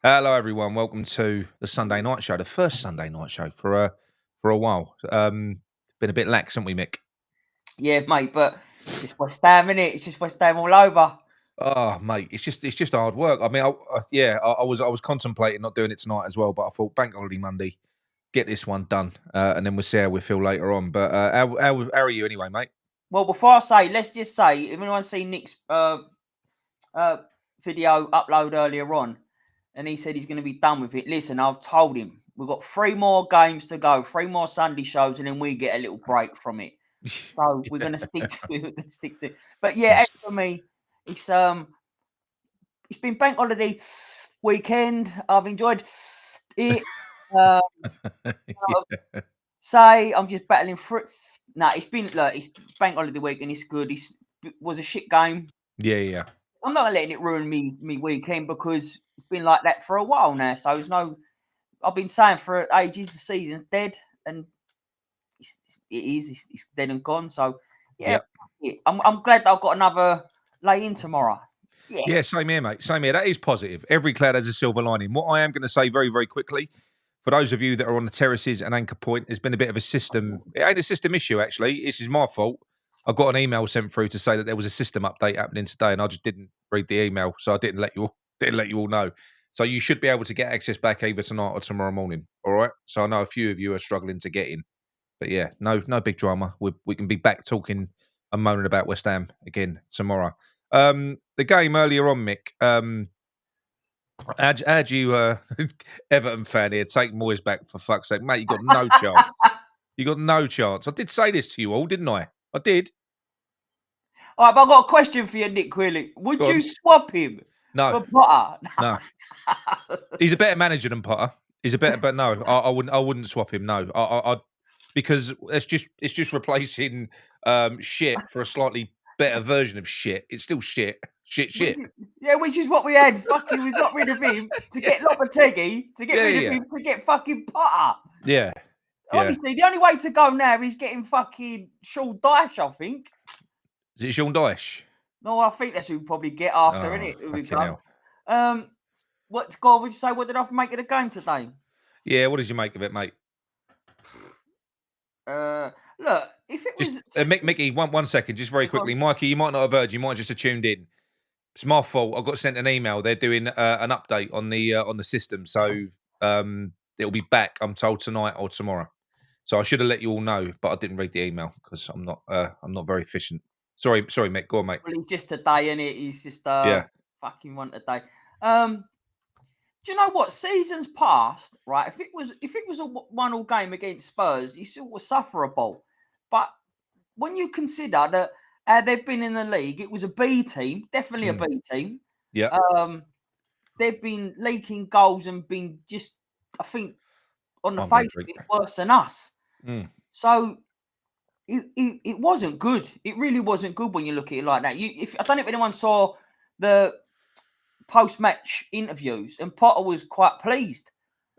Hello, everyone. Welcome to the Sunday Night Show, the first Sunday Night Show for a while. Been a bit lax, haven't we, Mick? Yeah, mate, but it's just West Ham, innit? It's just West Ham all over. Oh, mate, it's just hard work. I mean, I was contemplating not doing it tonight as well, but I thought Bank Holiday Monday, get this one done, and then we'll see how we feel later on. But how are you anyway, mate? Well, before I say, let's just say, if anyone's seen Nick's video upload earlier on, and he said he's going to be done with it. Listen, I've told him we've got 3 more games to go, 3 more Sunday shows, and then we get a little break from it. So we're going to stick to it. We're going to stick to it. But yeah, as for me, it's been Bank Holiday weekend. I've enjoyed it. Say I'm just battling through. Nah, it's Bank Holiday week and it's good. It was a shit game. Yeah. I'm not letting it ruin me weekend because it's been like that for a while now. So there's no. I've been saying for ages the season's dead, and it's dead and gone. So yeah. I'm glad that I've got another lay in tomorrow. Yeah, same here, mate. Same here. That is positive. Every cloud has a silver lining. What I am going to say very, very quickly, for those of you that are on the terraces and Anchor Point, there's been a bit of a system. It ain't a system issue, actually. This is my fault. I got an email sent through to say that there was a system update happening today, and I just didn't read the email, so I didn't let you all know. So you should be able to get access back either tonight or tomorrow morning. All right. So I know a few of you are struggling to get in, but yeah, no big drama. We can be back talking and moaning about West Ham again tomorrow. The game earlier on, Mick. How'd you, Everton fan here, take Moyes back for fuck's sake, mate? You got no chance. You got no chance. I did say this to you all, didn't I? I did. All right, but I've got a question for you, Nick Quilly. Would you swap him for Potter? No. He's a better manager than Potter. He's a better, but no, I wouldn't swap him. No, I because it's just replacing shit for a slightly better version of shit. It's still shit. Yeah, which is what we had. Fucking, we got rid of him to get Lopetegui, to get rid of him to get fucking Potter. Yeah. Honestly, the only way to go now is getting fucking Sean Dyche, I think. Is it Sean Dyche? No, I think that's who we probably get after, innit? What would you say? What did I make of the game today? Yeah, what did you make of it, mate? Look, if it was Mickey, one second, just very quickly. Mikey, you might not have heard, you might just have tuned in. It's my fault. I got sent an email. They're doing an update on the system, so it'll be back, I'm told, tonight or tomorrow. So I should have let you all know, but I didn't read the email because I'm not very efficient. Sorry, Mick. Go on, mate. Well, he's just today, innit? He's just fucking one today. Do you know what? Seasons past, right? If it was a 1-1 game against Spurs, you still was sufferable. But when you consider that they've been in the league, it was a B team, definitely a B team. Yeah. They've been leaking goals and been just, I think, on the face of it, worse than us. So it wasn't good. It really wasn't good when you look at it like that. I don't know if anyone saw the post-match interviews, and Potter was quite pleased.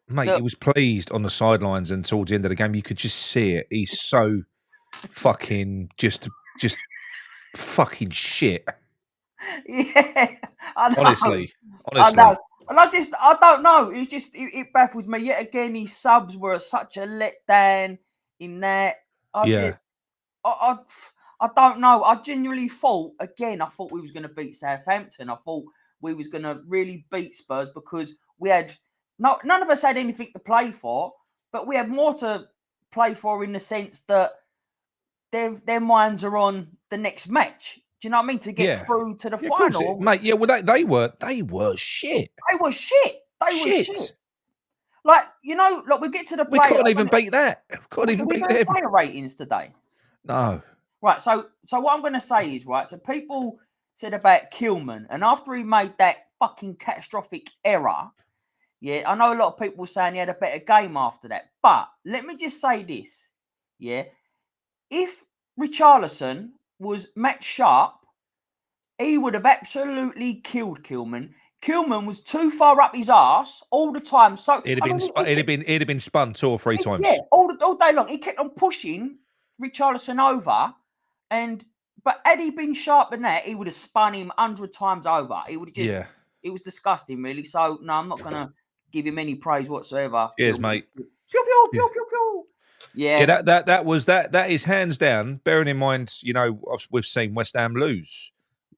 Mate, he was pleased on the sidelines, and towards the end of the game, you could just see it. He's so fucking just fucking shit. Yeah, I know. Honestly. I know. And I don't know. It's just it baffles me yet again. His subs were such a letdown in that. I don't know. I genuinely thought we was going to beat Southampton. I thought we was going to really beat Spurs because we had none of us had anything to play for, but we had more to play for in the sense that their minds are on the next match. Do you know what I mean? To get through to the final, mate. Yeah, well, they were shit. They were shit. Like, we get to the player. We can't even beat that. We can't even beat them. Player ratings today. No. Right. So what I'm going to say is, right. So people said about Kilman, and after he made that fucking catastrophic error, yeah, I know a lot of people saying he had a better game after that. But let me just say this, yeah. If Richarlison was match sharp, he would have absolutely killed Kilman. Kilman was too far up his arse all the time. So he'd have been spun 2 or 3 times. Yeah, all day long. He kept on pushing Richarlison over, but had he been sharp than that, he would have spun him 100 times over. He would have just It was disgusting, really. So no, I'm not gonna give him any praise whatsoever. Cheers, mate. Pew pew Yeah. pew pew pew. Yeah, Yeah, that is hands down. Bearing in mind, we've seen West Ham lose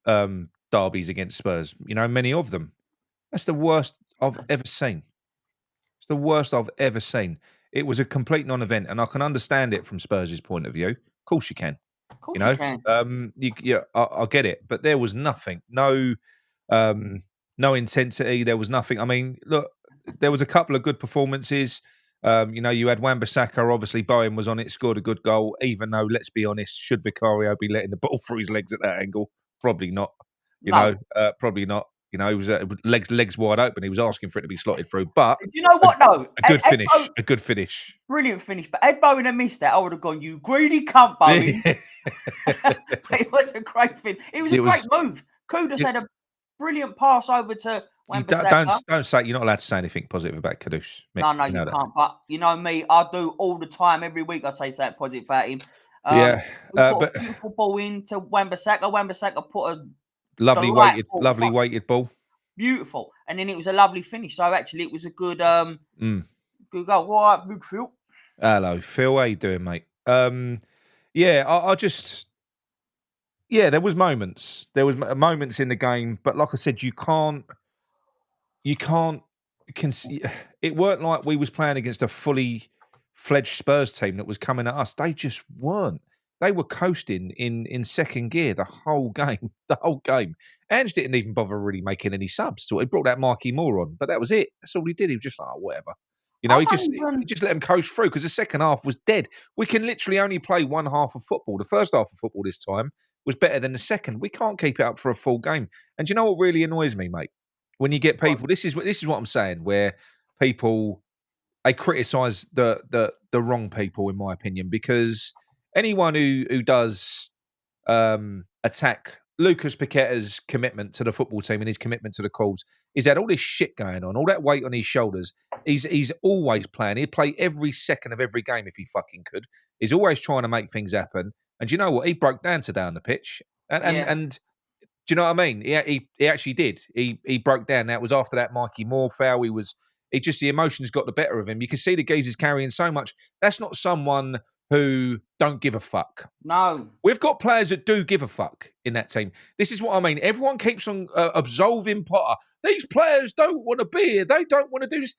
derbies against Spurs. Many of them. That's the worst I've ever seen. It's the worst I've ever seen. It was a complete non-event, and I can understand it from Spurs' point of view. Of course, you can. of course you can. I get it, but there was nothing, um, no intensity. There was nothing. I mean, look, there was a couple of good performances. You had Wan-Bissaka. Obviously, Bowen was on it, scored a good goal. Even though, let's be honest, should Vicario be letting the ball through his legs at that angle? Probably not. No. Probably not. He was legs wide open. He was asking for it to be slotted through. But Do you know what though? a good finish. A good finish. Brilliant finish. But Ed Bowen had missed that, I would have gone, you greedy cunt, Bowen. But it was a great thing. It was a great move. Kudus had a brilliant pass over to Wan-Bissaka. Don't say you're not allowed to say anything positive about Kudus. No, you can't. But you know me, I do all the time. Every week I say something positive about him. We put a beautiful ball into Wan-Bissaka. Wan-Bissaka put a lovely weighted ball. Beautiful. And then it was a lovely finish. So actually it was a good good goal. All right, big Phil. Hello, Phil. How you doing, mate? I just there was moments. There was moments in the game, but like I said, you can't. It weren't like we was playing against a fully fledged Spurs team that was coming at us. They just weren't. They were coasting in second gear the whole game. The whole game. Ange didn't even bother really making any subs. So he brought that Micky Moore on, but that was it. That's all he did. He was just like, whatever. He just let him coast through because the second half was dead. We can literally only play one half of football. The first half of football this time was better than the second. We can't keep it up for a full game. And do you know what really annoys me, mate? When you get people, this is what I'm saying, where people they criticise the wrong people, in my opinion, because anyone who does attack Lucas Paqueta's commitment to the football team and his commitment to the cause, he's had all this shit going on, all that weight on his shoulders. He's always playing. He'd play every second of every game if he fucking could. He's always trying to make things happen. And do you know what? He broke down today on the pitch. And do you know what I mean? He actually did. He broke down. That was after that Micky Moore foul. The emotions got the better of him. You can see the geezer's carrying so much. That's not someone who don't give a fuck. No. We've got players that do give a fuck in that team. This is what I mean. Everyone keeps on absolving Potter. These players don't want to be here. They don't want to do this.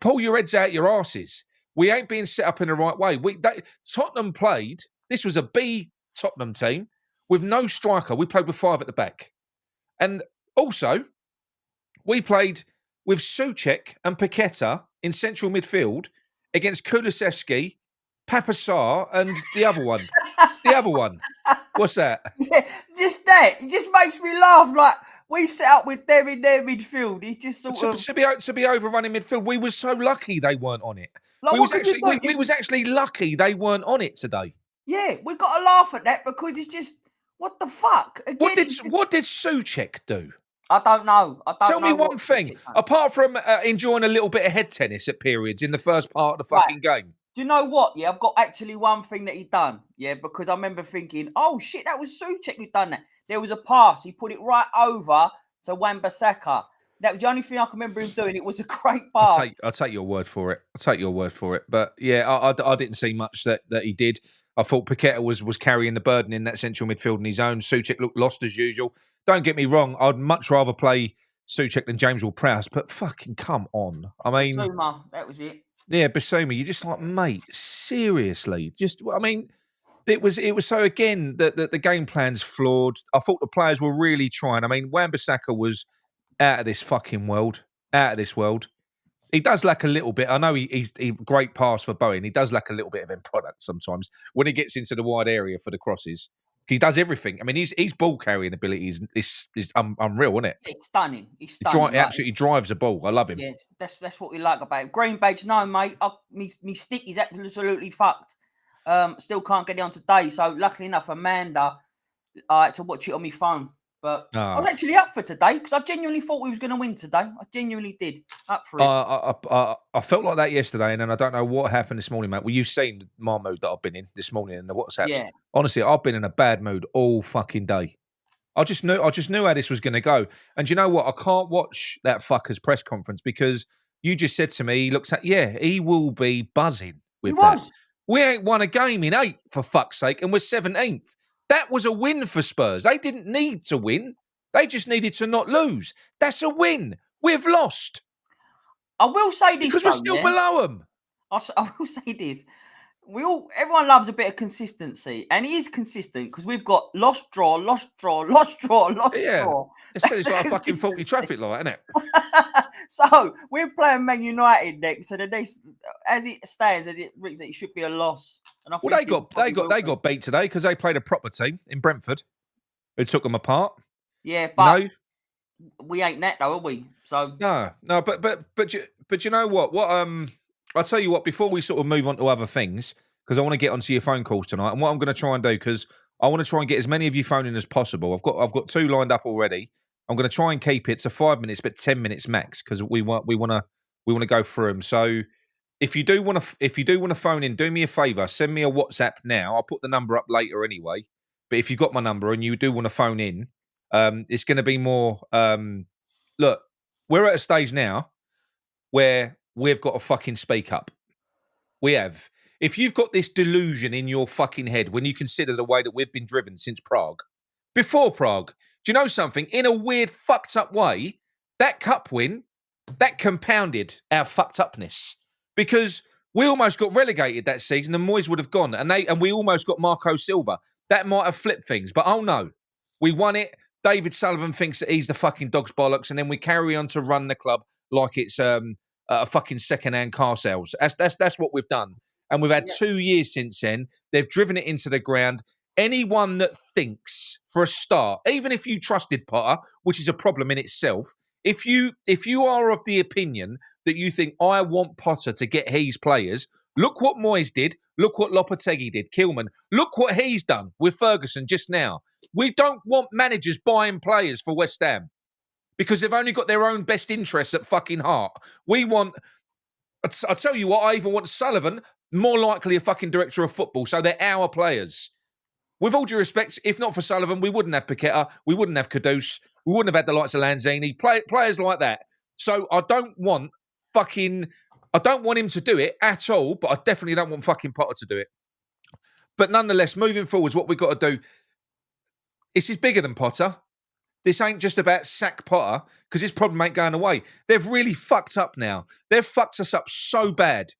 Pull your heads out your arses. We ain't being set up in the right way. Tottenham played. This was a B Tottenham team with no striker. We played with 5 at the back. And also, we played with Souček and Paqueta in central midfield against Kulusevski, Papasar, and the other one. What's that? Yeah, just that. It just makes me laugh. Like, we set up with them in their midfield. It's just sort of... To be overrunning midfield, we were so lucky they weren't on it. Like, we was actually lucky they weren't on it today. Yeah, we got to laugh at that because it's just... What the fuck? Again, what did Souček do? I don't know. Tell me one thing. Apart from enjoying a little bit of head tennis at periods in the first part of the fucking game. Do you know what? Yeah, I've got actually one thing that he done. Yeah, because I remember thinking, oh shit, that was Souček who done that. There was a pass. He put it right over to Wan-Bissaka. That was the only thing I can remember him doing. It was a great pass. I'll take your word for it. But yeah, I didn't see much that he did. I thought Paqueta was carrying the burden in that central midfield on his own. Souček looked lost as usual. Don't get me wrong. I'd much rather play Souček than James Ward-Prowse, but fucking come on. I mean... Bassuma, that was it. Yeah, Bassuma, you're just like, mate, seriously. It was so, again, the game plan's flawed. I thought the players were really trying. I mean, Wan-Bissaka was out of this fucking world. Out of this world. He does lack a little bit. I know he's great pass for Bowen. He does lack a little bit of end product sometimes when he gets into the wide area for the crosses. He does everything. I mean, his ball carrying ability is unreal, isn't it? It's stunning. He's stunning. He absolutely drives the ball. I love him. Yeah, that's what we like about him. Green Badge, no, mate. Me stick is absolutely fucked. Still can't get it on today. So luckily enough, Amanda, I had to watch it on my phone. But I was actually up for today because I genuinely thought we was going to win today. I genuinely did. Up for it. I felt like that yesterday, and then I don't know what happened this morning, mate. Well, you've seen my mood that I've been in this morning in the WhatsApps. Yeah. Honestly, I've been in a bad mood all fucking day. I just knew how this was going to go. And you know what? I can't watch that fucker's press conference because you just said to me, he looks at, he will be buzzing He with that. was. We ain't won a game in 8, for fuck's sake, and we're 17th. That was a win for Spurs. They didn't need to win. They just needed to not lose. That's a win. We've lost I will say this, because though, we're still below them. I will say this. Everyone loves a bit of consistency, and it is consistent because we've got lost, draw, lost, draw, lost, draw, lost, draw. It's like a fucking faulty traffic light, isn't it? So we're playing Man United next, and as it stands, as it reads, it should be a loss. And I Well, think they got beat today because they played a proper team in Brentford who took them apart. Yeah, but you know? We ain't that though, are we? So no, but you know what? I'll tell you what. Before we sort of move on to other things, because I want to get onto your phone calls tonight, and what I'm going to try and do, because I want to try and get as many of you phoning as possible. I've got 2 lined up already. I'm going to try and keep it to 5 minutes, but 10 minutes max, because we want to go through them. So if you do want to phone in, do me a favour, send me a WhatsApp now. I'll put the number up later anyway. But if you've got my number and you do want to phone in, it's going to be more. Look, we're at a stage now where we've got to fucking speak up. We have. If you've got this delusion in your fucking head when you consider the way that we've been driven since Prague, before Prague, do you know something? In a weird, fucked up way, that cup win, that compounded our fucked upness. Because we almost got relegated that season and Moyes would have gone. And we almost got Marco Silva. That might have flipped things. But oh no, we won it. David Sullivan thinks that he's the fucking dog's bollocks, and then we carry on to run the club like it's a fucking second-hand car sales. That's what we've done. And we've had 2 years since then. They've driven it into the ground. Anyone that thinks, for a start, even if you trusted Potter, which is a problem in itself, if you are of the opinion that you think I want Potter to get his players, look what Moyes did. Look what Lopetegui did. Kilman. Look what he's done with Ferguson just now. We don't want managers buying players for West Ham because they've only got their own best interests at fucking heart. We want. I'll tell you what. I even want Sullivan, more likely a fucking director of football, so they're our players. With all due respect, if not for Sullivan, we wouldn't have Paqueta, we wouldn't have Kudus, we wouldn't have had the likes of Lanzini, players like that. So I don't want him to do it at all, but I definitely don't want fucking Potter to do it. But nonetheless, moving forwards, what we've got to do, this is bigger than Potter. This ain't just about sack Potter, because this problem ain't going away. They've really fucked up now. They've fucked us up so bad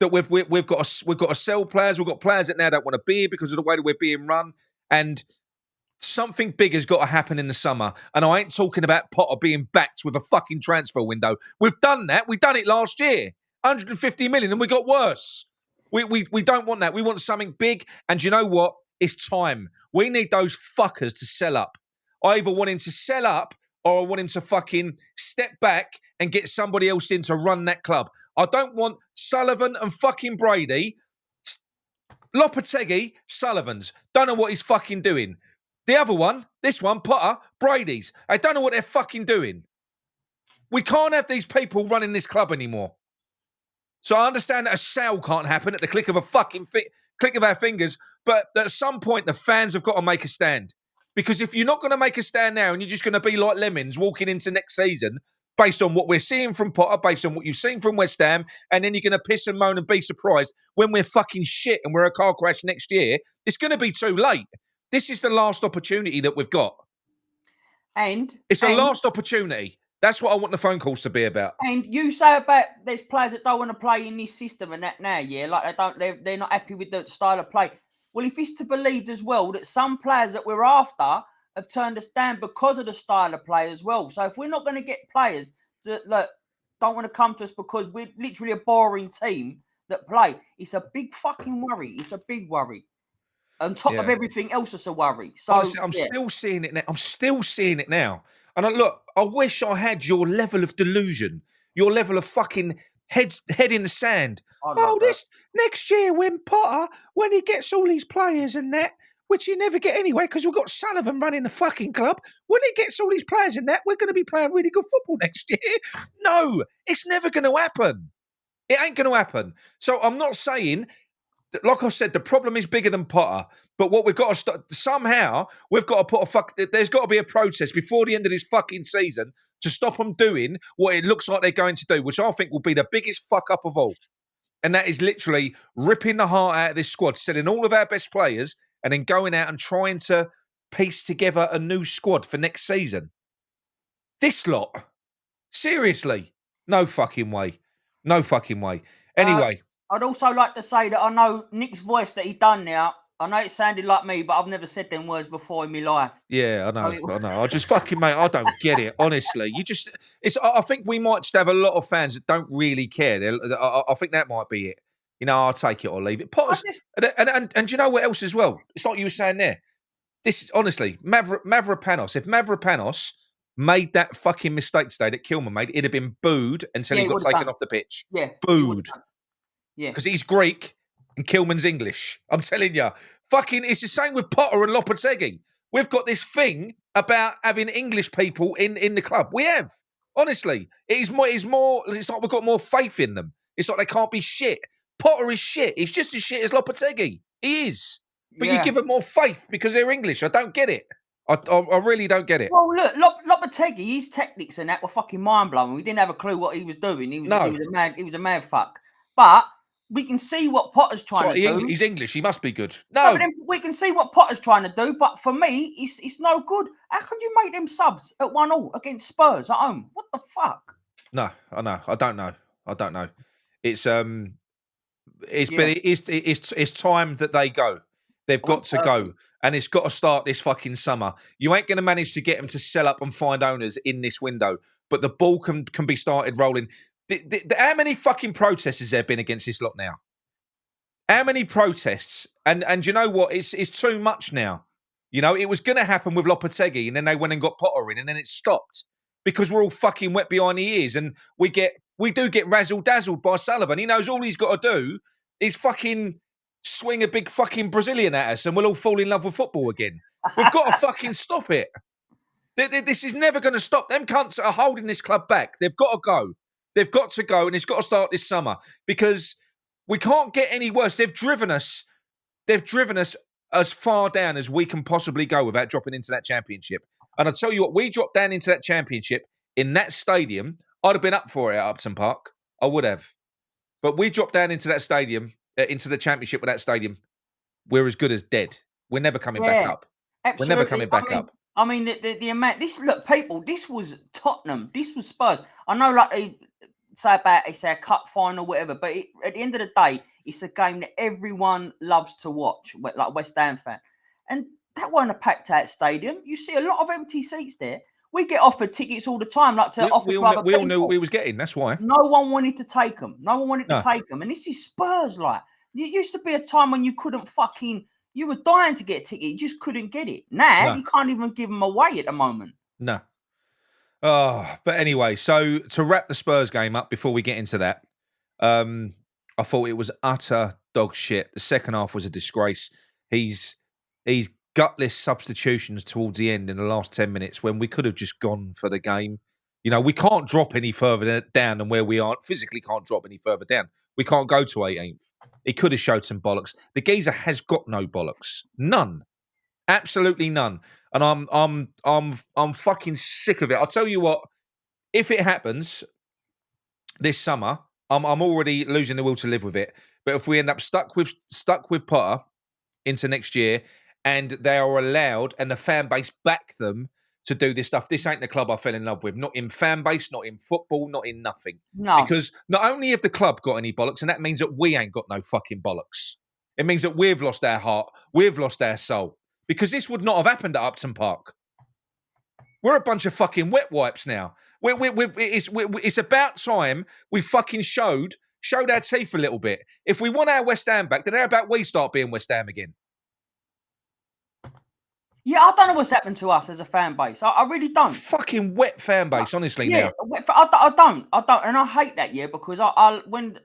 that we've got to sell players. We've got players that now don't want to be here because of the way that we're being run. And something big has got to happen in the summer. And I ain't talking about Potter being backed with a fucking transfer window. We've done that. We've done it last year. 150 million and we got worse. We don't want that. We want something big. And you know what? It's time. We need those fuckers to sell up. I either want him to sell up or I want him to fucking step back and get somebody else in to run that club. I don't want Sullivan and fucking Brady. Lopetegui, Sullivan's. Don't know what he's fucking doing. The other one, this one, Potter, Brady's. I don't know what they're fucking doing. We can't have these people running this club anymore. So I understand that a sale can't happen at the click of a fucking click of our fingers, but at some point the fans have got to make a stand. Because if you're not going to make a stand now and you're just going to be like lemmings walking into next season, based on what we're seeing from Potter, based on what you've seen from West Ham, and then you're going to piss and moan and be surprised when we're fucking shit and we're a car crash next year, it's going to be too late. This is the last opportunity that we've got. And it's a last opportunity. That's what I want the phone calls to be about. And you say about there's players that don't want to play in this system and that now, yeah, like they're not happy with the style of play. Well, if it's to believe as well that some players that we're after have turned us down because of the style of play as well. So if we're not going to get players that don't want to come to us because we're literally a boring team that play, it's a big fucking worry. It's a big worry. On top of everything else, it's a worry. So honestly, I'm still seeing it now. I'm still seeing it now. And I wish I had your level of delusion, your level of fucking head in the sand. This next year when he gets all these players and that, which you never get anyway, because we've got Sullivan running the fucking club. When he gets all these players in that, we're going to be playing really good football next year. No, it's never going to happen. It ain't going to happen. So I'm not saying like I said, the problem is bigger than Potter. But what we've got to start somehow, we've got to put a fuck. There's got to be a protest before the end of this fucking season to stop them doing what it looks like they're going to do, which I think will be the biggest fuck up of all. And that is literally ripping the heart out of this squad, selling all of our best players, and then going out and trying to piece together a new squad for next season. This lot, seriously, no fucking way, no fucking way. Anyway. I'd also like to say that I know Nick's voice that he done now. I know it sounded like me, but I've never said them words before in my life. Yeah, I know. I just fucking, mate, I don't get it, honestly. I think we might just have a lot of fans that don't really care. I think that might be it. You know, I'll take it or leave it. Potters, and do you know what else as well? It's like you were saying there. This, honestly, Mavropanos, if Mavropanos made that fucking mistake today that Kilman made, it'd have been booed until he got taken off the pitch. Yeah. Booed. Yeah. Because he's Greek and Kilman's English. I'm telling you. Fucking, it's the same with Potter and Lopetegui. We've got this thing about having English people in the club. We have. Honestly. It's like we've got more faith in them. It's like they can't be shit. Potter is shit. He's just as shit as Lopetegui. He is. But you give them more faith because they're English. I don't get it. I really don't get it. Well, look, Lopetegui, his techniques and that were fucking mind-blowing. We didn't have a clue what he was doing. He was a mad fuck. But we can see what Potter's trying to do. He's English. He must be good. No, but then we can see what Potter's trying to do. But for me, it's no good. How can you make them subs at 1-1 against Spurs at home? What the fuck? No, I know. I don't know. It's time that they go. They've got to go. And it's got to start this fucking summer. You ain't going to manage to get them to sell up and find owners in this window. But the ball can be started rolling. How many fucking protests has there been against this lot now? How many protests? And you know what? It's too much now. You know, it was going to happen with Lopetegui, and then they went and got Potter in, and then it stopped because we're all fucking wet behind the ears, and we do get razzle-dazzled by Sullivan. He knows all he's got to do is fucking swing a big fucking Brazilian at us, and we'll all fall in love with football again. We've got to fucking stop it. This is never going to stop. Them cunts are holding this club back. They've got to go. They've got to go, and it's got to start this summer because we can't get any worse. They've driven us as far down as we can possibly go without dropping into that championship. And I tell you what, we dropped down into that championship in that stadium. I'd have been up for it at Upton Park. I would have. But we dropped down into that stadium, into the championship with that stadium. We're as good as dead. We're never coming back up. Absolutely. We're never coming back up. I mean, the amount. This was Tottenham. This was Spurs. I know, like they say about it's a cup final, whatever. But at the end of the day, it's a game that everyone loves to watch, like West Ham fan. And that wasn't a packed out stadium. You see a lot of empty seats there. We get offered tickets all the time, like to offer to other people. We all knew what we was getting. That's why. No one wanted to take them. And this is Spurs, like. It used to be a time when you couldn't fucking. You were dying to get a ticket. You just couldn't get it. Now, you can't even give them away at the moment. No. Oh, but anyway, so to wrap the Spurs game up before we get into that, I thought it was utter dog shit. The second half was a disgrace. He's gutless substitutions towards the end in the last 10 minutes when we could have just gone for the game. You know, we can't drop any further down than where we are. Physically can't drop any further down. We can't go to 18th. He could have showed some bollocks. The geezer has got no bollocks. None. Absolutely none. And I'm fucking sick of it. I'll tell you what, if it happens this summer, I'm already losing the will to live with it. But if we end up stuck with Potter into next year and they are allowed and the fan base back them to do this stuff, this ain't the club I fell in love with. Not in fan base, not in football, not in nothing. No. Because not only have the club got any bollocks, and that means that we ain't got no fucking bollocks. It means that we've lost our heart, we've lost our soul. Because this would not have happened at Upton Park. We're a bunch of fucking wet wipes now. It's about time we fucking showed our teeth a little bit. If we want our West Ham back, then how about we start being West Ham again? Yeah, I don't know what's happened to us as a fan base. I really don't. Fucking wet fan base, honestly. Yeah, now. I don't, and I hate that. Yeah, because when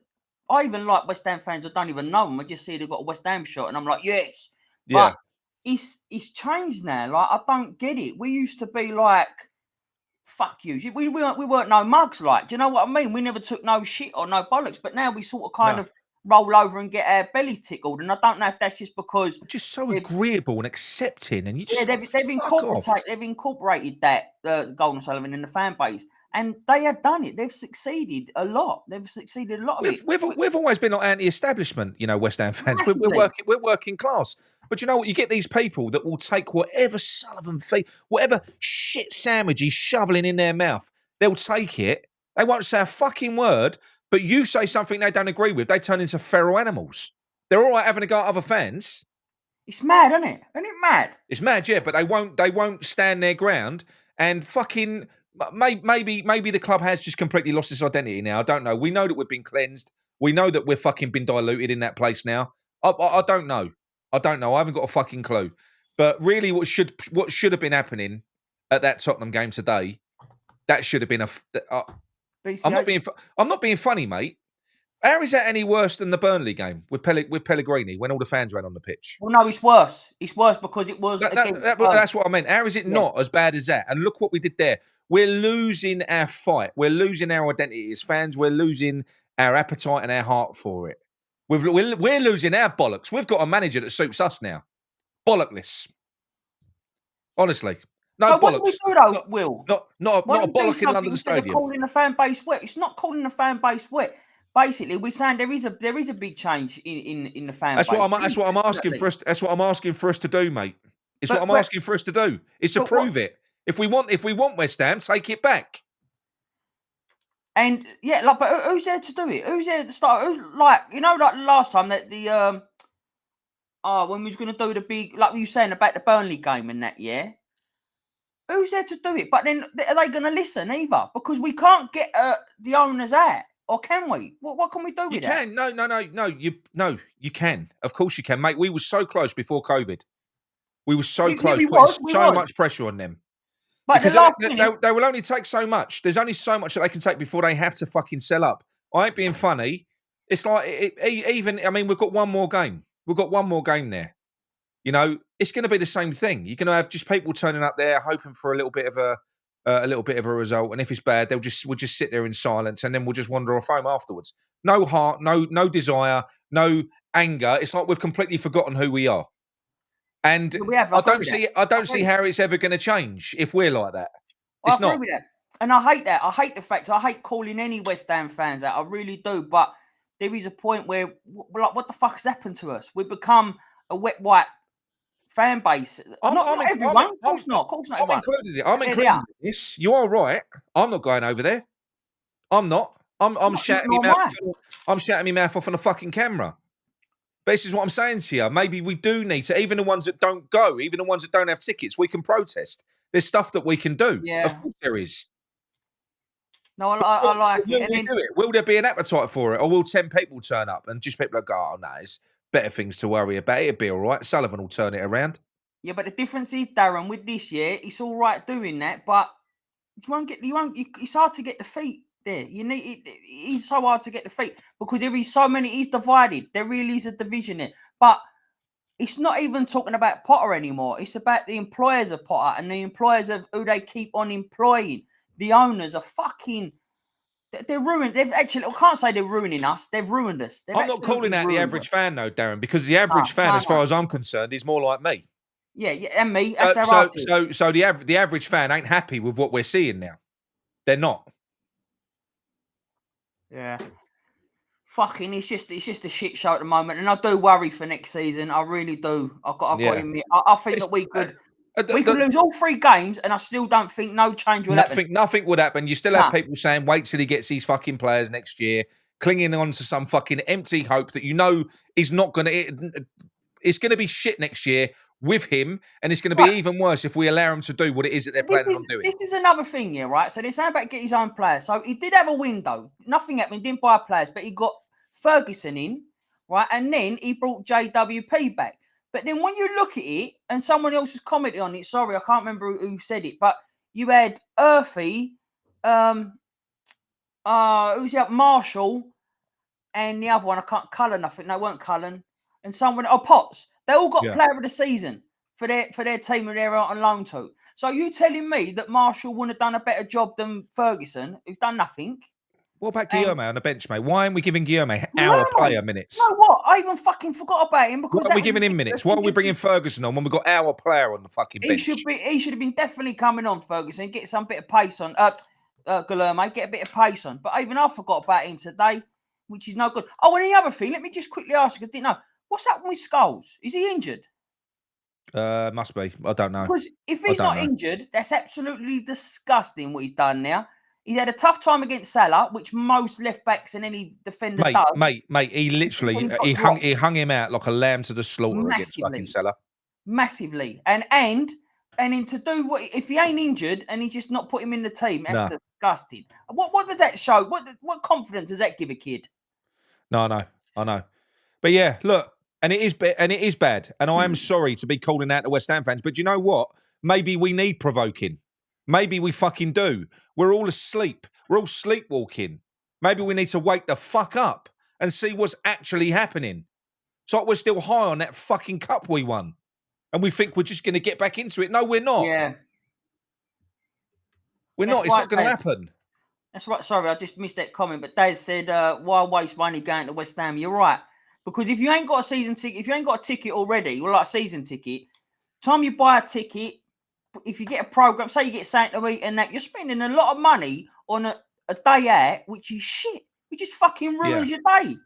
I even like West Ham fans, I don't even know them. I just see they've got a West Ham shirt, and I'm like, yes. Yeah. But it's changed now. Like, I don't get it. We used to be like, fuck you. We weren't no mugs. Like, do you know what I mean? We never took no shit or no bollocks. But now we sort of kind of roll over and get our belly tickled. And I don't know if that's just because just so agreeable and accepting, and you just they've incorporated that Golden Sullivan in the fan base, and they have done it. They've succeeded a lot. We've always been like anti-establishment, you know, West Ham fans. Massively. We're working class. But you know what? You get these people that will take whatever Sullivan feed, whatever shit sandwich he's shoveling in their mouth, they'll take it. They won't say a fucking word. But you say something they don't agree with, they turn into feral animals. They're all right having a go at other fans. It's mad, isn't it? Isn't it mad? It's mad, yeah. But they won't stand their ground and fucking. Maybe the club has just completely lost its identity now. I don't know. We know that we've been cleansed. We know that we're fucking been diluted in that place now. I don't know. I don't know. I haven't got a fucking clue. But really, what should have been happening at that Tottenham game today? That should have been I'm not being funny, mate. How is that any worse than the Burnley game with Pellegrini when all the fans ran on the pitch? Well, no, it's worse. It's worse because it was. That's what I meant. How is it not as bad as that? And look what we did there. We're losing our fight. We're losing our identity as fans. We're losing our appetite and our heart for it. We're losing our bollocks. We've got a manager that suits us now. Bollockless. Honestly. No so bollocks. What do we do though, Will? Not a bollock in London Stadium. Calling the fan base wet. It's not calling the fan base wet. Basically, we're saying there is a big change in the fan base. That's what I'm asking for us. That's what I'm asking for us to do, mate. It's what I'm asking for us to do. Is to prove it. If we want West Ham, take it back. And yeah, but who's there to do it? Who's there to start? Who's like last time that when we was going to do the big, like you were saying about the Burnley game and that, yeah. Who's there to do it? But then are they going to listen either? Because we can't get the owners out, or can we? What can we do with that? You can. No. You can. Of course you can, mate. We were so close before COVID. We were so close, putting so much pressure on them. But because they will only take so much. There's only so much that they can take before they have to fucking sell up. I ain't being funny. It's like we've got one more game. We've got one more game there. You know, it's going to be the same thing. You're going to have just people turning up there, hoping for a little bit of a result. And if it's bad, we'll just sit there in silence, and then we'll just wander off home afterwards. No heart, no desire, no anger. It's like we've completely forgotten who we are. And I don't see how it's ever going to change if we're like that. It's not. With that. And I hate that. I hate the fact. I hate calling any West Ham fans out. I really do. But there is a point where, like, what the fuck has happened to us? We've become a wet white fan base. Not everyone. Of course not. I'm included in this. You are right. I'm not going over there. I'm not. I'm shouting my mouth. I'm shouting my mouth off on a fucking camera. But this is what I'm saying to you. Maybe we do need to, even the ones that don't go, even the ones that don't have tickets, we can protest. There's stuff that we can do. Yeah. Of course there is. No, I like it. Will we do it? Will there be an appetite for it? Or will 10 people turn up and just people go, oh, no, there's better things to worry about. It'll be all right. Sullivan will turn it around. Yeah, but the difference is, Darren, with this year, it's all right doing that, but it's hard to get the feet there. It's so hard to get the feet because there is so many, he's divided. There really is a division there. But it's not even talking about Potter anymore. It's about the employers of Potter and the employers of who they keep on employing. The owners are fucking, they're ruined. They've actually, I can't say they're ruining us. They've ruined us. I'm not calling out the average fan, though, Darren, because the average fan, as far as I'm concerned, is more like me. Yeah, and me. So the average fan ain't happy with what we're seeing now. They're not. Yeah. Fucking, it's just a shit show at the moment, and I do worry for next season. I really do. I've got to admit, I think that we could lose all 3 games, and I still don't think no change will happen. Nothing would happen. You still have people saying, "Wait till he gets these fucking players next year," clinging on to some fucking empty hope that is not going to. It's going to be shit next year with him, and it's going to be even worse if we allow him to do what it is that they're planning on doing. This is another thing here, right? So they're saying about getting his own players. So he did have a window. Nothing happened. He didn't buy players, but he got Ferguson in, right? And then he brought JWP back. But then when you look at it, and someone else has commented on it, sorry, I can't remember who said it, but you had Earthy, who's the Marshall, and the other one, I can't, Cullen, I think. No, weren't Cullen. And someone, Potts. They all got player of the season for their team and they're out on loan to. So you telling me that Marshall wouldn't have done a better job than Ferguson, who's done nothing? What about Guillaume on the bench, mate? Why aren't we giving Guillaume our Guilherme, player minutes? you know what? I even fucking forgot about him Why because aren't we that was giving him ridiculous. minutes? Why are we bringing Ferguson on when we've got our player on the fucking bench? He should have been definitely coming on, Ferguson. Get some bit of pace on. Guilherme, get a bit of pace on. But even I forgot about him today, which is no good. Oh, and the other thing, let me just quickly ask you, I didn't know. What's happened with Scholes? Is he injured? Must be. I don't know. Because if he's not injured, that's absolutely disgusting what he's done now. He's had a tough time against Salah, which most left backs and any defender does. Mate, he literally he hung him out like a lamb to the slaughter against fucking Salah. Massively. And then to do what if he ain't injured and he just not put him in the team, that's disgusting. What does that show? What confidence does that give a kid? No, I know. But yeah, look, and it is bad. And I am sorry to be calling out the West Ham fans, but do you know what? Maybe we need provoking. Maybe we fucking do. We're all asleep. We're all sleepwalking. Maybe we need to wake the fuck up and see what's actually happening. So we're still high on that fucking cup we won. And we think we're just going to get back into it. No, we're not. Yeah. We're not. It's not going to happen. That's right. Sorry, I just missed that comment. But Daz said, why waste money going to West Ham? You're right. Because if you ain't got a season ticket, if you ain't got a ticket already, or like a season ticket, time you buy a ticket, if you get a program, say you get something to eat and that, you're spending a lot of money on a day out, which is shit. It just fucking ruins your day.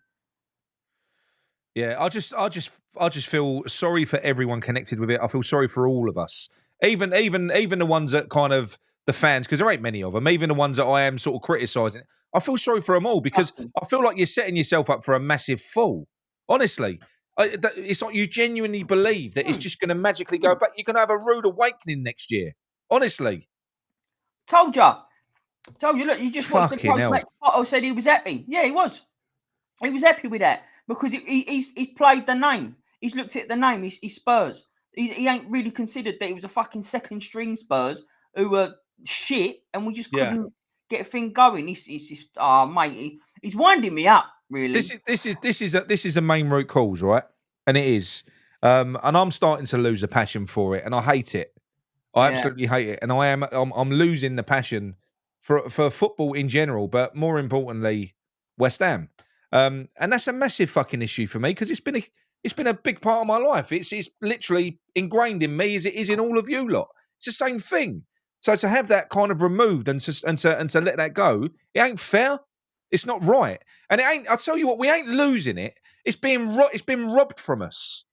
Yeah, I just feel sorry for everyone connected with it. I feel sorry for all of us, even the ones that kind of the fans, because there ain't many of them. Even the ones that I am sort of criticising, I feel sorry for them all because I feel like you're setting yourself up for a massive fall. Honestly, it's like you genuinely believe that it's just going to magically go back. You're going to have a rude awakening next year. Honestly, told you. Look, you just watched the post-match. Otto said he was happy. Yeah, he was. He was happy with that. Because he's played the name. He's looked at the name. He's Spurs. He ain't really considered that he was a fucking second string Spurs who were shit, and we just couldn't get a thing going. He's just mate. He's winding me up. Really. This is a main root cause, right? And it is. And I'm starting to lose a passion for it, and I hate it. I absolutely hate it, and I'm losing the passion for football in general, but more importantly, West Ham. And that's a massive fucking issue for me because it's been a big part of my life. It's literally ingrained in me as it is in all of you lot. It's the same thing. So to have that kind of removed and to let that go, it ain't fair. It's not right. And it ain't. I'll tell you what, we ain't losing it. It's been robbed from us.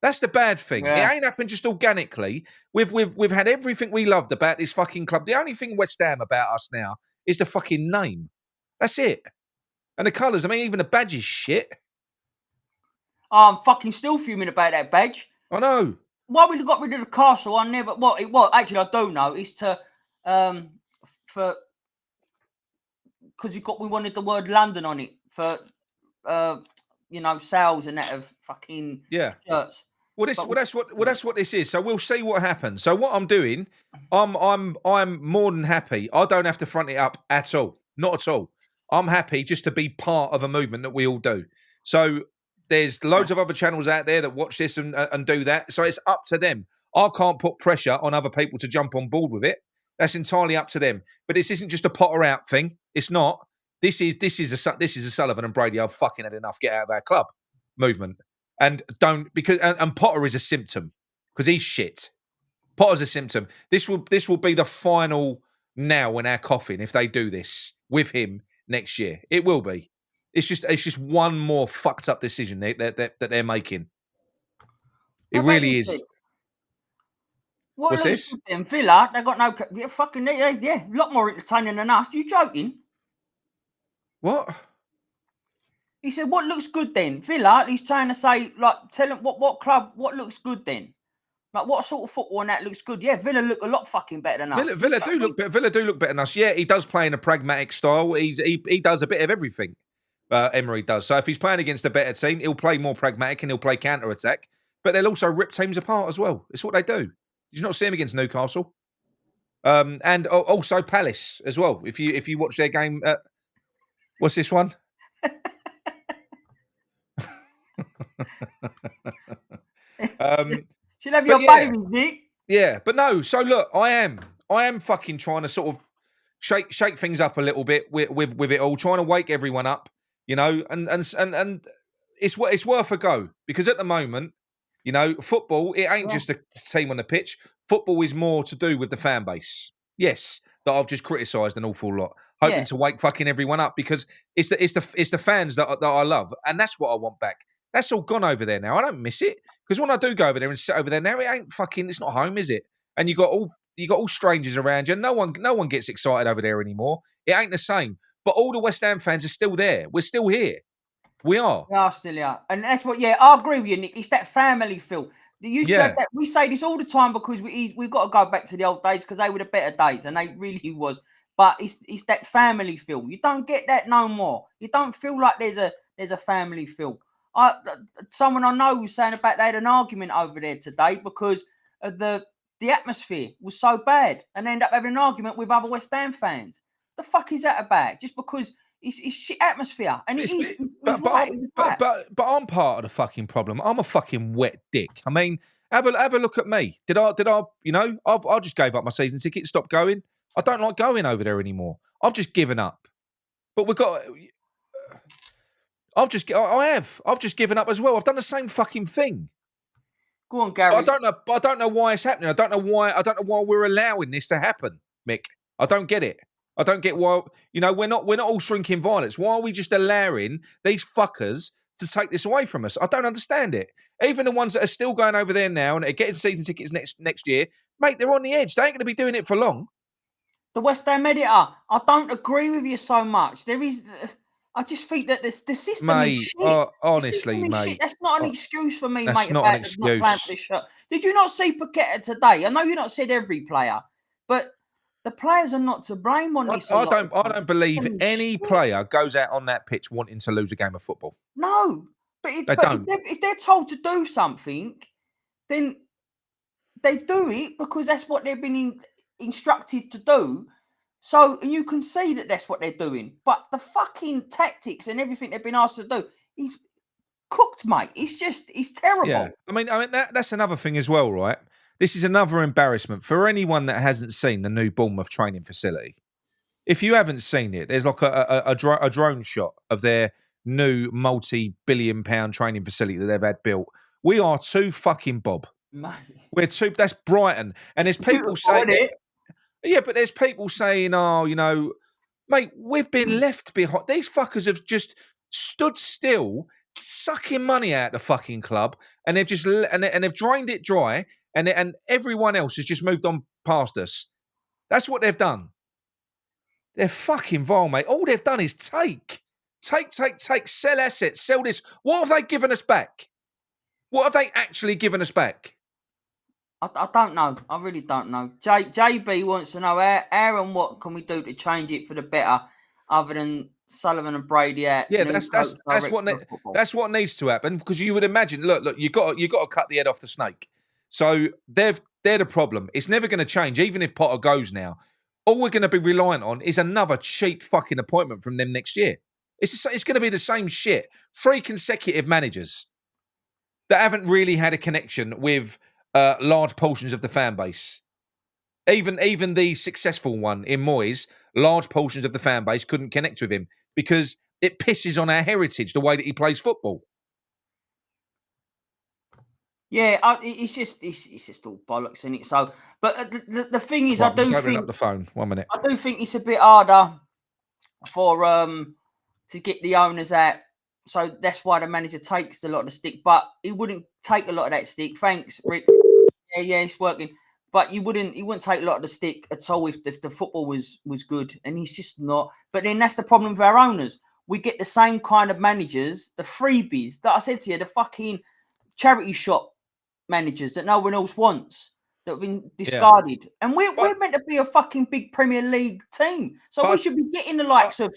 That's the bad thing. Yeah. It ain't happened just organically. We've had everything we loved about this fucking club. The only thing West Ham about us now is the fucking name. That's it. And the colours. I mean, even the badge is shit. I'm fucking still fuming about that badge. I know. Why we got rid of the castle? I never. Well, actually, I do know. It's to for because we wanted the word London on it for sales and that of fucking shirts. Well, that's what this is. So we'll see what happens. So what I'm doing, I'm more than happy. I don't have to front it up at all, not at all. I'm happy just to be part of a movement that we all do. So there's loads of other channels out there that watch this and do that. So it's up to them. I can't put pressure on other people to jump on board with it. That's entirely up to them. But this isn't just a Potter out thing. It's not. This is a Sullivan and Brady. I've fucking had enough. Get out of our club movement. And don't and Potter is a symptom because he's shit. Potter's a symptom. This will be the final nail in our coffin if they do this with him next year. It will be. It's just one more fucked up decision that they're making. It really is. What's this? Villa, they got no fucking a lot more entertaining than us. You joking? What? He said, "What looks good then?" Villa. He's trying to say, like, tell him what club, what looks good then. Like, what sort of football and that looks good? Yeah, Villa look a lot fucking better than us. Villa do look better than us. Yeah, he does play in a pragmatic style. He does a bit of everything. Emery does. So if he's playing against a better team, he'll play more pragmatic and he'll play counter attack. But they'll also rip teams apart as well. It's what they do. Did you not see him against Newcastle? And also Palace as well. If you watch their game, what's this one? Should have your baby, Nick. Yeah, but no. So look, I am fucking trying to sort of shake things up a little bit with it all, trying to wake everyone up, you know, and it's worth a go, because at the moment, you know, football, it ain't just a team on the pitch. Football is more to do with the fan base. Yes, that I've just criticised an awful lot, hoping to wake fucking everyone up, because it's the fans that I love, and that's what I want back. That's all gone over there now. I don't miss it, because when I do go over there and sit over there now, it ain't fucking. It's not home, is it? And you got all strangers around you. No one gets excited over there anymore. It ain't the same. But all the West Ham fans are still there. We're still here. We are. We are still here. And that's what, I agree with you, Nick. It's that family feel. You said that. We say this all the time because we've got to go back to the old days, because they were the better days, and they really was. But it's that family feel. You don't get that no more. You don't feel like there's a family feel. Someone I know was saying about they had an argument over there today because of the atmosphere was so bad, and they end up having an argument with other West Ham fans. The fuck is that about? Just because it's shit atmosphere, and but I'm part of the fucking problem. I'm a fucking wet dick. I mean, have a look at me. Did I? You know, I just gave up my season ticket, stopped going. I don't like going over there anymore. I've just given up. But we've got. I've just given up as well. I've done the same fucking thing. Go on, Gary. I don't know why it's happening. I don't know why we're allowing this to happen, Mick. I don't get it. I don't get why, you know, we're not all shrinking violets. Why are we just allowing these fuckers to take this away from us? I don't understand it. Even the ones that are still going over there now and are getting season tickets next year, mate, they're on the edge. They ain't going to be doing it for long. The West Ham editor, I don't agree with you so much. I just think that the system mate, is shit. Honestly, mate. That's not an excuse for me, that's mate. Not an excuse. Not for this shot. Did you not see Paqueta today? I know you're not said every player, but the players are not to blame on this. I don't believe any player goes out on that pitch wanting to lose a game of football. No, but if they're told to do something, then they do it because that's what they've been instructed to do. So, and you can see that that's what they're doing. But the fucking tactics and everything they've been asked to do, he's cooked, mate. It's terrible. Yeah, I mean that's another thing as well, right? This is another embarrassment for anyone that hasn't seen the new Bournemouth training facility. If you haven't seen it, there's like a drone shot of their new multi-billion-pound training facility that they've had built. We are too fucking bob. Mate. We're too. That's Brighton, and there's people saying, yeah, but there's people saying, oh, you know, mate, we've been left behind. These fuckers have just stood still, sucking money out of the fucking club, and they've just and they've drained it dry. And everyone else has just moved on past us. That's what they've done. They're fucking vile, mate. All they've done is take, sell assets, sell this. What have they given us back? What have they actually given us back? I don't know. I really don't know. JB wants to know, Aaron, what can we do to change it for the better other than Sullivan and Brady out? Yeah, that's what needs to happen, because you would imagine, look, you got to cut the head off the snake. So they're the problem. It's never going to change, even if Potter goes now. All we're going to be reliant on is another cheap fucking appointment from them next year. It's going to be the same shit. 3 consecutive managers that haven't really had a connection with large portions of the fan base. Even the successful one in Moyes, large portions of the fan base couldn't connect with him because it pisses on our heritage, the way that he plays football. Yeah, it's just all bollocks, isn't it? So, but the thing is, right, I do think think up the phone. 1 minute. I do think it's a bit harder for to get the owners out. So that's why the manager takes a lot of the stick, but he wouldn't take a lot of that stick. Thanks, Rick. Yeah, it's working. But he wouldn't take a lot of the stick at all if the football was good, and he's just not. But then that's the problem with our owners. We get the same kind of managers, the freebies that I said to you, the fucking charity shop managers that no one else wants, that have been discarded. Yeah. And we're meant to be a fucking big Premier League team. So we should be getting the likes of,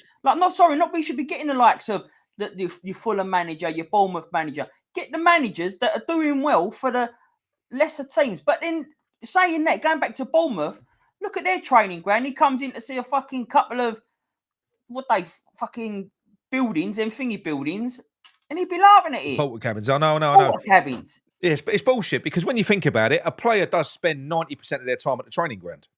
we should be getting the likes of your Fulham manager, your Bournemouth manager. Get the managers that are doing well for the lesser teams. But then saying that, going back to Bournemouth, look at their training ground. He comes in to see a fucking couple of fucking buildings and thingy buildings, and he'd be laughing at it. Porter cabins. I know. Cabins. Yes, but it's bullshit, because when you think about it, a player does spend 90% of their time at the training ground.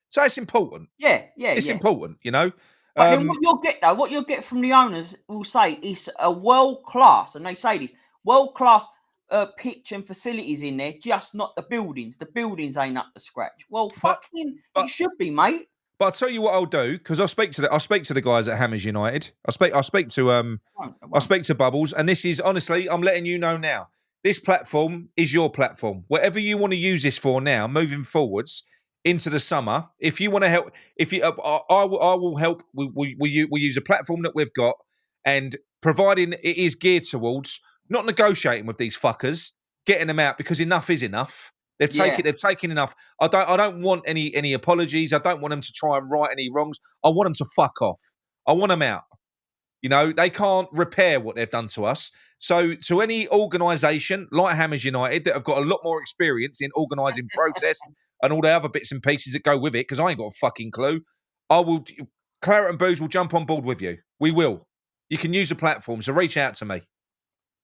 So it's important. Yeah. It's important, you know. But then what you'll get from the owners will say it's a world class, and they say this world class pitch and facilities in there, just not the buildings. The buildings ain't up to scratch. Well, fucking, it should be, mate. But I'll tell you what I'll do, because I'll speak to the guys at Hammers United. I'll speak to Bubbles, and this is honestly, I'm letting you know now. This platform is your platform. Whatever you want to use this for now, moving forwards into the summer. If you want to help, I will help. We use a platform that we've got, and providing it is geared towards not negotiating with these fuckers, getting them out, because enough is enough. They've taken enough. I don't want any apologies. I don't want them to try and right any wrongs. I want them to fuck off. I want them out. You know, they can't repair what they've done to us. So to any organisation like Hammers United that have got a lot more experience in organising protest and all the other bits and pieces that go with it, because I ain't got a fucking clue, Claret and Booze will jump on board with you. We will. You can use the platform, so reach out to me.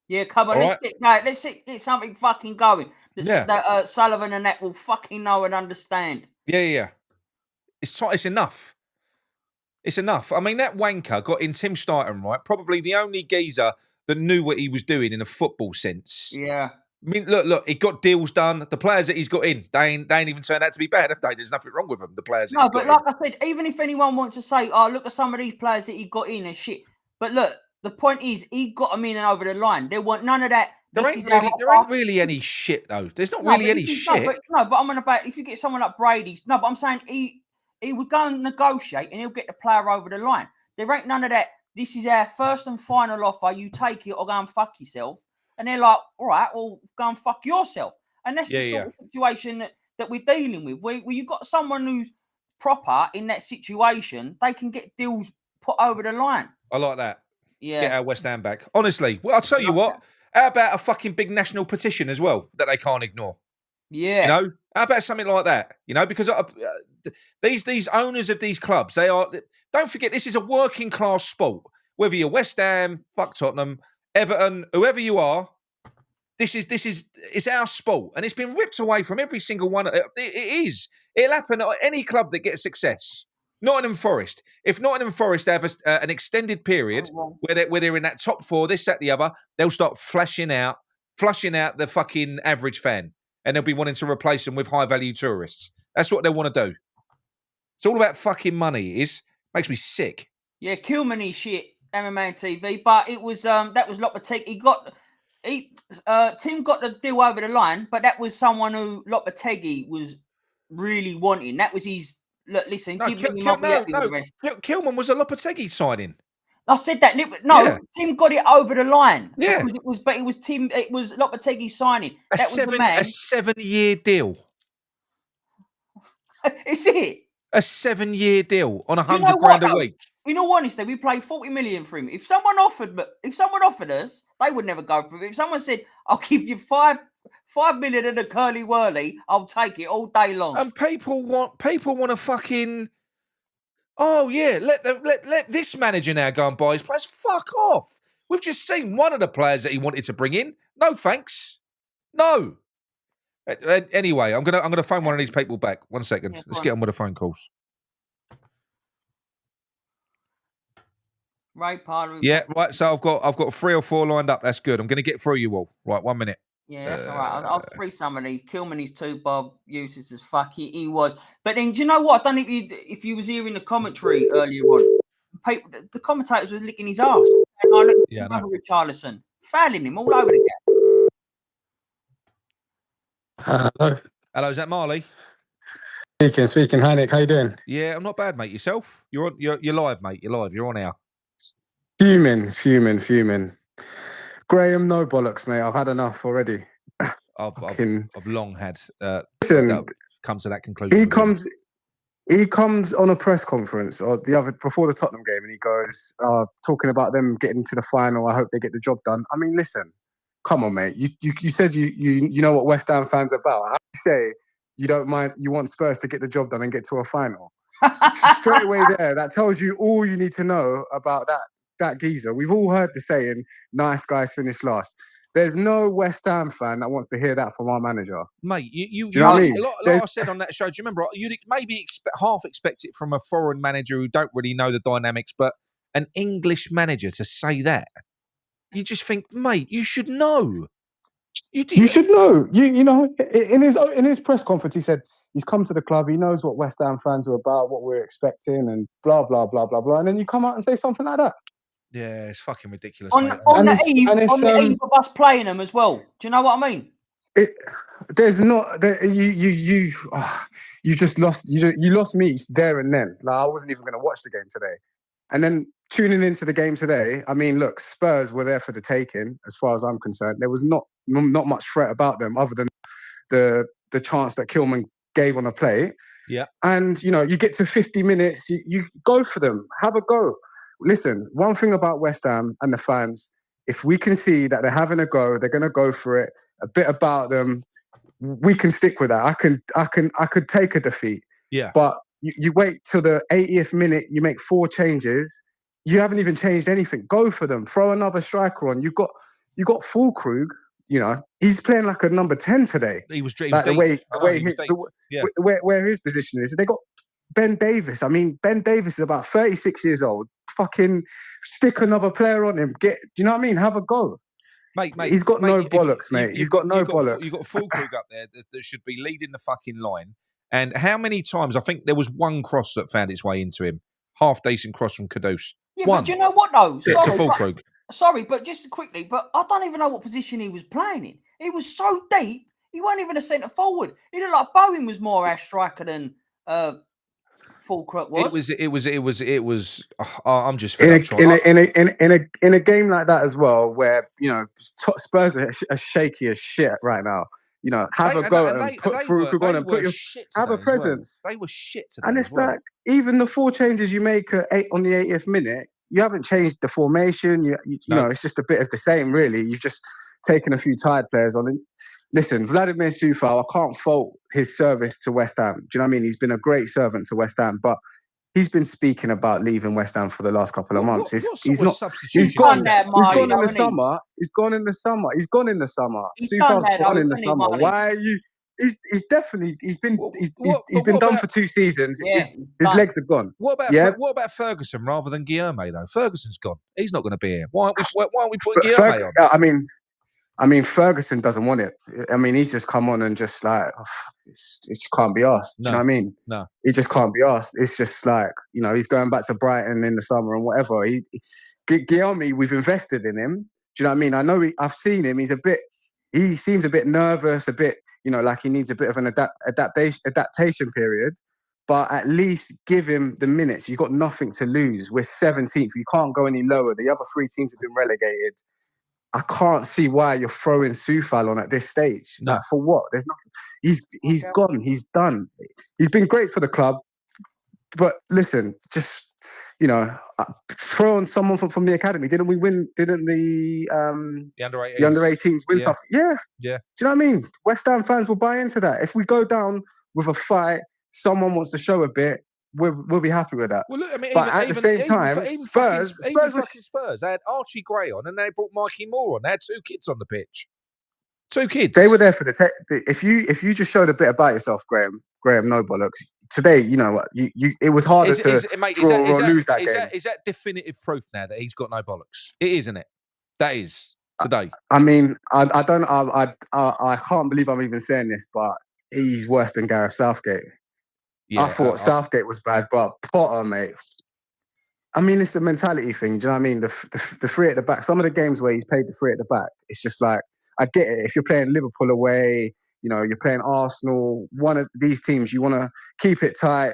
Yeah, come on, let's get something fucking going. That Sullivan and that will fucking know and understand. Yeah. It's enough. It's enough. I mean, that wanker got in Tim Steiten, right? Probably the only geezer that knew what he was doing in a football sense. Yeah. I mean, look, he got deals done. The players that he's got in, they ain't even turned out to be bad, have they? There's nothing wrong with them, the players that he's got in. No, but like I said, even if anyone wants to say, oh, look at some of these players that he got in and shit. But look, the point is, he got them in and over the line. There weren't none of that. There ain't really any shit, though. There's not really any shit. But I'm on about, if you get someone like Brady, but I'm saying he would go and negotiate and he'll get the player over the line. There ain't none of that. This is our first and final offer. You take it or go and fuck yourself. And they're like, all right, well, go and fuck yourself. And that's the sort of situation that we're dealing with. Where you've got someone who's proper in that situation, they can get deals put over the line. I like that. Yeah. Get our West Ham back. Honestly, well, I'll tell you what. How about a fucking big national petition as well that they can't ignore? Yeah. You know, how about something like that? You know, because these owners of these clubs, they are. Don't forget, this is a working class sport. Whether you're West Ham, fuck Tottenham, Everton, whoever you are, it's our sport, and it's been ripped away from every single one. It is. It'll happen at any club that gets success. Nottingham Forest. If Nottingham Forest have an extended period where they're in that top four, this, that, the other, they'll start flushing out the fucking average fan, and they'll be wanting to replace them with high value tourists. That's what they want to do. It's all about fucking money. It is. Makes me sick. Yeah, Kilmany shit, MMA TV, but it was that was Lopetegui. Tim got the deal over the line, but that was someone who Lopetegui was really wanting. That was his. Look, listen, Kilman was a Lopetegui signing. I said that. No, Tim got it over the line. Yeah, it was Lopetegui signing. A 7-year deal. Is it? A 7-year deal on $100,000 a week. In all honesty, we paid 40 million for him. If someone offered us, they would never go for it. If someone said, "I'll give you $5 million and a curly whirly," I'll take it all day long. And people want to fucking. Oh yeah, let this manager now go and buy his players. Fuck off. We've just seen one of the players that he wanted to bring in. No thanks. No. Anyway, I'm gonna phone one of these people back. 1 second. Let's get on with the phone calls. Right, Parler. Yeah, right. So I've got 3 or 4 lined up. That's good. I'm gonna get through you all. Right, 1 minute. Yeah, that's all right. I'll free some of these. Kilmany's too, Bob. Useless as fuck. He was. But then, do you know what? I don't know if you was hearing the commentary earlier on. The commentators were licking his ass. And I looked at Richarlison, fouling him all over the gap. Hello, is that Marley? Speaking. Hi, Nick. How you doing? Yeah, I'm not bad, mate. Yourself? You're live, mate. You're live. You're on air. Fuming. Graham, no bollocks, mate. I've had enough already. I've long had come to that conclusion. He comes on a press conference or before the Tottenham game, and he goes talking about them getting to the final. I hope they get the job done. I mean, listen, come on, mate. You said you know what West Ham fans are about. How do you say you don't mind? You want Spurs to get the job done and get to a final? Straight away there, that tells you all you need to know about that that geezer. We've all heard the saying, nice guys finish last. There's no West Ham fan that wants to hear that from our manager. Mate, you Do you know what I mean? Like I said on that show, do you remember? You'd maybe half expect it from a foreign manager who don't really know the dynamics, but an English manager to say that, you just think, mate, you should know. You should know. You know, in his press conference, he said he's come to the club. He knows what West Ham fans are about, what we're expecting, and blah blah blah blah blah. And then you come out and say something like that. Yeah, it's fucking ridiculous, On mate. the eve of us playing them as well. Do you know what I mean? There's not you just lost. You lost me there and then. Like, I wasn't even going to watch the game today, and then tuning into the game today. I mean, look, Spurs were there for the taking, as far as I'm concerned. There was not much threat about them other than the chance that Kilman gave on a play. Yeah, and you know, you get to 50 minutes, you go for them, have a go. Listen, one thing about West Ham and the fans, if we can see that they're having a go, they're going to go for it. A bit about them, we can stick with that. I could take a defeat. Yeah. But you wait till the 80th minute, you make 4 changes. You haven't even changed anything. Go for them. Throw another striker on. You got Fulkrug. You know, he's playing like a number 10 today. He was like where his position is. They got Ben Davis. I mean, Ben Davis is about 36 years old. Fucking stick another player on him. Do you know what I mean? Have a go. Mate, he's got no bollocks, mate. He's got no bollocks. You've got Fulkrug up there that should be leading the fucking line. And how many times? I think there was one cross that found its way into him. Half decent cross from Kudus. Yeah, but do you know what though? Sorry, but just quickly, but I don't even know what position he was playing in. He was so deep. He wasn't even a centre forward. He looked like Bowen was more our striker than Fulkrug was. It was. I'm just in a game like that as well, where you know Spurs are shaky as shit right now. You know, have a go and put Fulkrug on and put have a presence. They were shit today. And it's like even the 4 changes you make on the 80th minute, you haven't changed the formation. You know, it's just a bit of the same, really. You've just taken a few tired players on. Listen, Vladimir Coufal, I can't fault his service to West Ham. Do you know what I mean? He's been a great servant to West Ham, but he's been speaking about leaving West Ham for the last couple of months. He's gone in the summer. He's gone in the summer. Coufal's gone in the summer. Why are you? He's been done for 2 seasons. Yeah, his legs are gone. What about Ferguson rather than Guillaume though? Ferguson's gone. He's not going to be here. Why aren't we putting Guillaume on? I mean, Ferguson doesn't want it. I mean, he's just come on and just like, it just can't be asked. Do you know what I mean? No. He just can't be asked. It's just like, you know, he's going back to Brighton in the summer and whatever. Guillaume, we've invested in him. Do you know what I mean? I know I've seen him. He seems a bit nervous, a bit, you know, like he needs a bit of an adaptation period. But at least give him the minutes. You've got nothing to lose. We're 17th. We can't go any lower. The other 3 teams have been relegated. I can't see why you're throwing Coufal on at this stage. No. Like, for what? There's nothing. He's gone. He's done. He's been great for the club. But listen, just, you know, throw on someone from the academy. Didn't the under-18s win stuff? Yeah. Do you know what I mean? West Ham fans will buy into that. If we go down with a fight, someone wants to show a bit, we'll be happy with that. Well, look, I mean, but at the same time, Spurs. They had Archie Gray on, and they brought Micky Moore on. They had 2 kids on the pitch. 2 kids. They were there for the if you just showed a bit about yourself, Graham, no bollocks. Today, you know what? It was harder to draw or lose that game. Is that definitive proof now that he's got no bollocks? It is, isn't it? That is today. I mean, I can't believe I'm even saying this, but he's worse than Gareth Southgate. Yeah, I thought Southgate was bad, but Potter, mate. I mean, it's the mentality thing. Do you know what I mean? The 3 at the back. Some of the games where he's played the 3 at the back, it's just like, I get it. If you're playing Liverpool away, you know, you're playing Arsenal, one of these teams, you want to keep it tight,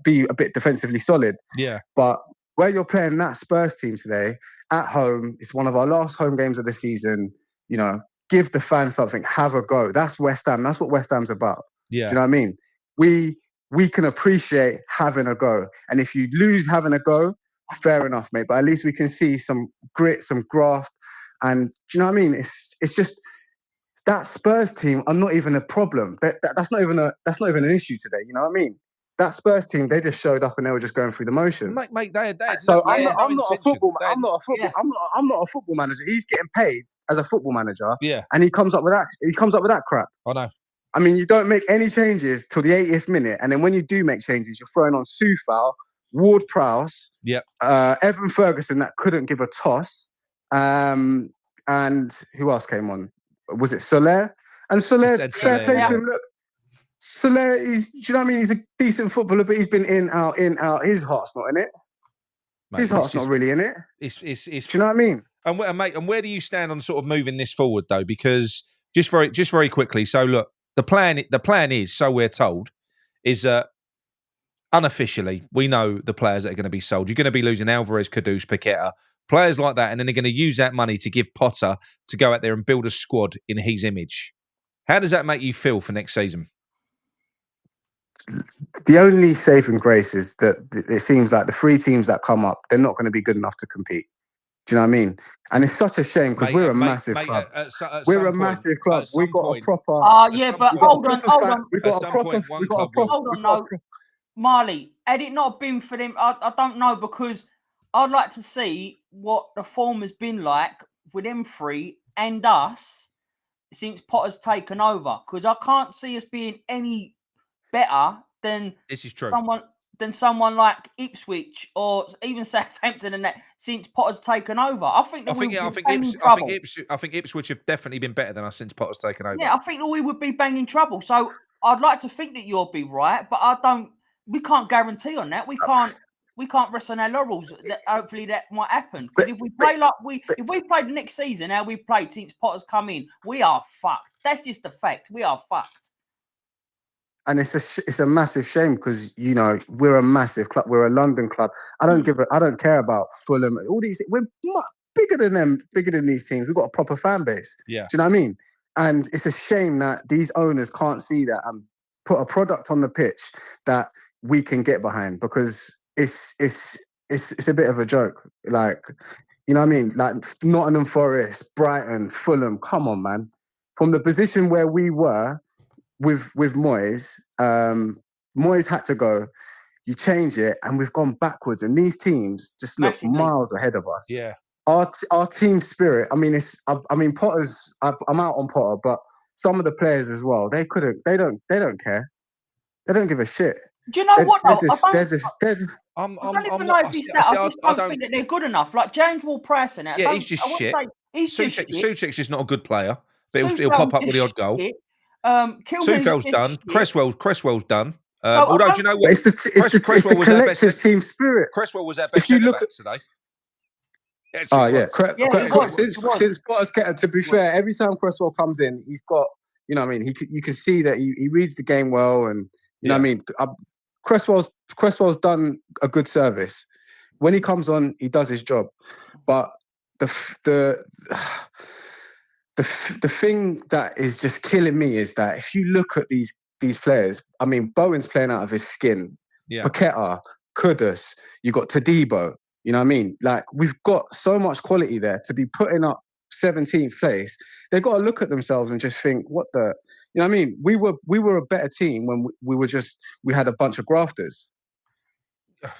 be a bit defensively solid. Yeah. But where you're playing that Spurs team today, at home, it's one of our last home games of the season. You know, give the fans something, have a go. That's West Ham. That's what West Ham's about. Yeah. Do you know what I mean? We can appreciate having a go. And if you lose having a go, fair enough, mate. But at least we can see some grit, some graft. And do you know what I mean? It's just that Spurs team are not even a problem. That's not even an issue today. You know what I mean? that Spurs team, they just showed up and they were just going through the motions. Mate, they had So no I'm not a intention. I'm not a football manager. He's getting paid as a football manager. Yeah. And he comes up with that crap. I know. I mean, you don't make any changes till the 80th minute, and then when you do make changes, you're throwing on Soufal, Ward-Prowse, Evan Ferguson that couldn't give a toss, and who else came on? Was it Soler? And Soler, fair play to him. Look, Soler, do you know what I mean? He's a decent footballer, but he's been in, out. His heart's not in it. Mate, his heart's not really in it. It's do you know what I mean? And where do you stand on sort of moving this forward though? Because just very quickly. So look, the plan is, so we're told, is unofficially we know the players that are going to be sold. You're going to be losing Alvarez, Kudus, Paqueta, players like that, and then they're going to use that money to give Potter to go out there and build a squad in his image. How does that make you feel for next season? The only saving grace is that it seems like the 3 teams that come up, they're not going to be good enough to compete. Do you know what I mean? And it's such a shame because we're a massive club. We're a massive club. We've got a proper. Hold on. We've got a proper. Marley, had it not been for them, I don't know, because I'd like to see what the form has been like with them 3 and us since Potter's taken over. Because I can't see us being any better than this is true. Someone like Ipswich or even Southampton and that since Potter's taken over. I think Ipswich have definitely been better than us since Potter's taken over. Yeah, I think that we would be banging trouble. So I'd like to think that you'll be right, but we can't guarantee on that. We can't rest on our laurels. Hopefully that might happen. Because if we play if we play the next season how we played since Potter's come in, we are fucked. That's just a fact. We are fucked. And it's a massive shame because, you know, we're a massive club. We're a London club. I don't care about Fulham. All these, we're bigger than them, bigger than these teams. We've got a proper fan base. Yeah. Do you know what I mean? And it's a shame that these owners can't see that and put a product on the pitch that we can get behind, because it's a bit of a joke. Like, you know what I mean? Like Nottingham Forest, Brighton, Fulham. Come on, man. From the position where we were with Moyes, Moyes had to go. You change it, and we've gone backwards. And these teams just look miles ahead of us. Yeah. Our team spirit. I mean, Potter's. I'm out on Potter, but some of the players as well. They don't care. They don't give a shit. Do you know what? I don't think that they're good enough. Like James Ward-Prowse and that. Yeah, he's just shit. Suchek's just not a good player, but he'll pop up with the odd goal. Soufal's done. Cresswell's done. Although, do you know what? It's the collective team spirit. Cresswell was our best centre back today. Since Potter's kept, to be fair, every time Cresswell comes in, he's got, you know what I mean, you can see that he reads the game well, and you know what I mean. Cresswell's done a good service. When he comes on, he does his job. But the thing that is just killing me is that if you look at these players, I mean, Bowen's playing out of his skin. Yeah. Paqueta, Kudus, you got Todibo. You know what I mean? Like, we've got so much quality there to be putting up 17th place. They've got to look at themselves and just think, what the... You know what I mean? We were a better team when we had a bunch of grafters.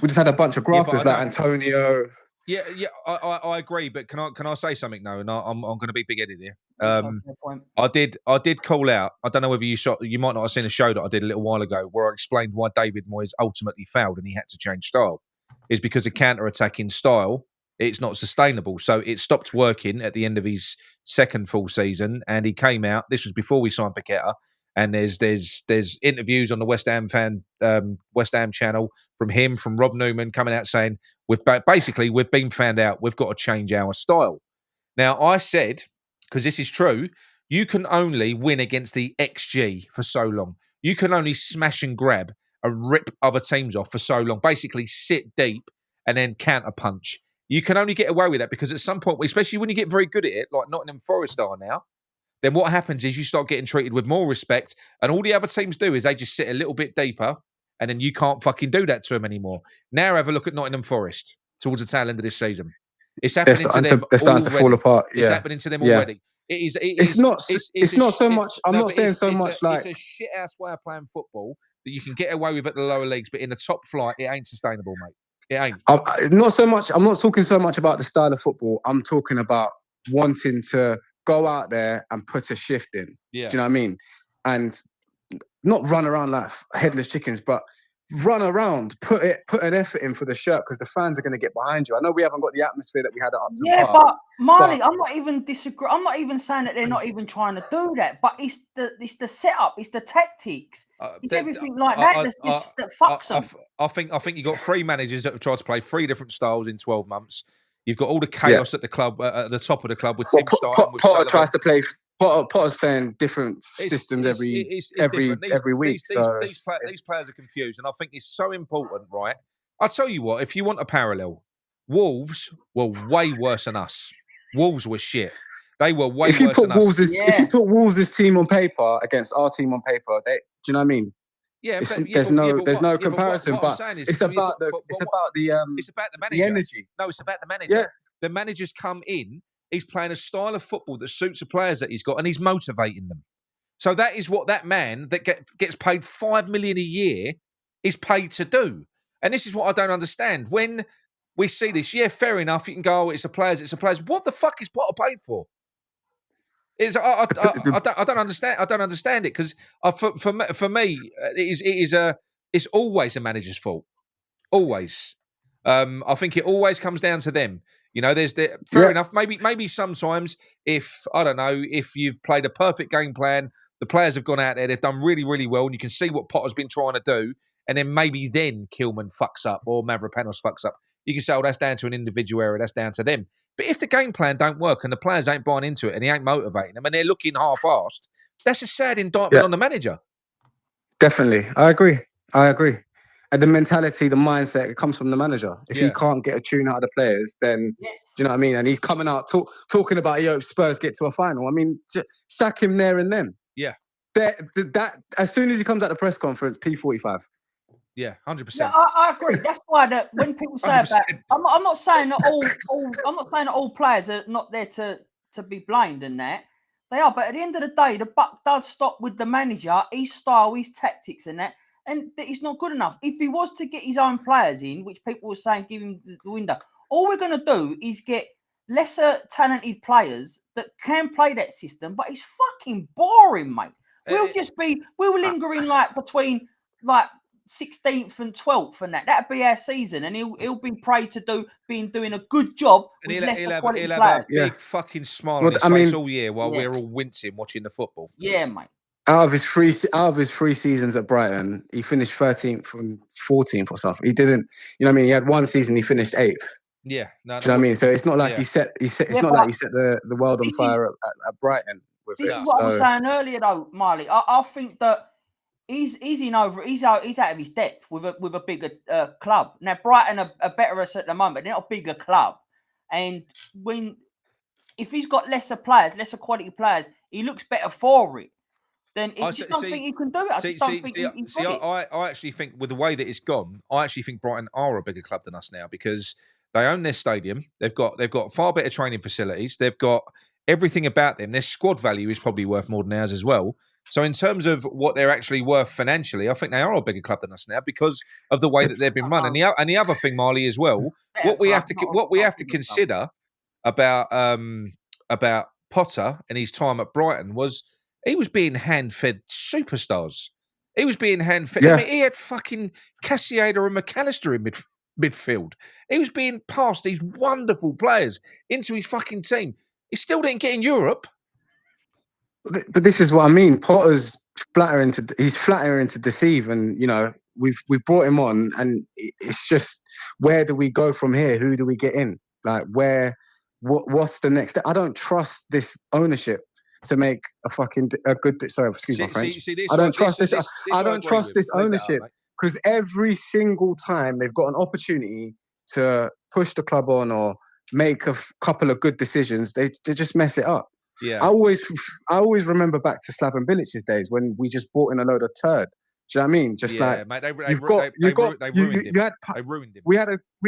We just had a bunch of grafters like Antonio. Yeah, I agree. But can I say something now? And I'm going to be big-headed here. I did call out. I don't know whether you might not have seen a show that I did a little while ago where I explained why David Moyes ultimately failed and he had to change style. Is because of counter-attacking style, it's not sustainable. So it stopped working at the end of his second full season, and he came out. This was before we signed Paqueta, and there's interviews on the West Ham channel from him, from Rob Newman, coming out saying we've been found out. We've got to change our style. Now I said, because this is true, you can only win against the XG for so long. You can only smash and grab and rip other teams off for so long. Basically, sit deep and then counter punch. You can only get away with that because at some point, especially when you get very good at it, like Nottingham Forest are now, then what happens is you start getting treated with more respect, and all the other teams do is they just sit a little bit deeper, and then you can't fucking do that to them anymore. Now have a look at Nottingham Forest towards the tail end of this season. It's happening to them. They're starting to fall apart. Yeah. It's happening to them already. It's not so much. I'm not saying so much like it's a shit ass way of playing football that you can get away with at the lower leagues, but in the top flight, it ain't sustainable, mate. It ain't. Not so much. I'm not talking so much about the style of football. I'm talking about wanting to go out there and put a shift in. Yeah. Do you know what I mean? And not run around like headless chickens, but run around, put an effort in for the shirt because the fans are going to get behind you. I know we haven't got the atmosphere that we had at Upton Park. But Marley, I'm not even disagreeing. I'm not even saying that they're not even trying to do that. But it's the setup, it's the tactics, it's everything like that that fucks them. I think you got 3 managers that have tried to play 3 different styles in 12 months. You've got all the chaos at the club, at the top of the club with Tim Stein. Potter tries to play. Potter's playing different systems every week. These players are confused, and I think it's so important, right? I'll tell you what, if you want a parallel, Wolves were way worse than us. Wolves were shit. They were way worse than us. If you put Wolves' team on paper against our team on paper, do you know what I mean? Yeah, there's no comparison. But it's about the manager. The energy. No, it's about the manager. Yeah. The manager's come in. He's playing a style of football that suits the players that he's got, and he's motivating them. So that is what that man that gets paid $5 million a year is paid to do. And this is what I don't understand. When we see this, yeah, fair enough. You can go, it's the players. What the fuck is Potter paid for? I don't understand. I don't understand it because for me, it's always a manager's fault. Always. I think it always comes down to them. You know, fair enough. Maybe sometimes if you've played a perfect game plan, the players have gone out there, they've done really, really well, and you can see what Potter's been trying to do, and then maybe Kilman fucks up or Mavropanos fucks up. You can say, oh, that's down to an individual error, that's down to them. But if the game plan don't work and the players ain't buying into it and he ain't motivating them and they're looking half-assed, that's a sad indictment on the manager. Definitely. I agree. And the mentality, the mindset, it comes from the manager. If he can't get a tune out of the players, then, do you know what I mean? And he's coming out talking about, Spurs get to a final. I mean, sack him there and then. Yeah. That as soon as he comes at the press conference, P45. Yeah, 100%. Yeah, I agree. That's why when people say 100%. About, I'm not saying that all players are not there to be blamed in that. They are, but at the end of the day, the buck does stop with the manager, his style, his tactics, and that. And it's not good enough. If he was to get his own players in, which people were saying give him the window, all we're going to do is get lesser talented players that can play that system, but it's fucking boring, mate. We'll linger in like between like 16th and 12th and that'd be our season, and he'll be praised to doing a good job. And he'll have a big fucking smile on his face all year while we're all wincing watching the football. Yeah, mate. Out of his 3 seasons at Brighton, he finished 13th from 14th or something. He didn't, you know what I mean? He had one season, he finished 8th. Yeah. No, do you know what I mean? So it's not like he set the world on fire at Brighton. This is what I was saying earlier though, Marley. I think that he's out of his depth with a bigger club. Now Brighton are better at the moment, they're not a bigger club. And if he's got lesser quality players, he looks better for it. Then I just don't think he can do it. I actually think with the way that it's gone, I actually think Brighton are a bigger club than us now because they own their stadium. They've got far better training facilities. They've got everything about them. Their squad value is probably worth more than ours as well. So in terms of what they're actually worth financially, I think they are a bigger club than us now because of the way that they've been run. And the other thing, Marley, as well, what we have to consider about Potter and his time at Brighton was he was being hand-fed superstars. He was being hand-fed. Yeah. I mean, he had fucking Cassieda and McAllister in midfield. He was being passed these wonderful players into his fucking team. He still didn't get in Europe. But this is what I mean. Potter's flattering to deceive, and we've brought him on, and it's just where do we go from here? Who do we get in? Like what's the next step? I don't trust this ownership to make a good. Sorry, excuse my French. I don't trust this. I don't trust this ownership because every single time they've got an opportunity to push the club on or make a couple of good decisions, they just mess it up. Yeah, I always remember back to Slaven Bilic's days when we just brought in a load of turd. Do you know what I mean? Just mate, they ruined him. We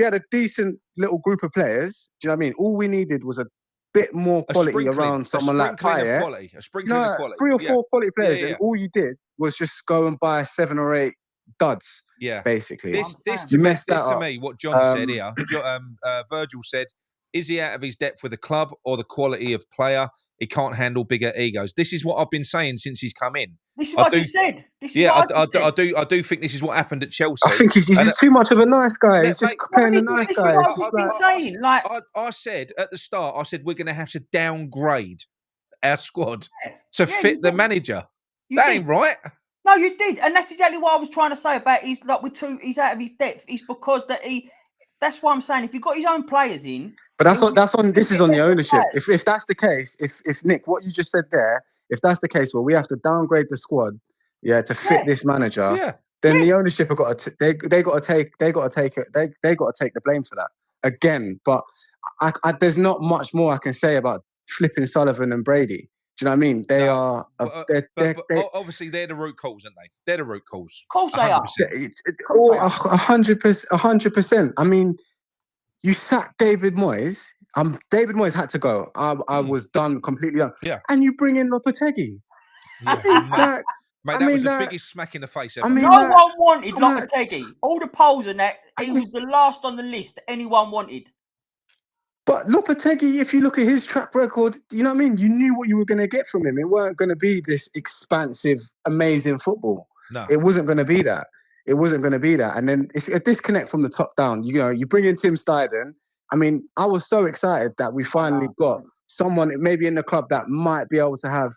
had a decent little group of players. Do you know what I mean? All we needed was a bit more quality around someone like Payet. A sprinkling of quality. 3 or 4 quality players, and all you did was just go and buy 7 or 8 duds. Yeah. Basically, This you to me, messed that this to up. me, what John said here, Virgil said, is he out of his depth with the club or the quality of player? He can't handle bigger egos. This is what I've been saying since he's come in. This is what I just said. I do think this is what happened at Chelsea. I think he's just too much of a nice guy. He's just playing a nice guy. I said at the start, I said we're going to have to downgrade our squad to fit the manager. That ain't right. No, you did, and that's exactly what I was trying to say about he's out of his depth. It's because that's what I'm saying. If you've got his own players in, but this is on the ownership. If that's the case, if Nick, what you just said there, if that's the case, well, we have to downgrade the squad, to fit this manager. Yeah. Then the ownership have got to they got to take the blame for that again. But I there's not much more I can say about flipping Sullivan and Brady. Do you know what I mean? They are. Obviously, they're the root cause, aren't they? They're the root cause. Of course they are. 100%. I mean, you sacked David Moyes. David Moyes had to go. I was done, completely done. Yeah. And you bring in Lopetegui. Yeah. Mate, that was the biggest smack in the face ever. No one wanted Lopetegui. All the polls and that, he was the last on the list anyone wanted. But Lopetegui, if you look at his track record, you know what I mean? You knew what you were going to get from him. It weren't going to be this expansive, amazing football. No. It wasn't going to be that. And then it's a disconnect from the top down. You bring in Tim Stuyden. I mean, I was so excited that we finally got someone maybe in the club that might be able to have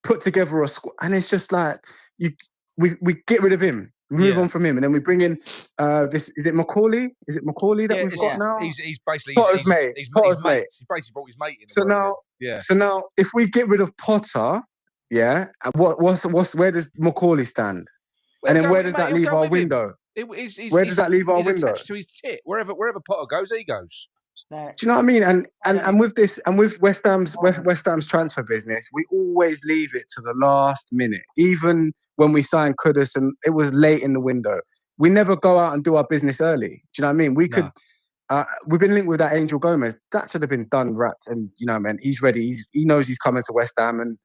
put together a squad. And it's just like we get rid of him. Move on from him, and then we bring in this. Is it Macaulay? Is it Macaulay that we've got now? He's basically Potter's mate. He's mate. He basically brought his mate in. So now, if we get rid of Potter, where does Macaulay stand? And then where does that leave our window? Where does that leave our window? Attached to his tit. Wherever Potter goes, he goes. Do you know what I mean? And with this, and with West Ham's transfer business, we always leave it to the last minute. Even when we signed Kudus, and it was late in the window, we never go out and do our business early. Do you know what I mean? We could. We've been linked with that Angel Gomez. That should have been done, wrapped, and man, he's ready. He knows he's coming to West Ham and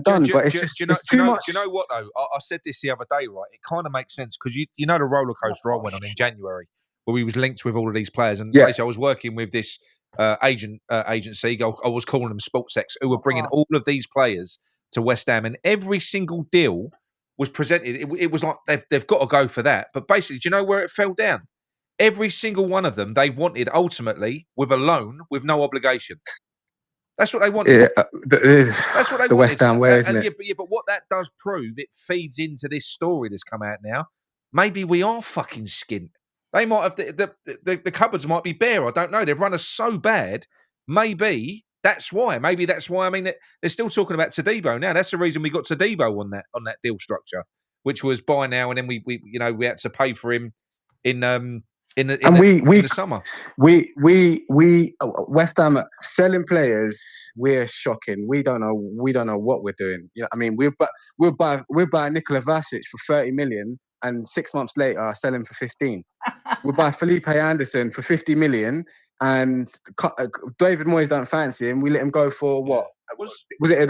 done. But it's too much. Do you know what though? I said this the other day, right? It kind of makes sense because you know the roller coaster I went on in January, where we was linked with all of these players, and basically I was working with this agency. I was calling them SportsX, who were bringing all of these players to West Ham, and every single deal was presented. It was like they've got to go for that. But basically, do you know where it fell down? Every single one of them, they wanted ultimately with a loan with no obligation. That's what they wanted. Yeah, that's what they wanted. West Ham way, isn't it? But what that does prove, it feeds into this story that's come out now. Maybe we are fucking skint. They might have the cupboards might be bare. I don't know. They've run us so bad. Maybe that's why. I mean, they're still talking about Todibo now. That's the reason we got Todibo on that deal structure, which was buy now, and then we had to pay for him in the summer. We West Ham selling players. We're shocking. We don't know what we're doing. You know, I mean, we'll buy Nikola Vasic for 30 million, and 6 months later sell him for 15. We'll buy Felipe Anderson for 50 million, and David Moyes don't fancy him. We let him go for what? Was it?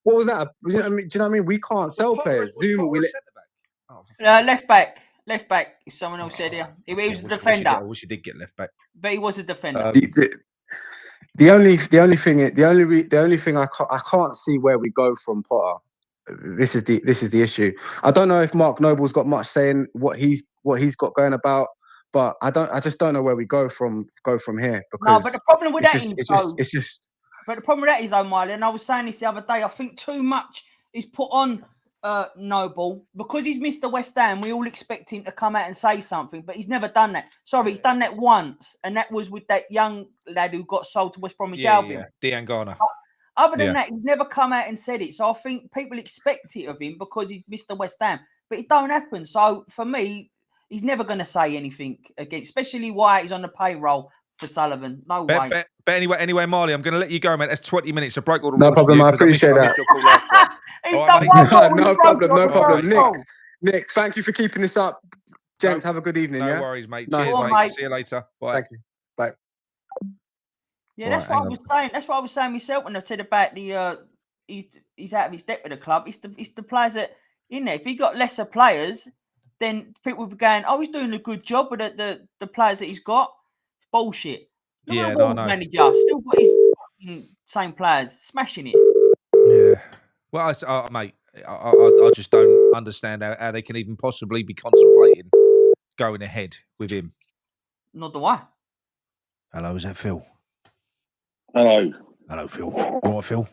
What was that? Do you know what I mean? We can't sell players. Left back. Left back, someone else said here. He was a defender. I wish he did get left back, but he was a defender. The only thing I can't see where we go from Potter. This is the issue. I don't know if Mark Noble's got much saying what he's got going about, but I just don't know where we go from here. Because no, but the problem with that is But the problem with that is, O'Malley, and I was saying this the other day, I think too much is put on Noble because he's Mr. West Ham. We all expect him to come out and say something, but he's never done that. Sorry, he's done that once, and that was with that young lad who got sold to West Bromwich Albion. Dean Garner. Other than that, he's never come out and said it. So I think people expect it of him because he's Mr. West Ham, but it don't happen. So for me, he's never going to say anything again, especially why he's on the payroll for Sullivan. No way. But anyway, Marley, I'm going to let you go, mate. That's 20 minutes. I broke all the rules. No problem. I appreciate that. No problem. Nick, thank you for keeping this up. Gents, have a good evening. No worries, mate. Nice. Cheers, mate. See you later. Bye. Thank you. Bye. Yeah, that's what I was saying. That's what I was saying myself when I said about the he's out of his depth with the club. It's the players that in there. If he got lesser players, then people will be going, "Oh, he's doing a good job with the players that he's got." Bullshit. Look Yeah, at the no, I Wolves know. manager, still got his fucking same players, smashing it. Yeah. Well, mate, I just don't understand how they can even possibly be contemplating going ahead with him. Not the way. Hello, is that Phil? Hello. Hello, Phil. You all right, Phil?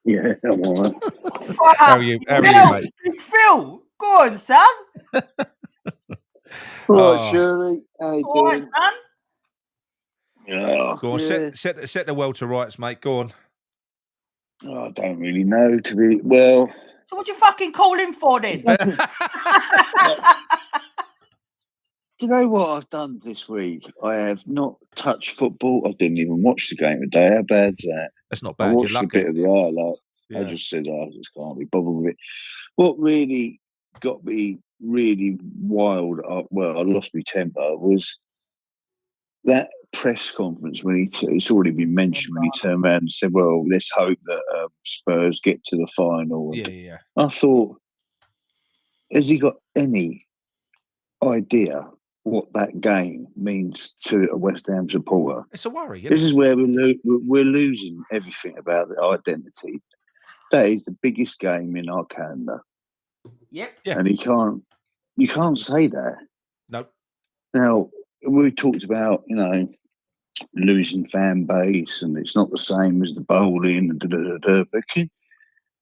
Yeah, I'm all right. How are you? How are you, Phil, mate? Big Phil, go on, son. Right, Oh. Shirley. How you All right, doing? son. Yeah. Go on, yeah. set the world to rights, mate. Go on. Oh, I don't really know, to be... Well... So what you fucking call him for then? Do you know what I've done this week? I have not touched football. I didn't even watch the game today. How bad's that? That's not I bad. You're watched a lucky. bit of the highlight. Yeah. I just said, I just can't be bothered with it. What really got me really wild, well, I lost my temper, was that press conference when it's already been mentioned, when he turned around and said, well, let's hope that Spurs get to the final. Yeah. I thought, has he got any idea what that game means to a West Ham supporter? It's a worry, isn't This it? is where we're losing everything about the identity. That is the biggest game in our calendar. Yep. Yeah. And you can't say that. No. Now, we talked about, losing fan base, and it's not the same as the bowling, and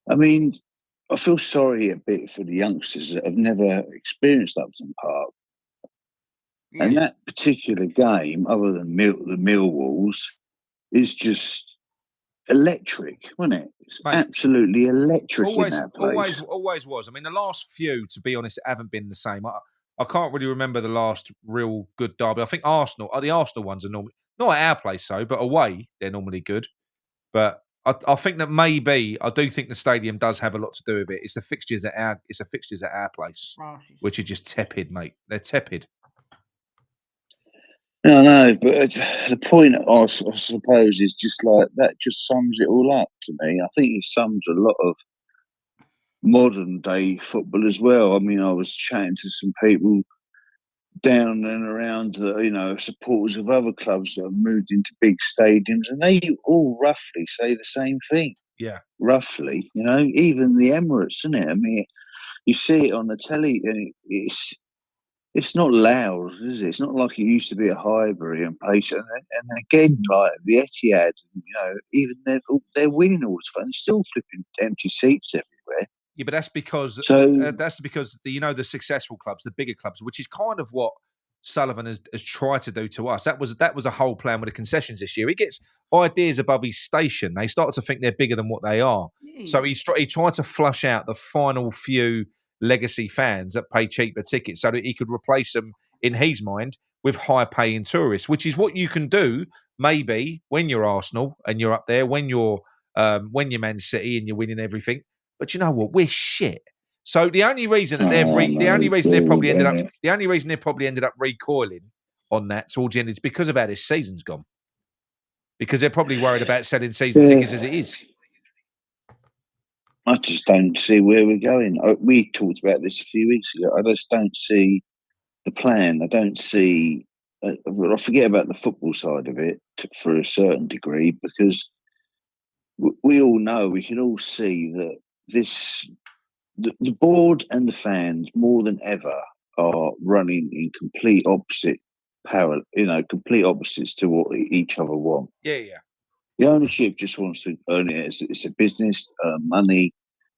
but I feel sorry a bit for the youngsters that have never experienced Upton Park. Yeah. And that particular game, other than the Millwalls, is just electric, wasn't it? It's Mate, absolutely electric in that place. Always was. I mean, the last few, to be honest, haven't been the same. I can't really remember the last real good derby. I think the Arsenal ones are normally not at our place, though, but away they're normally good. But I think that maybe I do think the stadium does have a lot to do with it. It's the fixtures at our place, which are just tepid, mate. They're tepid. No, but the point, I suppose, is just like that. Just sums it all up to me. I think it sums a lot of modern day football as well. I mean, I was chatting to some people down and around supporters of other clubs that have moved into big stadiums, and they all roughly say the same thing. Yeah, roughly. Even the Emirates, isn't it? I mean, you see it on the telly, and it's not loud, is it? It's not like it used to be at Highbury and place. And again, like the Etihad, even they're winning all the time. Still flipping empty seats everywhere. Yeah, but that's because the successful clubs, the bigger clubs, which is kind of what Sullivan has tried to do to us. That was a whole plan with the concessions this year. He gets ideas above his station. They start to think they're bigger than what they are. Jeez. So he tried to flush out the final few legacy fans that pay cheaper tickets so that he could replace them, in his mind, with high-paying tourists, which is what you can do maybe when you're Arsenal and you're up there, when you're Man City and you're winning everything. But you know what? We're shit. So the only reason that the only reason they probably ended up recoiling on that towards the end is because of how this season's gone. Because they're probably worried about selling season tickets as it is. I just don't see where we're going. We talked about this a few weeks ago. I just don't see the plan. I don't see. I forget about the football side of it for a certain degree, because we all know, we can all see that the board and the fans more than ever are running in complete opposite complete opposites to what each other want. Yeah. The ownership just wants to earn it. It's a business, money.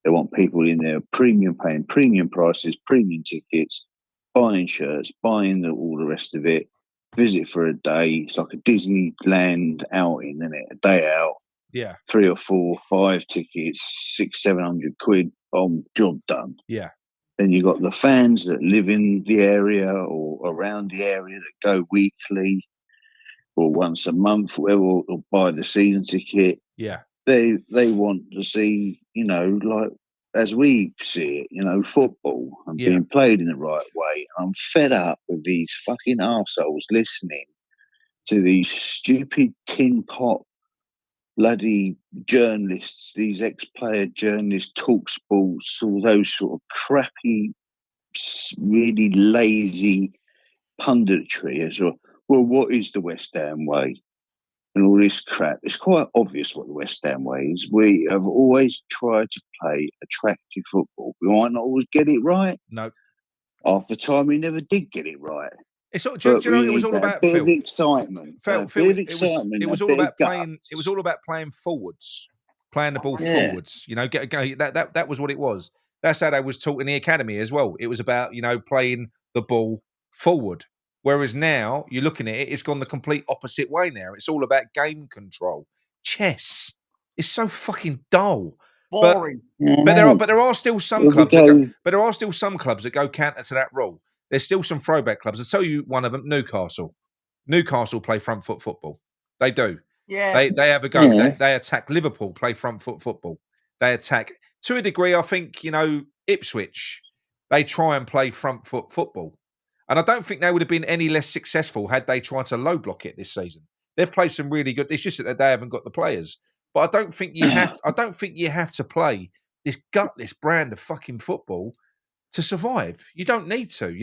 They want people in there paying premium prices, premium tickets, buying shirts, buying all the rest of it. Visit for a day. It's like a Disneyland outing, isn't it? A day out. Yeah. 3 or 4, 5 tickets, 600-700 quid. Job done. Yeah. Then you got the fans that live in the area or around the area that go weekly or once a month, or buy the season ticket. Yeah. They want to see, like as we see it, football and being played in the right way. I'm fed up with these fucking arseholes listening to these stupid tin pot bloody journalists, these ex-player journalists, talk sports, all those sort of crappy really lazy punditry as well. Well, what is the West Ham way? And all this crap. It's quite obvious what the West Ham way is. We have always tried to play attractive football. We might not always get it right. No. Half the time, we never did get it right. It's do you know it was all about, bit Phil? of excitement. Phil, it was all about playing. It was all about playing forwards, playing the ball forwards. You know, that was what it was. That's how they was taught in the academy as well. It was about playing the ball forward. Whereas now you're looking at it, it's gone the complete opposite way. Now it's all about game control, chess. It's so fucking dull. Boring. But there are still some clubs that go counter to that rule. There's still some throwback clubs. I'll tell you one of them, Newcastle. Newcastle play front foot football. They do. Yeah. They have a go. Yeah. They attack. Liverpool play front foot football. They attack. To a degree, I think, Ipswich, they try and play front foot football. And I don't think they would have been any less successful had they tried to low block it this season. They've played some really good. It's just that they haven't got the players. But I don't think you have to play this gutless brand of fucking football to survive. You don't need to.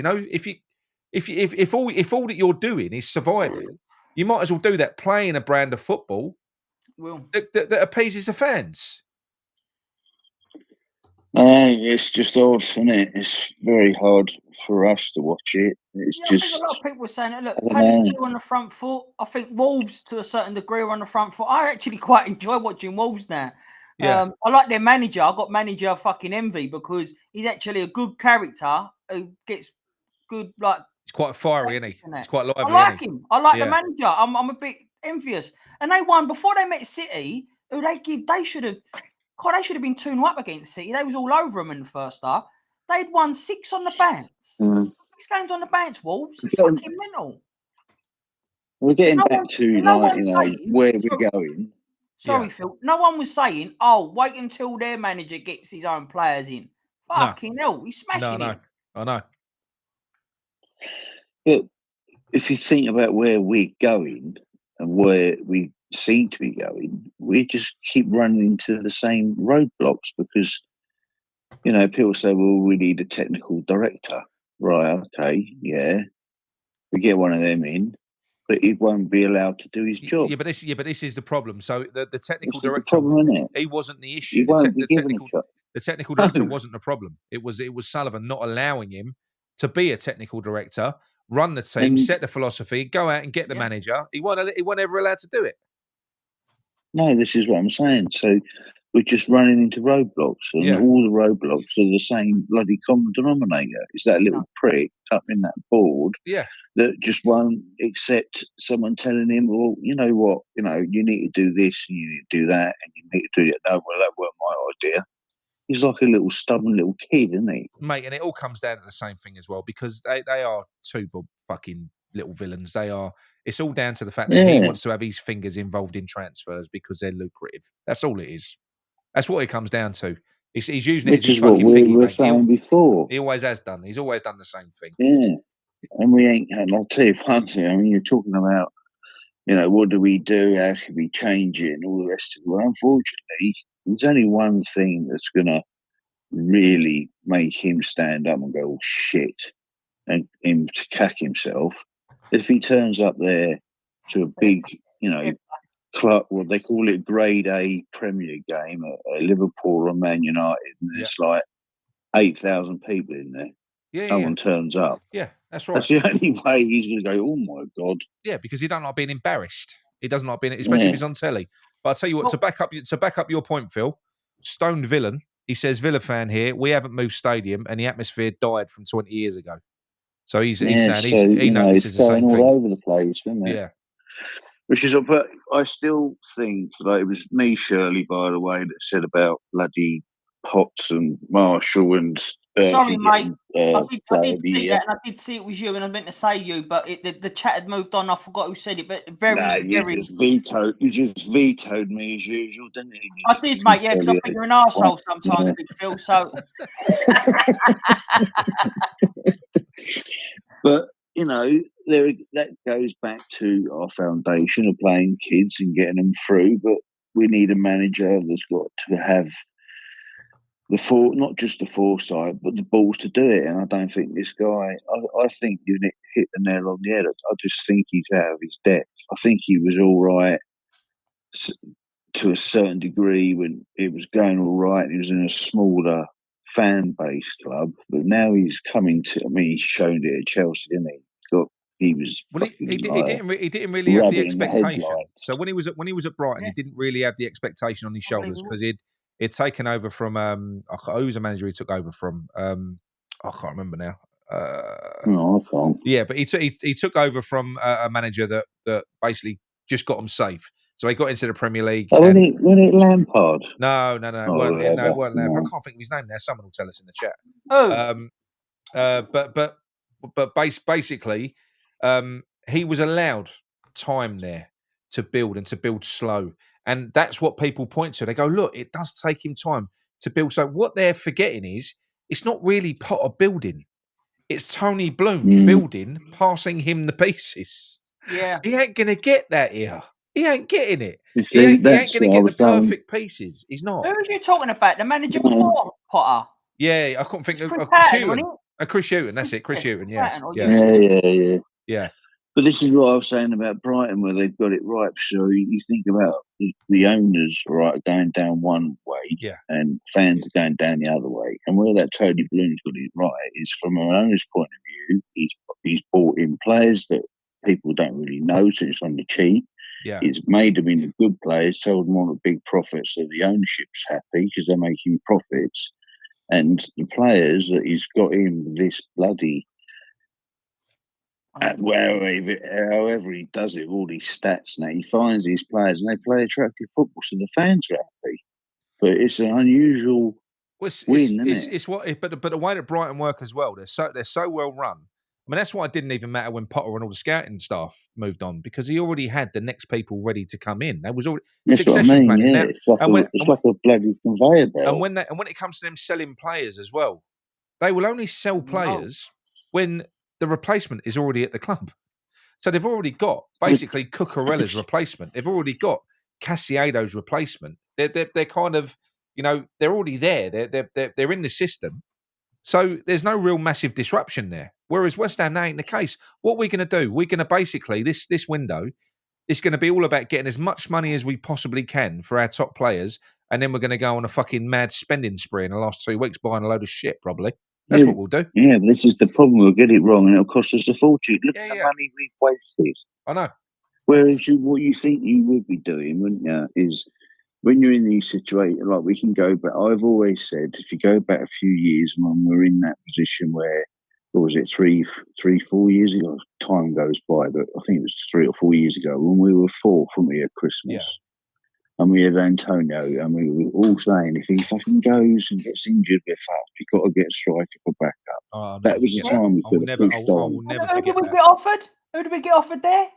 If all that you're doing is surviving, you might as well do that playing a brand of football that appeases the fans. It's just odd, isn't it? It's very hard for us to watch it. It's I think a lot of people were saying, look, Palace 2 on the front foot. I think Wolves, to a certain degree, are on the front foot. I actually quite enjoy watching Wolves now. Yeah. I like their manager. I got manager fucking envy because he's actually a good character who gets good, like... He's quite fiery, isn't he? He's quite lively. I like him. I like the manager. I'm a bit envious. And they won before they met City, who they should have been 2-0 up against City. They was all over them in the first half. They'd won 6 on the bounce. 6 games on the bounce, Wolves. It's fucking mental. We're getting back to where we're going. Sorry, Phil. No one was saying, "Oh, wait until their manager gets his own players in." Fucking hell, he's smashing it. I know. But if you think about where we're going and where we seem to be going, we just keep running into the same roadblocks because, people say, well, we need a technical director. Right, okay, yeah. We get one of them in, but he won't be allowed to do his job. Yeah, but this is the problem. So the technical This is director, the problem, isn't it? he wasn't the He issue. won't be given a job. The technical director wasn't the problem. It was Sullivan not allowing him to be a technical director, run the team, set the philosophy, go out and get the manager. He wasn't ever allowed to do it. No, this is what I'm saying. So we're just running into roadblocks, and all the roadblocks are the same bloody common denominator. It's that little prick up in that board that just won't accept someone telling him, well, you know what, you need to do this and you need to do that and you need to do it. No, well, that weren't my idea. He's like a little stubborn little kid, isn't he? Mate, and it all comes down to the same thing as well, because they are two fucking little villains. They are. It's all down to the fact that he wants to have his fingers involved in transfers because they're lucrative. That's all it is. That's what it comes down to. He's using it as his fucking piggy bank. Saying before. He always has done. He's always done the same thing. Yeah. And we ain't, and I'll tell you one thing, I mean, you're talking about, what do we do? How can we change it? And all the rest of it. Well, unfortunately, there's only one thing that's going to really make him stand up and go, oh, shit, and him to cack himself. If he turns up there to a big, club, what they call it, grade A Premier game at Liverpool or Man United, and there's like 8,000 people in there. No one turns up. Yeah, that's right. That's the only way he's going to go, oh my God. Yeah, because he don't like being embarrassed. He doesn't like being, especially if he's on telly. But I'll tell you what, to back up your point, Phil, stoned villain, he says, Villa fan here, we haven't moved stadium and the atmosphere died from 20 years ago. So he's saying he notices the same thing. All over the place, isn't it? Yeah. Which is, but I still think, like, it was me, Shirley, by the way, that said about bloody Potts and Marshall and... Sorry, mate. I did see that, and I did see it was you, and I meant to say you, but the chat had moved on. I forgot who said it, but You just vetoed me as usual, didn't you? I did, mate. Yeah, because I think you're an arsehole sometimes, Big Phil. So, but that goes back to our foundation of playing kids and getting them through. But we need a manager that's got to have not just the foresight, but the balls to do it. And I don't think this guy. I think you hit the nail on the head. I just think he's out of his depth. I think he was all right to a certain degree when it was going all right. He was in a smaller fan base club, but now he's coming to. I mean, he's shown it at Chelsea, didn't he? He was. Well, he didn't really have the rabbit in the expectation. headlights. So when he was at Brighton, Yeah. he didn't really have the expectation on his shoulders because he'd taken over from who was the manager he took over from? I can't remember now. No, I can't. Yeah, but he took over from a manager that basically just got him safe. So he got into the Premier League. Oh, when it Lampard? No, it weren't Lampard. No. I can't think of his name now. Someone will tell us in the chat. Oh, But basically, he was allowed time there to build and to build slow, and that's what people point to. They go, "Look, it does take him time to build." So what they're forgetting is it's not really Potter building; it's Tony Bloom building, passing him the pieces. yeah. He ain't gonna get that here. He ain't getting it. You He see, ain't that's gonna what I get the was saying. perfect pieces. He's not. Who was you talking about? The manager before Potter? Yeah, I couldn't think of Chris Chris Patton, Hughton. wasn't Chris Hughton, that's it. Chris Hughton, yeah. Patton, or Yeah. Yeah. But this is what I was saying about Brighton, where they've got it right. So you think about the owners, right, going down one way, Yeah. and fans are going down the other way. And where that Tony Bloom's got it right is from an owner's point of view. He's brought in players that people don't really know, so it's on the cheap. Yeah. He's made them into good players, sold them on at big profits, so the ownership's happy because they're making profits. And the players that he's got in this bloody. However he does it, all these stats now, he finds these players and they play attractive football, so the fans are happy. But it's an unusual win, isn't it? It's what, but the way that Brighton work as well, they're so well run. I mean, that's why it didn't even matter when Potter and all the scouting staff moved on because he already had the next people ready to come in. There was already succession planning. Yeah. It's like a bloody conveyor belt. And when it comes to them selling players as well, they will only sell players when the replacement is already at the club. So they've already got basically Cucurella's replacement. They've already got Casiado's replacement. They're kind of, they're already there. They're in the system. So there's no real massive disruption there. Whereas West Ham, that ain't the case. What we're going to do, we're going to basically, this window is going to be all about getting as much money as we possibly can for our top players. And then we're going to go on a fucking mad spending spree in the last 2 weeks buying a load of shit, probably. That's what we'll do. Yeah, but this is the problem. We'll get it wrong and it'll cost us a fortune. Look at the money we've wasted. I know. Whereas what you think you would be doing, wouldn't you, is when you're in these situations, like we can go back. I've always said, if you go back a few years when we're in that position where, what was it, 4 years ago? Time goes by, but I think it was 3 or 4 years ago when we were fourth, weren't we, at Christmas? Yeah. And we had Antonio, and we were all saying, if he fucking goes and gets injured, we're fucked. We've got to get a striker for backup. That was the time we could have pushed on. I will never Who forget did we that. get offered? Who did we get offered there?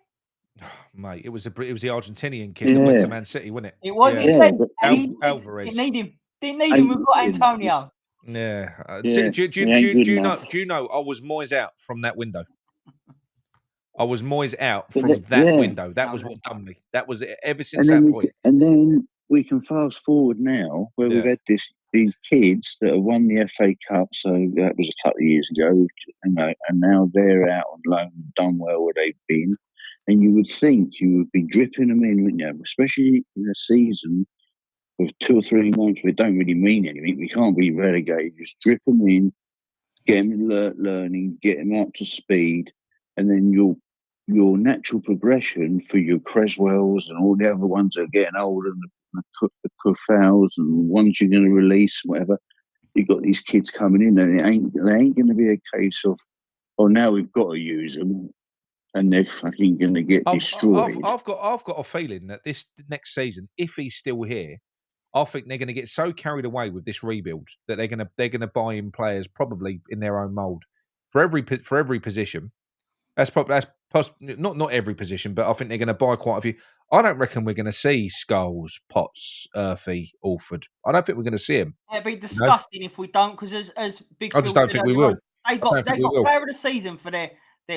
Mate, it was the Argentinian kid that went to Man City, wasn't it? It was. Yeah. Alvarez. Didn't need him. We've got Antonio. Yeah. Yeah. Do you know? I was Moyes out from that window. I was Moyes out from that window. That was what done me. That was it. Ever since that point. And then we can fast forward now, where we've had these kids that have won the FA Cup. So that was a couple of years ago, and now they're out on loan and done well where they've been. And you would think you would be dripping them in, wouldn't you? Especially in a season of 2 or 3 months where it don't really mean anything. We can't be relegated. Just drip them in, get them learning, get them up to speed, and then your natural progression for your Creswells and all the other ones that are getting older, and the Kufals and ones you're going to release, whatever. You've got these kids coming in, and they ain't going to be a case of, oh, now we've got to use them, and they're fucking going to get destroyed. I've got a feeling that this next season, if he's still here, I think they're going to get so carried away with this rebuild that they're going to buy in players probably in their own mould for every position. That's not every position, but I think they're going to buy quite a few. I don't reckon we're going to see Scholes, Potts, Earthy, Alford. I don't think we're going to see him. It'd be disgusting if we don't, because as Big I just don't think we will. They got player of the season for their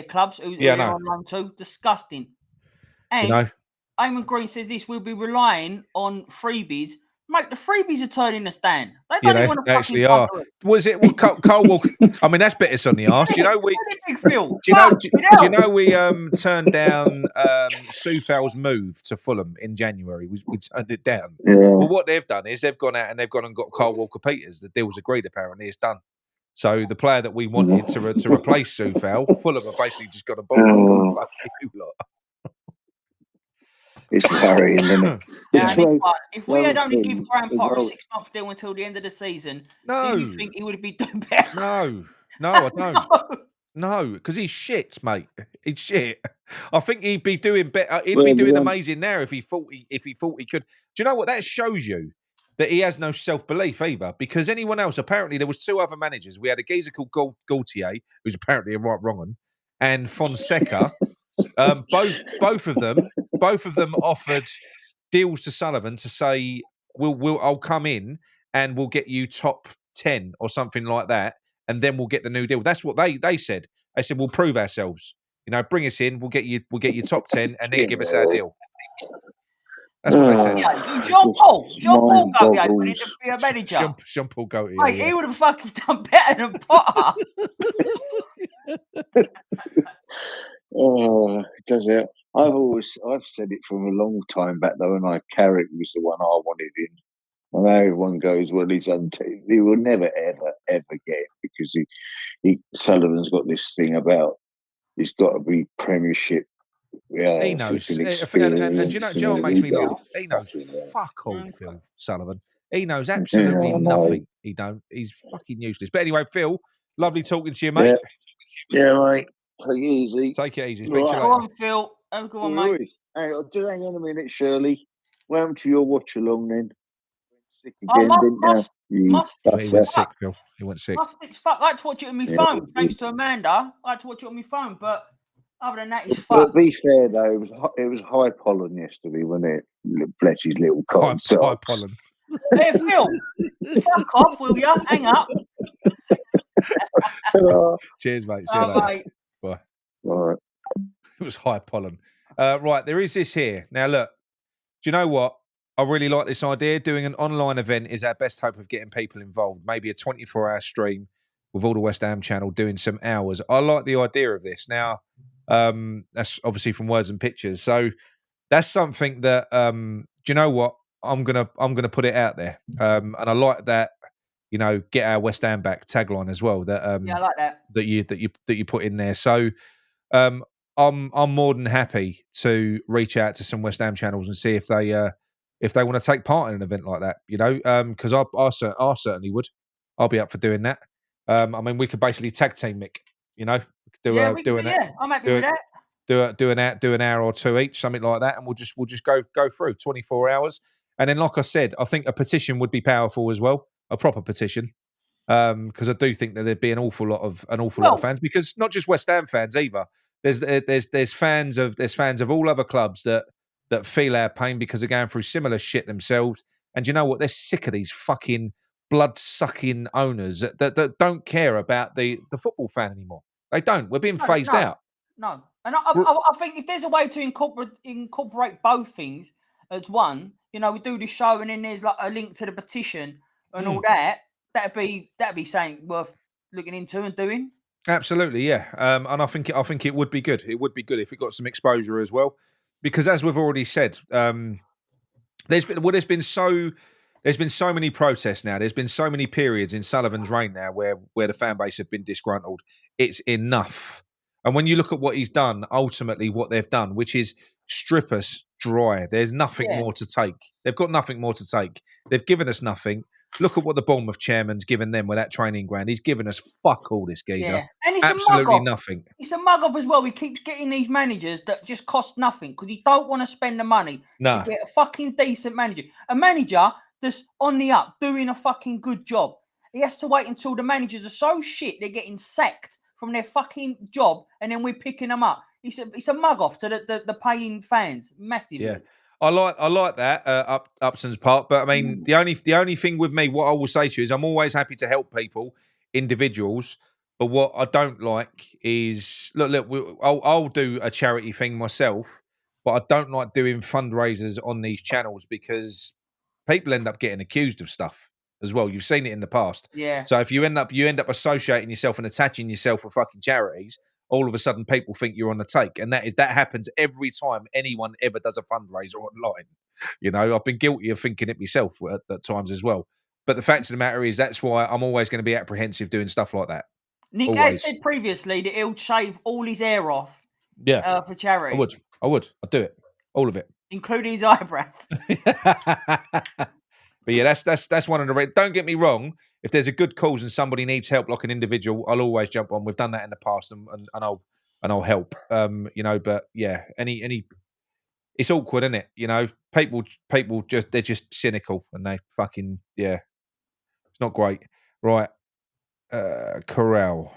clubs who they're on loan to. Disgusting. And Eamon Green says this: we'll be relying on freebies. Mate, the freebies are turning the stand. They Yeah, don't they even want to actually fucking are. bugger us. Was it what Cole Walker? I mean, that's bit us on the arse. Do you know we? Really big Phil. Do you know? Fucking Do you hell. know we turned down Soufal's move to Fulham in January? We turned it down. Yeah. Well, what they've done is they've gone out and got Kyle Walker Peters. The deal's agreed. Apparently, it's done. So the player that we wanted to replace Soufal, Fulham have basically just got a ball and gone, fuck you lot. It's worrying, isn't it? Yeah, Which way- if we had the only other given thing Graham as Potter a well- 6-month deal until the end of the season, No, do you think he would have been doing better? no, I don't. No, because he's shit, mate. He's shit. I think he'd be doing better. He'd be doing amazing now if he thought he could. Do you know what that shows you? That he has no self-belief either. Because anyone else, apparently, there was 2 other managers. We had a geezer called Gaultier, who's apparently a right wrong one, and Fonseca. Both of them offered deals to Sullivan to say, I'll come in and we'll get you top 10 or something like that, and then we'll get the new deal. That's what they said. They said, we'll prove ourselves. You know, bring us in, we'll get you top 10 and then give us our deal. That's what they said. Jean-Paul Gaultier wanted to be a manager. Jean-Paul Gaultier. Mate, Yeah. he would have fucking done better than Potter. Oh, it does it. I've said it from a long time back though, and Carrick was the one I wanted in. And everyone goes, well, he will never ever get it because Sullivan's got this thing about he's got to be Premiership. Yeah, He knows. And do you know what makes me laugh? He knows fuck all, Phil Sullivan. He knows absolutely nothing. He's fucking useless. But anyway, Phil, lovely talking to you, mate. Yeah, mate. Take it easy. Take it easy. Go on, Phil. Have a good one, mate. Hang on a minute, Shirley. What happened to your watch along then? Sick Oh, again, didn't you? He went sick, Phil. He went sick. I like to watch it on my phone, thanks to Amanda. I like to watch it on my phone, but other than that, it's But fucked. to be fair though, it was high pollen yesterday, wasn't it? Bless his little cotton socks. High pollen. Hey, Phil, fuck off, will you? Hang up. Cheers, mate. See you later. Mate. Bye. Right. It was high pollen. Right, there is this here. Now, look, do you know what? I really like this idea. Doing an online event is our best hope of getting people involved. Maybe a 24-hour stream with all the West Ham channel doing some hours. I like the idea of this. Now, that's obviously from Words and Pictures. So that's something that, do you know what? I'm gonna put it out there. And I like that, you know, get our West Ham back tagline as well. That Yeah, I like that. That you put in there. So I'm more than happy to reach out to some West Ham channels and see if they want to take part in an event like that. You know, because I certainly would. I'll be up for doing that. I mean, we could basically tag team Mick. You know, I'm happy with that. Do an hour or two each, something like that, and we'll just go through 24 hours. And then, like I said, I think a petition would be powerful as well, a proper petition, because I do think that there'd be an awful lot of fans, because not just West Ham fans either. There's fans of all other clubs that feel our pain because they're going through similar shit themselves. And you know what? They're sick of these fucking blood-sucking owners that don't care about the football fan anymore. They don't. We're being phased out. No. And I think if there's a way to incorporate both things as one, you know, we do the show and then there's like a link to the petition and all that, that'd be something worth looking into and doing. Absolutely, yeah. And I think it would be good. It would be good if it got some exposure as well. Because as we've already said, there's been so many protests now. There's been so many periods in Sullivan's reign now where the fan base have been disgruntled. It's enough. And when you look at what he's done, ultimately what they've done, which is strip us dry. There's nothing more to take. They've got nothing more to take. They've given us nothing. Look at what the Bournemouth chairman's given them with that training ground. He's given us fuck all, this geezer. Yeah. And it's absolutely nothing. It's a mug off as well. He keeps getting these managers that just cost nothing because he don't want to spend the money to get a fucking decent manager. A manager that's on the up, doing a fucking good job. He has to wait until the managers are so shit they're getting sacked from their fucking job, and then we're picking them up. It's a mug off to the paying fans, massively. Yeah, I like that Upson's part, but I mean the only thing with me, what I will say to you is I'm always happy to help people, individuals. But what I don't like is I'll do a charity thing myself, but I don't like doing fundraisers on these channels because people end up getting accused of stuff as well. You've seen it in the past. Yeah. So if you end up associating yourself and attaching yourself with fucking charities, all of a sudden people think you're on the take, and that happens every time anyone ever does a fundraiser online. You know, I've been guilty of thinking it myself at times as well. But the fact of the matter is, that's why I'm always going to be apprehensive doing stuff like that. Nick Always. has said previously that he'll shave all his hair off. Yeah, for charity. I would. I'd do it, all of it, including his eyebrows. But yeah, that's one of the. Don't get me wrong. If there's a good cause and somebody needs help, like an individual, I'll always jump on. We've done that in the past, and I'll help. You know, but yeah, any. It's awkward, isn't it? You know, people they're just cynical, and they fucking It's not great, right? Corral.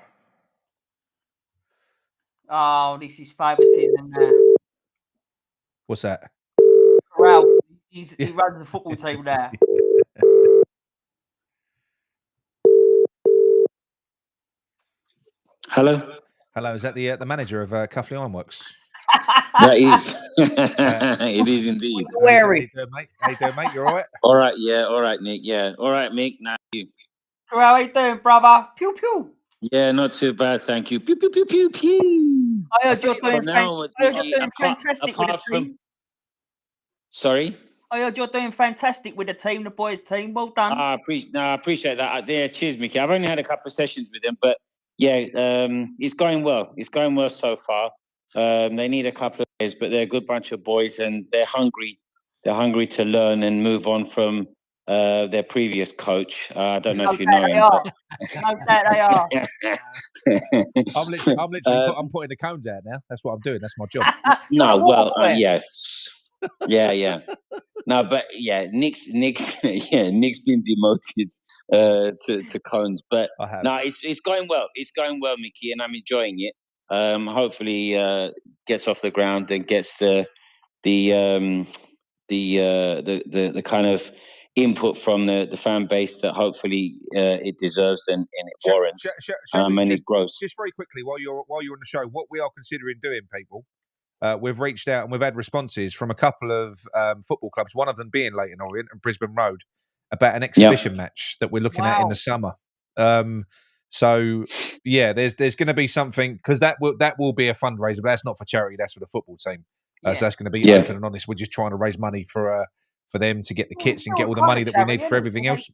Oh, this is favouritism now. What's that? Corral. He runs the football team now. Hello. Hello, is that the manager of Cuffley Ironworks? That is. It is indeed. How you doing, mate? How you doing, mate? You all right? All right, yeah. All right, Nick. Yeah. All right, Mick. Now you. Corral, how you doing, brother? Pew pew. Yeah, not too bad, thank you. Pew pew pew pew pew. I heard you're doing fantastic with the team. Sorry? I heard you're doing fantastic with the team, the boys' team. Well done. I appreciate that. Yeah, cheers, Mickey. I've only had a couple of sessions with them, but yeah, it's going well. It's going well so far. They need a couple of days, but they're a good bunch of boys, and they're hungry. They're hungry to learn and move on from their previous coach. I don't know if you know him. No doubt they are. I'm putting the cones out now. That's what I'm doing. That's my job. Yeah. No, but yeah, Nick's been demoted to cones, but no, it's going well. It's going well, Mickey, and I'm enjoying it. Hopefully, gets off the ground and gets the kind of input from the fan base that hopefully it deserves and it warrants. And it grows. Just very quickly, while you're on the show, what we are considering doing, people. We've reached out and we've had responses from a couple of football clubs, one of them being Leyton Orient and Brisbane Road, about an exhibition match that we're looking at in the summer. So yeah, there's going to be something, because that will be a fundraiser, but that's not for charity, that's for the football team. So that's going to be open and honest. We're just trying to raise money for them to get the kits and get all the money that we need for everything else.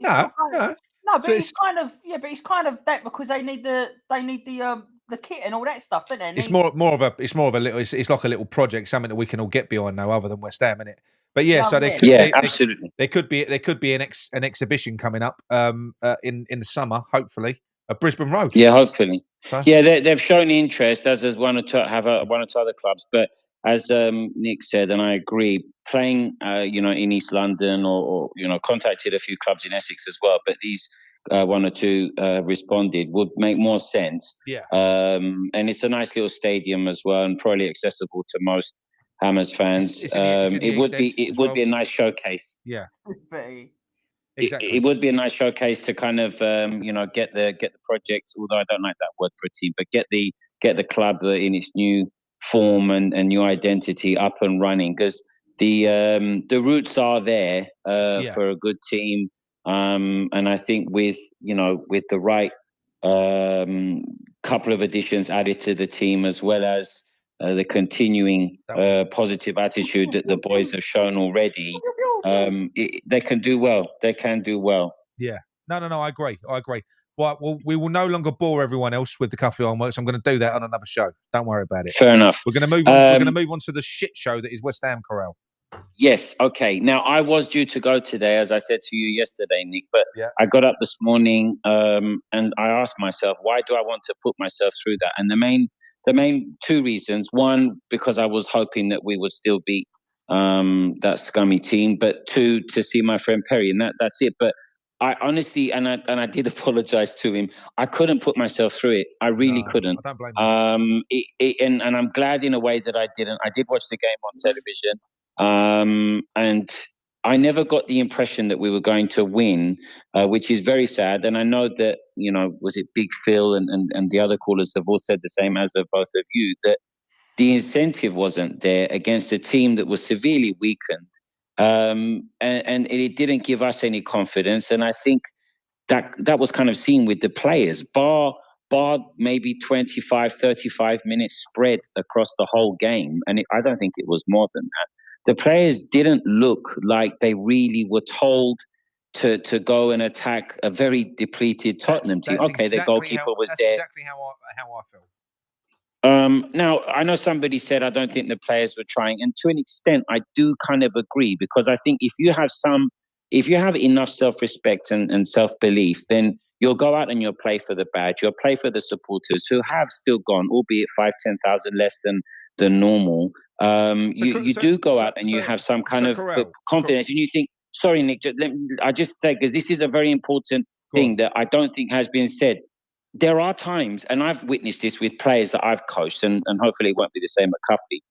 No, but it's kind of that, because they need the kit and all that stuff, don't they? It's more of a little. It's like a little project, something that we can all get behind now, other than West Ham, innit? But absolutely. There could be an exhibition coming up in the summer, hopefully, at Brisbane Road. Yeah, hopefully. So? Yeah, they've shown interest, as there's one or two other clubs, but as Nick said, and I agree, playing in East London or contacted a few clubs in Essex as well, but these one or two responded would make more sense. Yeah. And it's a nice little stadium as well, and probably accessible to most Hammers fans. It would be a nice showcase. Yeah. Exactly. It would be a nice showcase to kind of get the project, although I don't like that word for a team, but get the club in its new form and new identity up and running, because the roots are there for a good team, and I think with the right couple of additions added to the team, as well as the continuing positive attitude that the boys have shown already, they can do well. Yeah. No, I agree. Well, we will no longer bore everyone else with the Cuffley Ironworks. I'm going to do that on another show. Don't worry about it. Fair enough. We're going to move on. We're going to move on to the shit show that is West Ham Corral. Yes. Okay. Now, I was due to go today, as I said to you yesterday, Nick, but I got up this morning and I asked myself, why do I want to put myself through that? And the main two reasons. One, because I was hoping that we would still beat that scummy team, but two, to see my friend Perry, and that's it. But I honestly, and I did apologize to him, I couldn't put myself through it. I really couldn't. I don't blame you. And I'm glad in a way that I didn't. I did watch the game on television, and I never got the impression that we were going to win, which is very sad. And I know that, was it Big Phil and the other callers have all said the same as of both of you, that the incentive wasn't there against a team that was severely weakened. and it didn't give us any confidence. And I think that was kind of seen with the players, bar maybe 25, 35 minutes spread across the whole game. And I don't think it was more than that. The players didn't look like they really were told to go and attack a very depleted Tottenham team. Okay, the goalkeeper was there. That's exactly how I felt. Now, I know somebody said, I don't think the players were trying. And to an extent, I do kind of agree, because I think if you have enough self-respect and self-belief, then you'll go out and you'll play for the badge. You'll play for the supporters who have still gone, albeit 5,000-10,000 less than normal. You do go out and you have some kind of confidence. And you think, sorry, Nick, I just say, because this is a very important thing that I don't think has been said. There are times, and I've witnessed this with players that I've coached, and hopefully it won't be the same at Cuffy.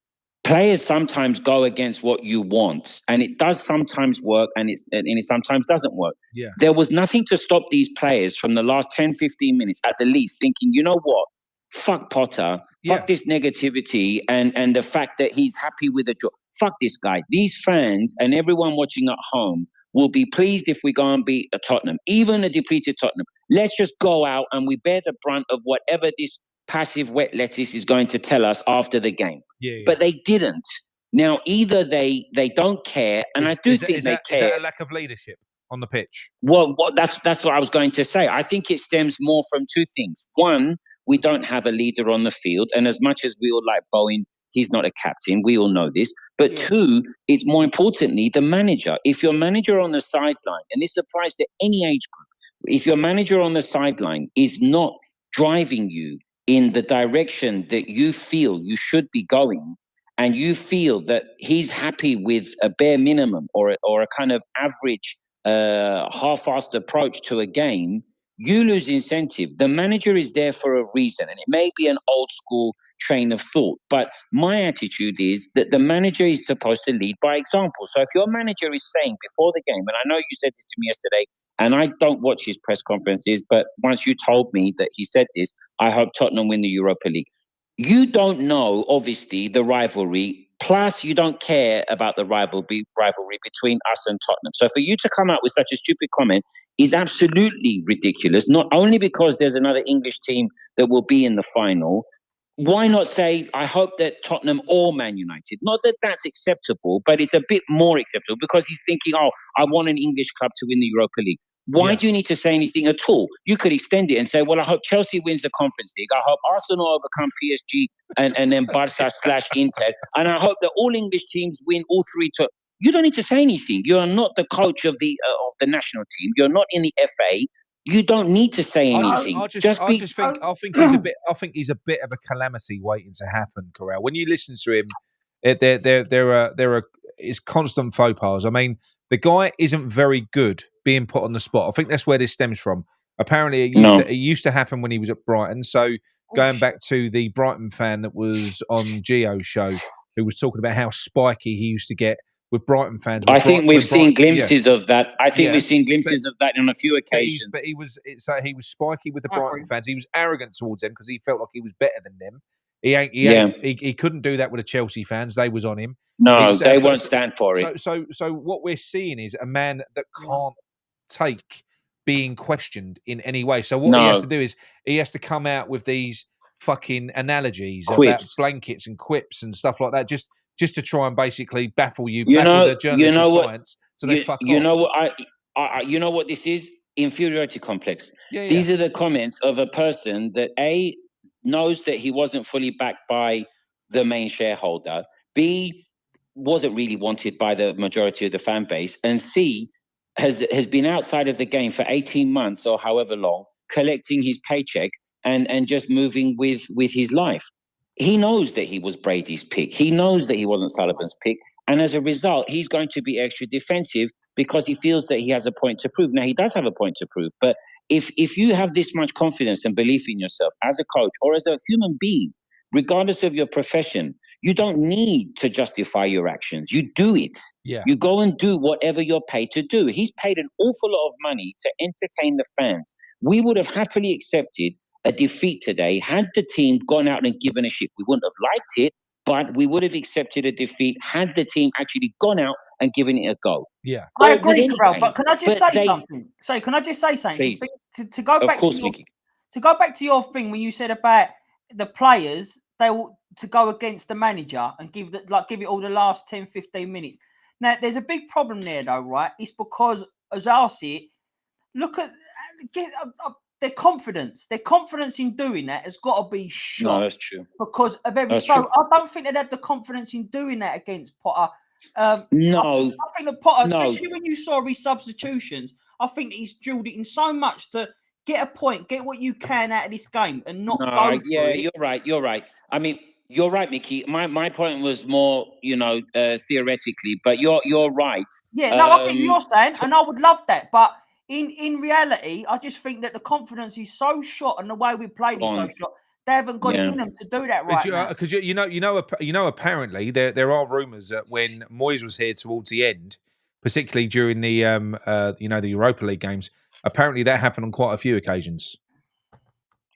Players sometimes go against what you want, and it does sometimes work, and it sometimes doesn't work. Yeah. There was nothing to stop these players from the last 10, 15 minutes at the least thinking, you know what? Fuck Potter. Fuck this negativity and the fact that he's happy with the job. Fuck this guy. These fans and everyone watching at home will be pleased if we go and beat a Tottenham, even a depleted Tottenham. Let's just go out and we bear the brunt of whatever this passive wet lettuce is going to tell us after the game. Yeah. But they didn't. Now, either they don't care, and I do think they care. Is that a lack of leadership on the pitch? Well, that's what I was going to say. I think it stems more from two things. One, we don't have a leader on the field, and as much as we all like Bowen, he's not a captain. We all know this. But two, it's more importantly the manager. If your manager on the sideline, and this applies to any age group, if your manager on the sideline is not driving you in the direction that you feel you should be going, and you feel that he's happy with a bare minimum or a kind of average half-assed approach to a game, you lose incentive. The manager is there for a reason, and it may be an old school train of thought, but my attitude is that the manager is supposed to lead by example. So if your manager is saying before the game, and I know you said this to me yesterday, and I don't watch his press conferences, but once you told me that he said this, I hope Tottenham win the Europa League. You don't know, obviously, the rivalry. Plus, you don't care about the rivalry between us and Tottenham. So for you to come out with such a stupid comment is absolutely ridiculous, not only because there's another English team that will be in the final. Why not say, I hope that Tottenham or Man United? Not that that's acceptable, but it's a bit more acceptable because he's thinking, oh, I want an English club to win the Europa League. Why do you need to say anything at all? You could extend it and say, well, I hope Chelsea wins the Conference League. I hope Arsenal overcome PSG and then Barca/Inter. And I hope that all English teams win all three. You don't need to say anything. You are not the coach of the national team. You're not in the FA. You don't need to say anything. I think he's a bit of a calamity waiting to happen, Corral. When you listen to him, there are it's constant faux pas. I mean, the guy isn't very good being put on the spot. I think that's where this stems from. Apparently, it used to happen when he was at Brighton. So going back to the Brighton fan that was on Gio's show, who was talking about how spiky he used to get with Brighton fans. I think we've seen glimpses of that. I think we've seen glimpses of that on a few occasions. But he was spiky with the Brighton fans. He was arrogant towards them because he felt like he was better than them. He couldn't do that with the Chelsea fans. They was on him. No, they won't stand for it. So what we're seeing is a man that can't take being questioned in any way. So what he has to do is he has to come out with these fucking analogies about blankets and quips and stuff like that, just to try and basically baffle the journalists of science. So they fuck off. You know what this is? Inferiority complex. These are the comments of a person that A, knows that he wasn't fully backed by the main shareholder, B, wasn't really wanted by the majority of the fan base, and C, has been outside of the game for 18 months or however long, collecting his paycheck and just moving with his life. He knows that he was Brady's pick. He knows that he wasn't Sullivan's pick. And as a result, he's going to be extra defensive because he feels that he has a point to prove. Now, he does have a point to prove. But if you have this much confidence and belief in yourself as a coach or as a human being, regardless of your profession, you don't need to justify your actions. You do it. Yeah. You go and do whatever you're paid to do. He's paid an awful lot of money to entertain the fans. We would have happily accepted a defeat today had the team gone out and given a shit. We wouldn't have liked it, but we would have accepted a defeat had the team actually gone out and given it a go. Yeah, I agree, Carell, but can I just say something? Can I just say something? Please. To go back to go back to your thing when you said about the players, they will to go against the manager and give it all the last 10, 15 minutes. Now, there's a big problem there, though, right? It's because, as I see it, look at their confidence. Their confidence in doing that has got to be shot. No, that's true. Because of everything. So I don't think they'd have the confidence in doing that against Potter. No. I think that Potter, especially when you saw his substitutions, I think he's drilled it in so much to get a point, get what you can out of this game and not go for it. You're right. I mean, you're right, Mickey. My point was more, theoretically, but you're right. Yeah, no, I get what you're saying, and I would love that. But in reality, I just think that the confidence is so shot and the way we played is so shot. They haven't got it in them to do that right now. Because apparently there are rumours that when Moyes was here towards the end, particularly during the the Europa League games, apparently that happened on quite a few occasions.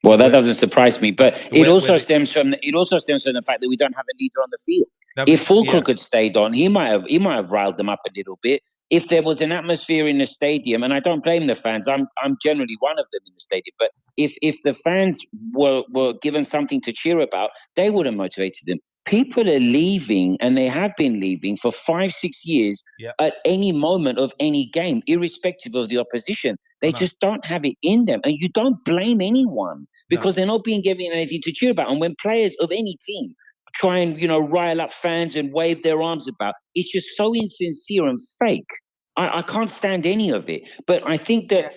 Well, that doesn't surprise me, but it also stems from the fact that we don't have a leader on the field. If Fulcrook had stayed on, he might have riled them up a little bit. If there was an atmosphere in the stadium, and I don't blame the fans, I'm generally one of them in the stadium. But if the fans were given something to cheer about, they would have motivated them. People are leaving, and they have been leaving for 5-6 years at any moment of any game, irrespective of the opposition. They just don't have it in them. And you don't blame anyone because they're not being given anything to cheer about. And when players of any team try and, rile up fans and wave their arms about, it's just so insincere and fake. I can't stand any of it. But I think that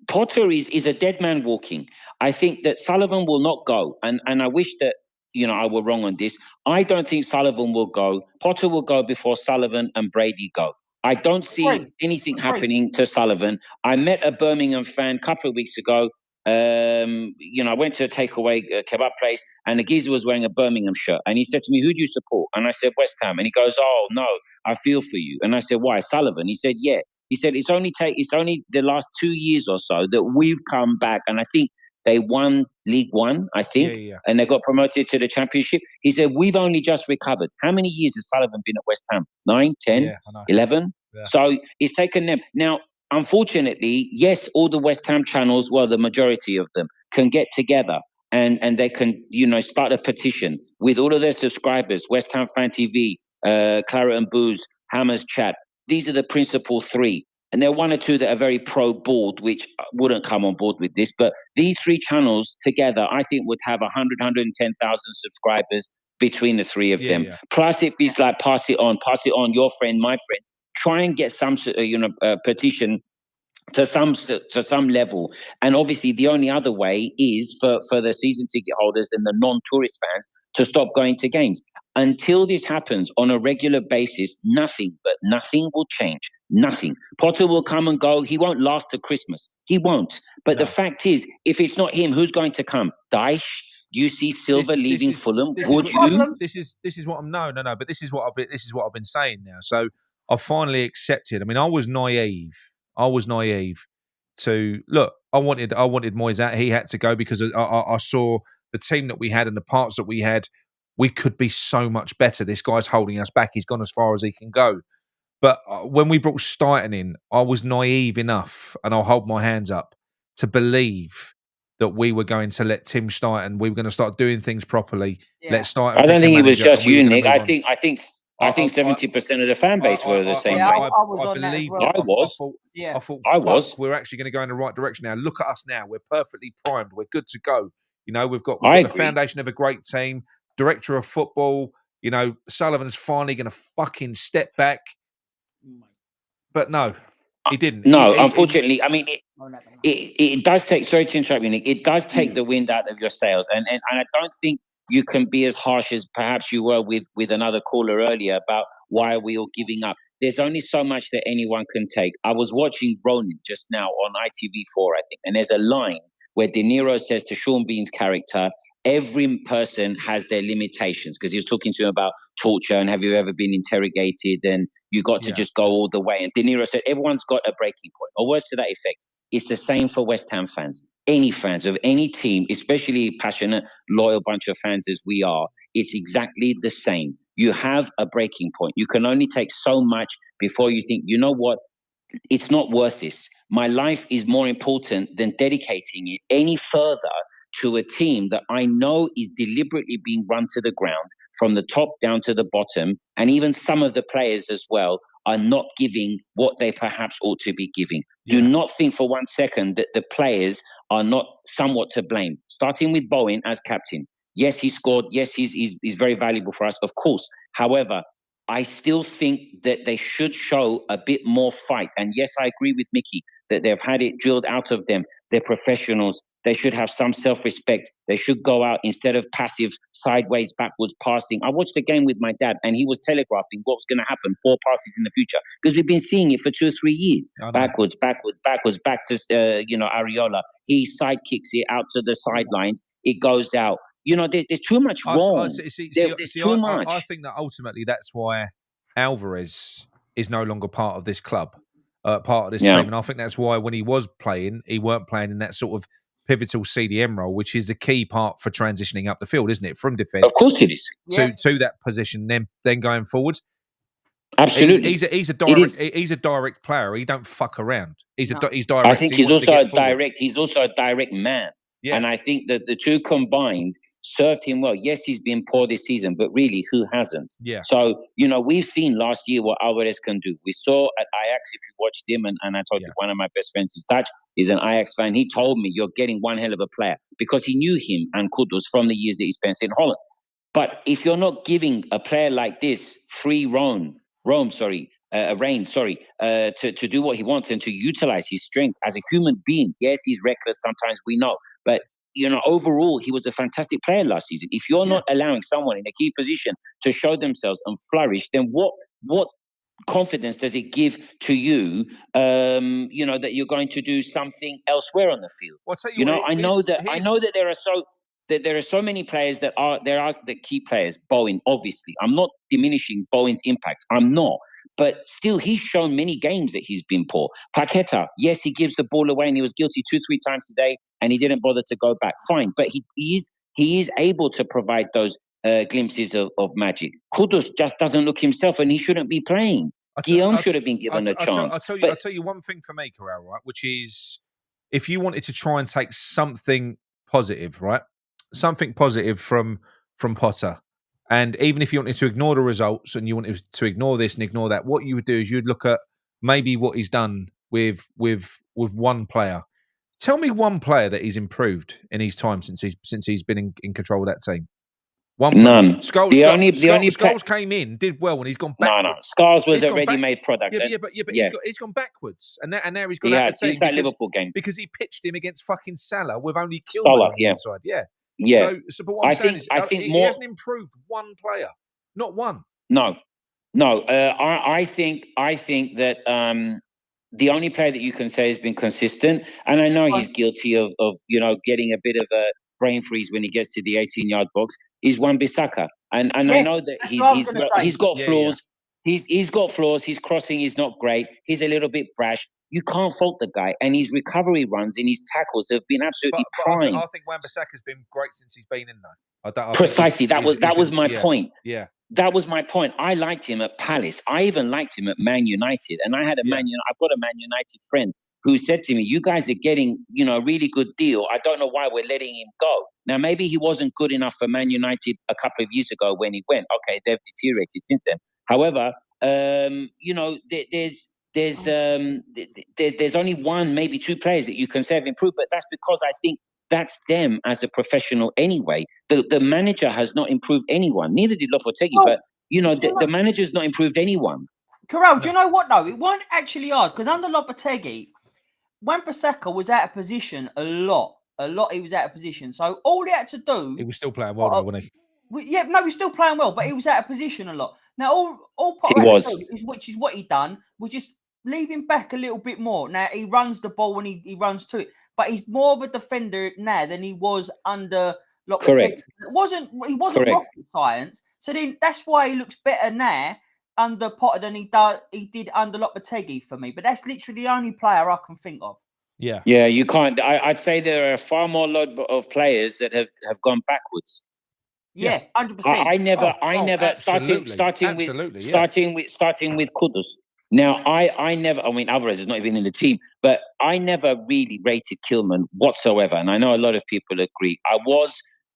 Potter is a dead man walking. I think that Sullivan will not go. And I wish that, I were wrong on this. I don't think Sullivan will go. Potter will go before Sullivan and Brady go. I don't see anything happening to Sullivan. I met a Birmingham fan a couple of weeks ago. I went to a takeaway kebab place, and the geezer was wearing a Birmingham shirt. And he said to me, "Who do you support?" And I said, "West Ham." And he goes, "Oh, no, I feel for you." And I said, "Why, Sullivan?" He said, "Yeah." He said, it's only the last 2 years or so that we've come back. And I think they won League One, and they got promoted to the Championship. He said, we've only just recovered. How many years has Sullivan been at West Ham? 9, 10, 11? Yeah. So it's taken them. Now, unfortunately, yes, all the West Ham channels, well, the majority of them, can get together and they can, start a petition with all of their subscribers, West Ham Fan TV, Claret and Booze, Hammers Chat. These are the principal three. And there are 1 or 2 that are very pro-board, which wouldn't come on board with this. But these 3 channels together, I think, would have 110,000 subscribers between the 3 of them. Yeah. Plus, if it's like pass it on, your friend, my friend, try and get some, petition to some level. And obviously, the only other way is for the season ticket holders and the non-tourist fans to stop going to games. Until this happens on a regular basis, nothing will change. Nothing. Potter will come and go. He won't last to Christmas. He won't. But the fact is, if it's not him, who's going to come? Dyche? You see Silva leaving Fulham? Would you? This is what I'm no. But this is what I've been saying now. So I've finally accepted. I mean, I was naive to look. I wanted Moyes out. He had to go because I saw the team that we had and the parts that we had. We could be so much better. This guy's holding us back. He's gone as far as he can go. But when we brought Steiten in, I was naive enough, and I'll hold my hands up, to believe that we were going to let Tim Steiten, we were going to start doing things properly. Yeah. Let Steiten. I don't think it was just you, Nick. I think 70% of the fan base were the same way. I believed it. I thought, we're actually going to go in the right direction now. Look at us now. We're perfectly primed. We're good to go. We've got the foundation of a great team. Director of football, Sullivan's finally going to fucking step back. But no, he didn't. No, unfortunately, I mean, it does take, sorry to interrupt you, Nick, it does take the wind out of your sails. And I don't think you can be as harsh as perhaps you were with another caller earlier about why are we all giving up. there's only so much that anyone can take. I was watching Ronin just now on ITV4, I think, and there's a line where De Niro says to Sean Bean's character, every person has their limitations, because he was talking to him about torture and have you ever been interrogated and you got to just go all the way. And De Niro said, everyone's got a breaking point, or words to that effect. It's the same for West Ham fans. Any fans of any team, especially passionate, loyal bunch of fans as we are, it's exactly the same. You have a breaking point. You can only take so much before you think, you know what? It's not worth this. My life is more important than dedicating it any further to a team that I know is deliberately being run to the ground from the top down to the bottom. And even some of the players as well are not giving what they perhaps ought to be giving. Do not think for 1 second that the players are not somewhat to blame. Starting with Bowen as captain. Yes, he scored. Yes, he's very valuable for us, of course. However, I still think that they should show a bit more fight. And yes, I agree with Micky that they've had it drilled out of them. They're professionals. They should have some self-respect. They should go out instead of passive, sideways, backwards passing. I watched the game with my dad, and he was telegraphing what was going to happen, 4 passes in the future, because we've been seeing it for 2 or 3 years. Backwards, back to Areola. He sidekicks it out to the sidelines. It goes out. You know, there's too much wrong. There's too much. I think that ultimately that's why Alvarez is no longer part of this club, part of this team. And I think that's why when he was playing, he weren't playing in that sort of pivotal CDM role, which is a key part for transitioning up the field, isn't it? From defence. Of course it is. To that position, then going forward. Absolutely. He's a direct player. He don't fuck around. He's direct. I think he's also a direct man. Yeah. And I think that the two combined served him well. Yes, he's been poor this season, but really, who hasn't? Yeah. So, you know, we've seen last year what Alvarez can do. We saw at Ajax, if you watched him, and I told you one of my best friends is Dutch, he's an Ajax fan. He told me, you're getting one hell of a player, because he knew him and Kudus from the years that he spent in Holland. But if you're not giving a player like this free reign, to do what he wants and to utilize his strength as a human being. Yes, he's reckless sometimes, we know, but you know, overall, he was a fantastic player last season. If you're not allowing someone in a key position to show themselves and flourish, then what confidence does it give to you? You know, that you're going to do something elsewhere on the field. Well, I know that there are so many players that are the key players. Bowen, obviously, I'm not diminishing Bowen's impact. I'm not, but still, he's shown many games that he's been poor. Paqueta, yes, he gives the ball away, and he was guilty 2-3 times today, and he didn't bother to go back. Fine, but he is able to provide those glimpses of magic. Kudus just doesn't look himself, and he shouldn't be playing. Guillaume should have been given a chance. I'll tell you one thing for me, Corral, right? Which is, if you wanted to try and take something positive, right? Something positive from Potter, and even if you wanted to ignore the results and you wanted to ignore this and ignore that, what you would do is you'd look at maybe what he's done with one player. Tell me one player that he's improved in his time since he's been in control of that team. None. Scholes came in, did well, and he's gone backwards. No. Scholes was a ready-made product. He's gone backwards, and now he's gone out of the team that Liverpool game because he pitched him agaginst fucking Salah with only Kilman on the inside. Yeah. So but what I'm saying is, he hasn't improved one player, not one. No. I think that the only player that you can say has been consistent, and I know he's guilty of getting a bit of a brain freeze when he gets to the 18-yard box, is Wan-Bissaka, and I know that he's got flaws. Yeah. He's got flaws. His crossing is not great. He's a little bit brash. You can't fault the guy, and his recovery runs and his tackles have been absolutely prime. I think Wan-Bissaka's been great since he's been in, though. Precisely, that was my point. Yeah, that was my point. I liked him at Palace. I even liked him at Man United, and I've got a Man United friend who said to me, "You guys are getting, a really good deal. I don't know why we're letting him go." Now, maybe he wasn't good enough for Man United a couple of years ago when he went. Okay, they've deteriorated since then. However, there's only one, maybe two players that you can say have improved, but that's because I think that's them as a professional anyway. The manager has not improved anyone. Neither did Lopetegui, but the manager's not improved anyone. Corral, do you know what though? It wasn't actually hard because under Lopetegui, Wan-Bissaka was out of position a lot. He was out of position. So all he had to do... He was still playing well though, wasn't he? Yeah, no, he's still playing well, but he was out of position a lot. Now, all He Potter had was. to do, which is what he done, was just leave him back a little bit more. Now, he runs the ball when he runs to it, but he's more of a defender now than he was under Lopetegui. Correct. He wasn't rocket science, so then that's why he looks better now under Potter than he did under Lopetegui for me. But that's literally the only player I can think of. Yeah, you can't. I'd say there are far more lot of players that have gone backwards. Yeah, 100%. I never absolutely. starting with Kudus. Now, I never. I mean, Alvarez is not even in the team, but I never really rated Kilman whatsoever, and I know a lot of people agree.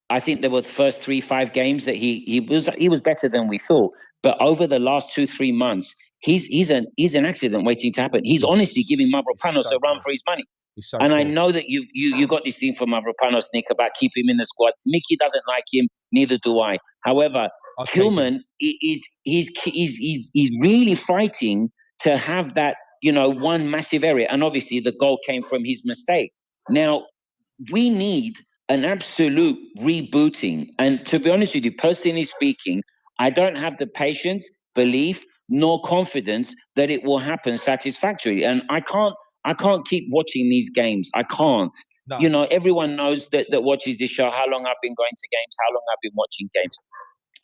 I think there were the first 3-5 games that he was better than we thought, but over the last 2-3 months, he's an accident waiting to happen. He's honestly giving Mavropanos a run for his money. So and cool. I know that you got this thing from Mavropanos, Nick, about keeping him in the squad. Mickey doesn't like him, neither do I. However, Kilman he's really fighting to have that, one massive area. And obviously the goal came from his mistake. Now, we need an absolute rebooting. And to be honest with you, personally speaking, I don't have the patience, belief, nor confidence that it will happen satisfactorily. And I can't keep watching these games. I can't. No. Everyone knows that watches this show how long I've been going to games, how long I've been watching games.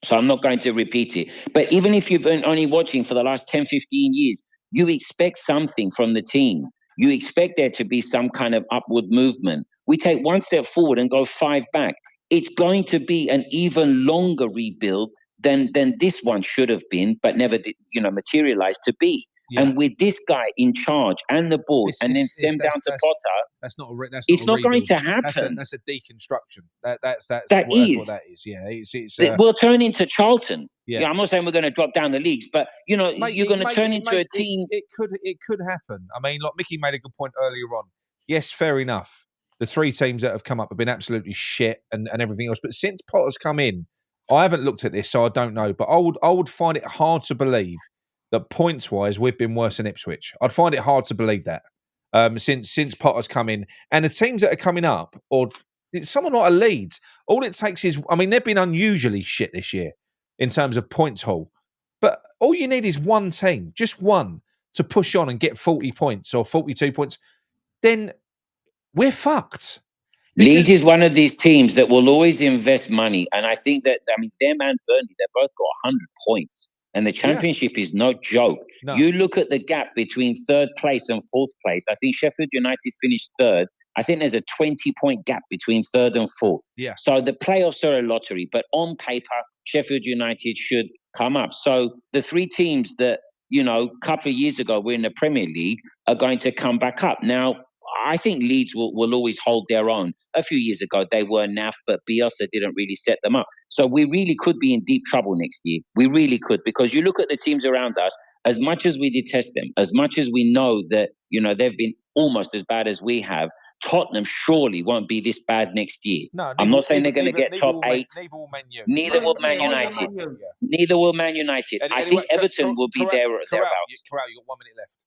So I'm not going to repeat it. But even if you've been only watching for the last 10, 15 years, you expect something from the team. You expect there to be some kind of upward movement. We take one step forward and go 5 back. It's going to be an even longer rebuild than this one should have been, but never did, materialized to be. Yeah. And with this guy in charge and the board, and then stem down to Potter, it's not going to happen. That's a deconstruction. That's what that is. Yeah, it's we'll turn into Charlton. Yeah, I'm not saying we're going to drop down the leagues, but you're going to turn into a team. It could happen. I mean, like Mickey made a good point earlier on. Yes, fair enough. The 3 teams that have come up have been absolutely shit and everything else. But since Potter's come in, I haven't looked at this, so I don't know. But I would find it hard to believe that points-wise, we've been worse than Ipswich. I'd find it hard to believe that since Potter's come in. And the teams that are coming up, or someone like a Leeds, all it takes is, I mean, they've been unusually shit this year in terms of points haul. But all you need is one team, just one, to push on and get 40 points or 42 points. Then we're fucked. Leeds is one of these teams that will always invest money. And I think that, them and Burnley, they've both got 100 points. And the championship is no joke. No. You look at the gap between 3rd place and 4th place. I think Sheffield United finished 3rd. I think there's a 20-point gap between 3rd and 4th. Yeah. So the playoffs are a lottery. But on paper, Sheffield United should come up. So the 3 teams that, a couple of years ago were in the Premier League are going to come back up. Now, I think Leeds will always hold their own. A few years ago, they were naff, but Bielsa didn't really set them up. So we really could be in deep trouble next year. We really could, because you look at the teams around us, as much as we detest them, as much as we know that, they've been almost as bad as we have, Tottenham surely won't be this bad next year. No, I'm not saying they're going to get top 8. Neither will Man United. Neither will Man United. I think Everton will be there or thereabouts. Corral, you've got 1 minute left.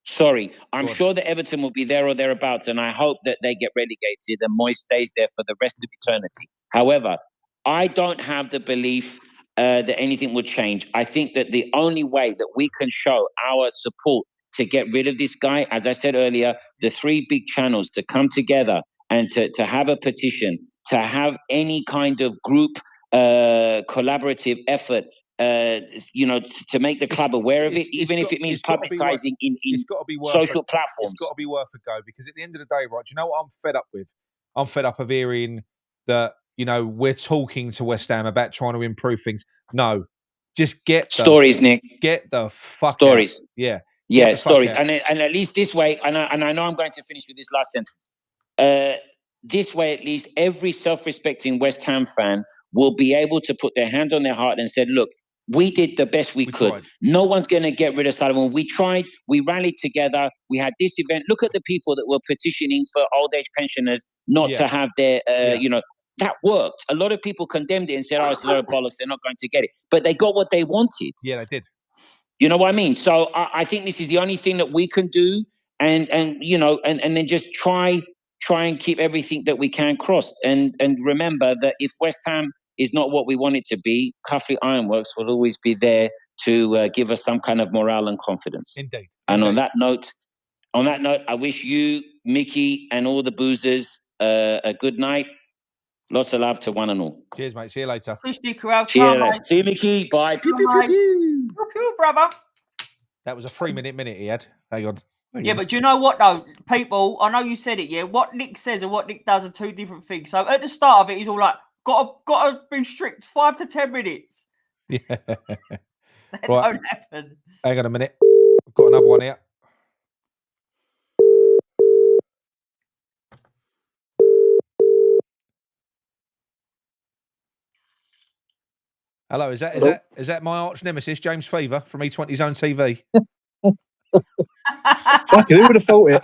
Sorry, I'm sure that Everton will be there or thereabouts, and I hope that they get relegated and Moyes stays there for the rest of eternity. However, I don't have the belief that anything will change. I think that the only way that we can show our support to get rid of this guy, as I said earlier, the 3 big channels to come together and to have a petition, to have any kind of group collaborative effort, to make the club aware of it, even if it means publicising in social platforms. It's got to be worth a go, because at the end of the day, right, do you know what I'm fed up with? I'm fed up of hearing that, we're talking to West Ham about trying to improve things. No, just get stories, Nick. Get the fuck stories. Out. Yeah. Yeah, stories. And at least this way, and I know I'm going to finish with this last sentence. This way, at least, every self-respecting West Ham fan will be able to put their hand on their heart and said, look, we did the best we could. Tried. No one's going to get rid of Sullivan. We tried. We rallied together. We had this event. Look at the people that were petitioning for old age pensioners not to have their, that worked. A lot of people condemned it and said, it's a lot of bollocks. They're not going to get it. But they got what they wanted. Yeah, they did. You know what I mean? So I think this is the only thing that we can do. And then just try and keep everything that we can crossed. And remember that if West Ham is not what we want it to be, Cuffley Ironworks will always be there to give us some kind of morale and confidence. Indeed. And on that note, I wish you, Micky, and all the boozers a good night. Lots of love to one and all. Cheers, mate. See you later. See you, Micky. Bye. Pew, pew, pew, pew. Pew, brother. That was a 3-minute minute he had. Hang on. Yeah, but do you know what though, people? I know you said it. Yeah, what Nick says and what Nick does are two different things. So at the start of it, he's all like, "Gotta be strict, 5 to 10 minutes." Yeah, That right. don't happen. Hang on a minute. I've got another one here. Hello, is that my arch nemesis, James Fever from E20's own TV? Fucking, who would have thought it?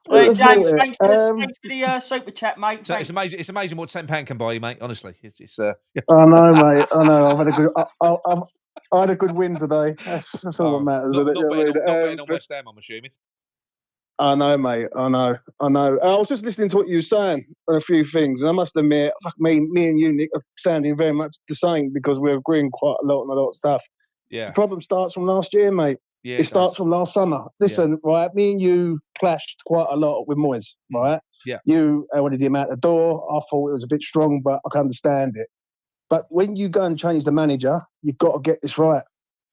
Well, James, thanks for the super chat, mate. So it's amazing. It's amazing what £10 can buy you, mate. Honestly, it's. I know, mate. I know. I've had a good. I had a good win today. That's all that matters. Not betting on West Ham, I'm assuming. I know, mate. I know. I was just listening to what you were saying on a few things, and I must admit, me and you, Nick, are sounding very much the same because we're agreeing quite a lot on a lot of stuff. Yeah. The problem starts from last year, mate. Yeah, it starts from last summer. Listen, right? Me and you clashed quite a lot with Moyes, right? Yeah. You wanted him out the door. I thought it was a bit strong, but I can understand it. But when you go and change the manager, you've got to get this right.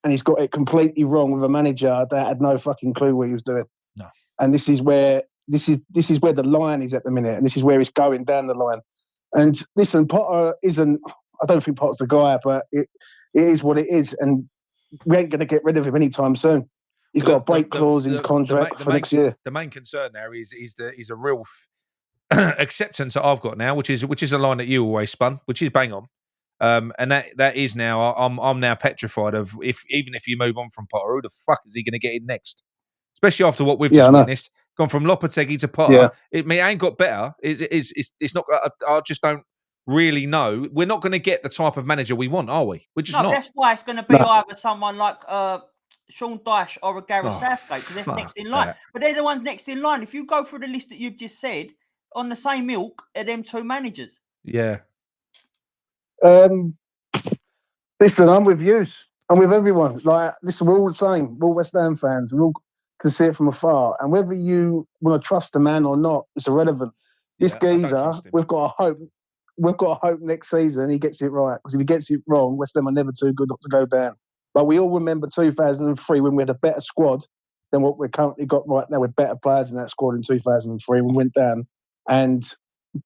And he's got it completely wrong with a manager that had no fucking clue what he was doing. No. And this is where the line is at the minute, and this is where it's going down the line. And listen, Potter isn't. I don't think Potter's the guy, but it is what it is, and we ain't going to get rid of him anytime soon. He's got a break clause in his contract for next year. The main concern there is a real acceptance that I've got now, which is a line that you always spun, which is bang on. And that is now I'm now petrified of even if you move on from Potter, who the fuck is he going to get in next? Especially after what we've just witnessed, gone from Lopetegui to Potter. Yeah. It ain't got better. It's not. I just don't really know. We're not going to get the type of manager we want, are we? We're just not. That's why it's going to be either someone like Sean Dyche or a Gareth Southgate, because that's next in line. That. But they're the ones next in line. If you go through the list that you've just said, on the same ilk are them two managers. Yeah. Listen, I'm with you. I'm with everyone. Like, listen, we're all the same. We're all West Ham fans. We all can see it from afar. And whether you want to trust the man or not, it's irrelevant. This geezer, we've got to hope. We've got to hope next season he gets it right. Because if he gets it wrong, West Ham are never too good not to go down. But we all remember 2003 when we had a better squad than what we've currently got right now, with better players in that squad in 2003 when we went down. And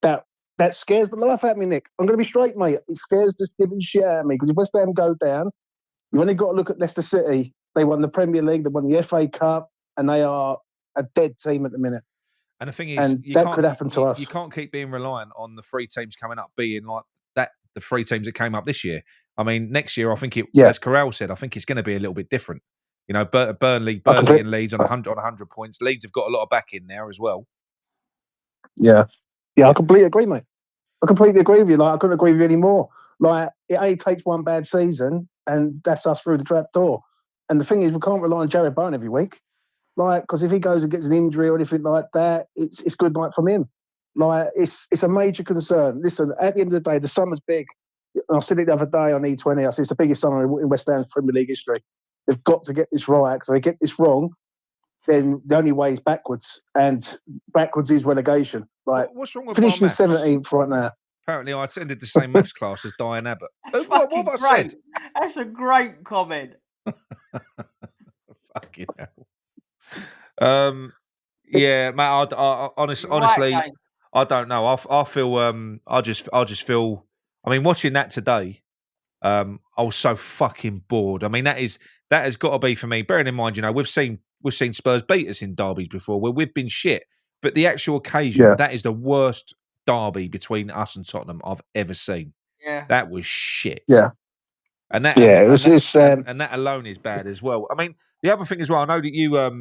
that scares the life out of me, Nick. I'm going to be straight, mate. It scares the living shit out of me, because if West Ham go down, you've only got to look at Leicester City. They won the Premier League, they won the FA Cup, and they are a dead team at the minute. And the thing is, that could happen to us. You can't keep being reliant on the 3 teams coming up being like that. The 3 teams that came up this year. I mean, next year, I think as Corral said, I think it's going to be a little bit different. You know, Burnley and Leeds on 100 points. Leeds have got a lot of back in there as well. Yeah, I completely agree, mate. I completely agree with you. Like, I couldn't agree with you anymore. Like, it only takes one bad season, and that's us through the trap door. And the thing is, we can't rely on Jared Bowen every week. Like, because if he goes and gets an injury or anything like that, it's good night from him. Like, it's a major concern. Listen, at the end of the day, the summer's big. I said it the other day on E20. I said it's the biggest summer in West Ham's Premier League history. They've got to get this right, because if they get this wrong, then the only way is backwards, and backwards is relegation. Like, what's wrong with finishing 17th right now? Apparently, I attended the same maths class as Diane Abbott. What have I said? That's a great comment. Fucking hell. Yeah, mate. Honestly, I don't know. I feel. I just feel. I mean, watching that today, I was so fucking bored. I mean, that has got to be for me. Bearing in mind, you know, we've seen Spurs beat us in derbies before, where we've been shit. But the actual occasion, that is the worst derby between us and Tottenham I've ever seen. Yeah, that was shit. Yeah. And that, and that alone is bad as well. I mean, the other thing as well, I know that you, I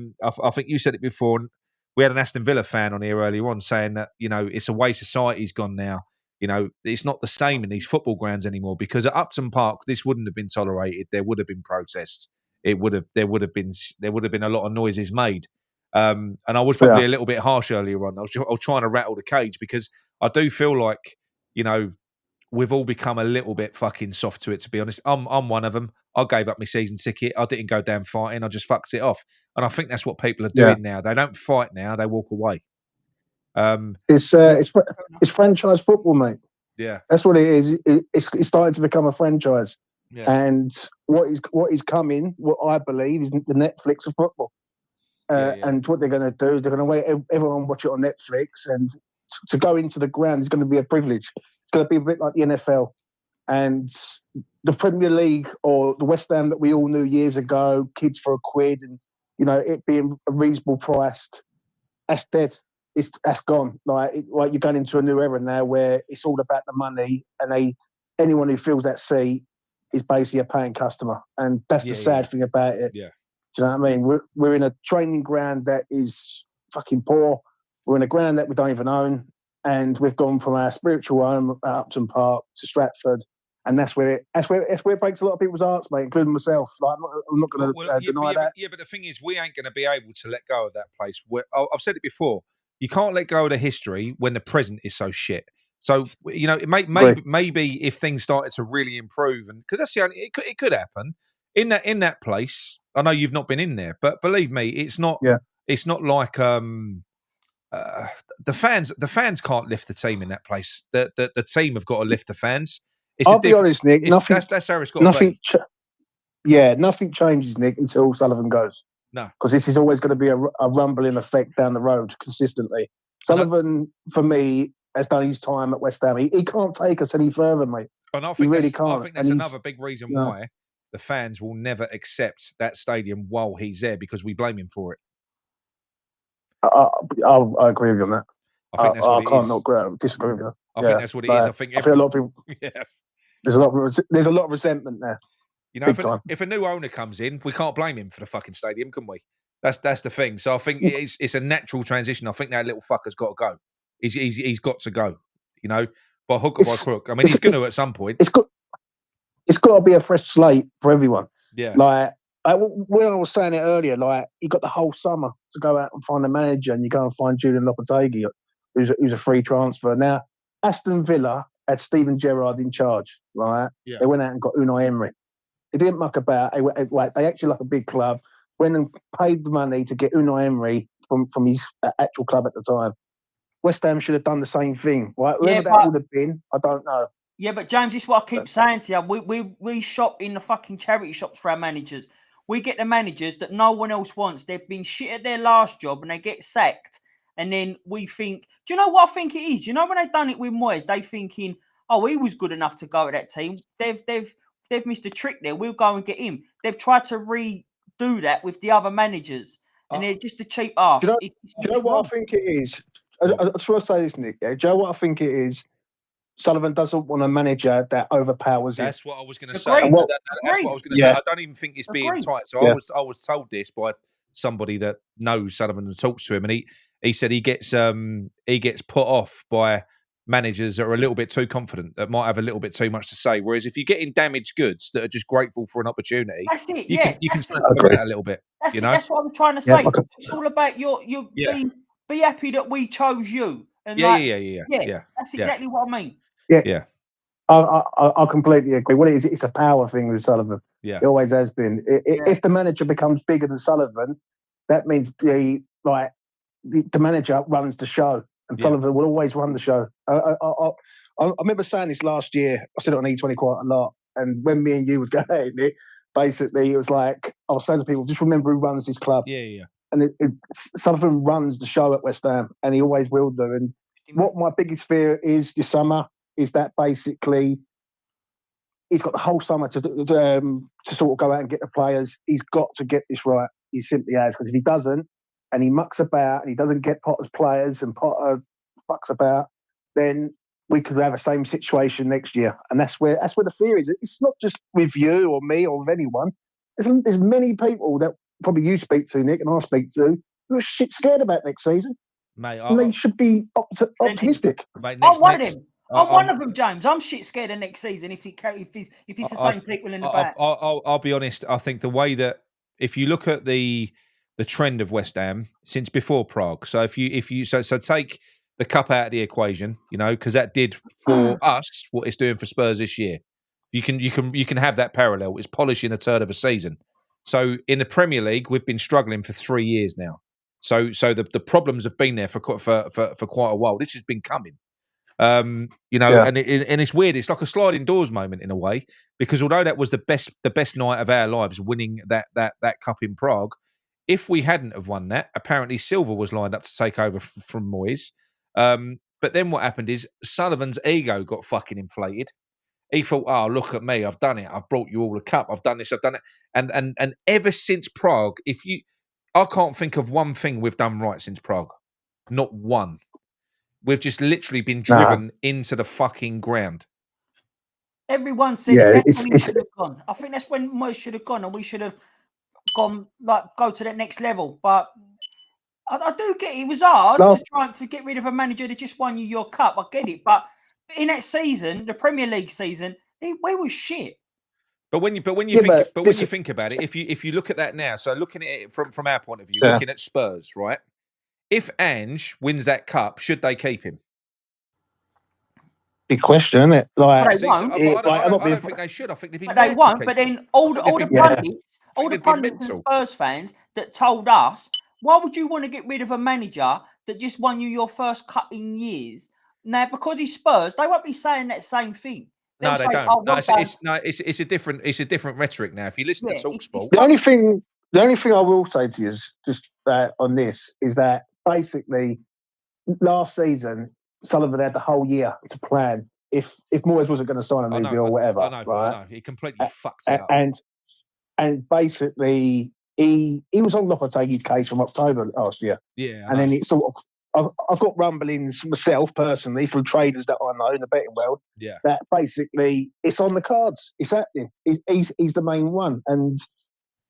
think you said it before. And we had an Aston Villa fan on here earlier on saying that, you know, it's a way society's gone now. You know, it's not the same in these football grounds anymore, because at Upton Park, this wouldn't have been tolerated. There would have been protests. There would have been a lot of noises made. And I was probably a little bit harsh earlier on. I was trying to rattle the cage, because I do feel like, you know, we've all become a little bit fucking soft to it, to be honest. I'm one of them. I gave up my season ticket. I didn't go down fighting. I just fucked it off. And I think that's what people are doing now. They don't fight now. They walk away. It's franchise football, mate. Yeah, that's what it is. It's starting to become a franchise. Yeah. And what is coming, what I believe, is the Netflix of football. And what they're going to do is they're going to wait everyone watch it on Netflix, and to go into the ground is going to be a privilege. It's going to be a bit like the NFL and the Premier League, or the West Ham that we all knew years ago, kids for £1, and it being a reasonable priced. That's dead. That's gone. Like you're going into a new era now where it's all about the money, and anyone who fills that seat is basically a paying customer, and that's the sad thing about it. Yeah. Do you know what I mean? We're in a training ground that is fucking poor. We're in a ground that we don't even own, and we've gone from our spiritual home at Upton Park to Stratford, and that's where it breaks a lot of people's hearts, mate, including myself. Like I'm not going to deny that. But the thing is, we ain't going to be able to let go of that place. I've said it before. You can't let go of the history when the present is so shit. So maybe if things started to really improve, and because that's the only it could happen in that place. I know you've not been in there, but believe me, it's not. Yeah. It's not like the fans can't lift the team in that place. The team have got to lift the fans. I'll be honest, Nick. That's how it's got to be. Nothing changes, Nick, until Sullivan goes. No, because this is always going to be a rumbling effect down the road consistently. Sullivan, for me, has done his time at West Ham. He can't take us any further, mate. And I think he really can't. I think that's another big reason why the fans will never accept that stadium while he's there, because we blame him for it. I agree with you on that. I think that's what it is. I can't not disagree with you. I think that's what it is. I think a lot of people. Yeah. There's a lot of resentment there. If a new owner comes in, we can't blame him for the fucking stadium, can we? That's the thing. So I think it's a natural transition. I think that little fucker's got to go. He's got to go. By hook or by crook. I mean, he's going to at some point. It's got to be a fresh slate for everyone. Yeah. Like when I was saying it earlier, like you got the whole summer to go out and find a manager, and you go and find Julian Lopetegui, who's a free transfer. Now, Aston Villa had Steven Gerrard in charge, right? Yeah. They went out and got Unai Emery. They didn't muck about. They acted like a big club. Went and paid the money to get Unai Emery from his actual club at the time. West Ham should have done the same thing, right? Whoever that would have been, I don't know. Yeah, but James, this is what I keep saying to you. We shop in the fucking charity shops for our managers. We get the managers that no one else wants. They've been shit at their last job and they get sacked. And then we think, do you know what I think it is? You know, when they've done it with Moyes, they thinking, oh, he was good enough to go to that team. They've missed a trick there. We'll go and get him. They've tried to redo that with the other managers, and they're just a cheap arse. Do you know what I think it is? I just want to say this, Nick. Yeah? Do you know what I think it is? Sullivan doesn't want a manager that overpowers him. That's what I was going to say. That's what I was going to say. I don't even think it's being tight. So I was told this by somebody that knows Sullivan and talks to him, and he said he gets put off by managers that are a little bit too confident, that might have a little bit too much to say. Whereas if you're getting damaged goods that are just grateful for an opportunity, that's it. You can slap them out a little bit. That's what I'm trying to say. It's all about be happy that we chose you. And that's exactly what I mean. Yeah. I completely agree. What it is, it's a power thing with Sullivan. Yeah. It always has been. If the manager becomes bigger than Sullivan, that means the manager runs the show, and Sullivan will always run the show. I remember saying this last year. I said it on E20 quite a lot. And when me and you would go at it, basically it was like I was saying to people, just remember who runs this club. Yeah. And Sullivan runs the show at West Ham, and he always will do. And what my biggest fear is this summer is that basically he's got the whole summer to sort of go out and get the players. He's got to get this right. He simply has, because if he doesn't, and he mucks about, and he doesn't get Potter's players, and Potter fucks about, then we could have the same situation next year. And that's where the fear is. It's not just with you or me or with anyone. There's many people that probably you speak to, Nick, and I speak to, who are shit scared about next season. Mate, and they should be optimistic. Mate, I'm one of them, James. I'm shit scared of next season if it's the same people in the back. I'll be honest. I think the way that, if you look at the trend of West Ham since before Prague, so if you take the cup out of the equation, you know, because that did for us what it's doing for Spurs this year. You can have that parallel. It's polishing a third of a season. So in the Premier League, we've been struggling for 3 years now. So the problems have been there for quite a while. This has been coming. You know, and it's weird. It's like a sliding doors moment in a way, because although that was the best night of our lives, winning that cup in Prague, if we hadn't have won that, apparently Silva was lined up to take over from Moyes. But then what happened is Sullivan's ego got fucking inflated. He thought, "Oh, look at me! I've done it. I've brought you all a cup. I've done this. I've done it." And ever since Prague, I can't think of one thing we've done right since Prague. Not one. We've just literally been driven into the fucking ground. Everyone said that's when he should have gone. I think that's when Moyes should have gone, and we should have gone go to that next level. But I do get it was hard to try to get rid of a manager that just won you your cup. I get it, but in that season, the Premier League season, we were shit. But when you think about it, if you look at that now, so looking at it from our point of view, looking at Spurs, right? If Ange wins that cup, should they keep him? Big question, isn't it? Like, I don't think they should. I think they'd be. But they won't. But then all the pundits and Spurs fans that told us, why would you want to get rid of a manager that just won you your first cup in years? Now, because he's Spurs, they won't be saying that same thing. No, they don't. It's a different rhetoric now. If you listen to TalkSport, the only thing I will say to you is just on this is that basically last season Sullivan had the whole year to plan if Moyes wasn't going to sign a new deal or whatever. I know. He completely fucked it up. And basically he was on Lopetegui's case from October last year. Yeah. And then it sort of I've got rumblings myself personally from traders that I know in the betting world. Yeah. That basically it's on the cards. It's happening. He's the main one. And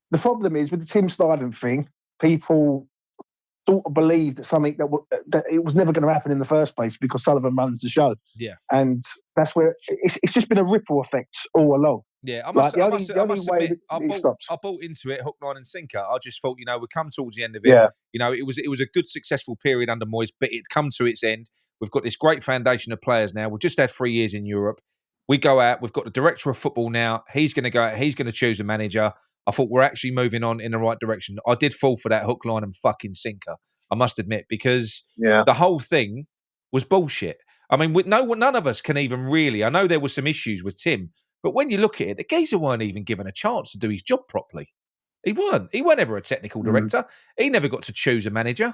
the problem is with the Tim Snyder thing, people sort of believed that something that it was never going to happen in the first place because Sullivan runs the show. Yeah. And that's where it's just been a ripple effect all along. Yeah, I must admit, I bought into it hook, line, and sinker. I just thought, you know, we come towards the end of it. Yeah. You know, it was a good, successful period under Moyes, but it come to its end. We've got this great foundation of players now. We've just had 3 years in Europe. We go out. We've got the director of football now. He's going to go out. He's going to choose a manager. I thought we're actually moving on in the right direction. I did fall for that hook, line, and fucking sinker, I must admit, because the whole thing was bullshit. I mean, none of us can even really. I know there were some issues with Tim. But when you look at it, the geezer weren't even given a chance to do his job properly. He weren't. He weren't ever a technical director. He never got to choose a manager.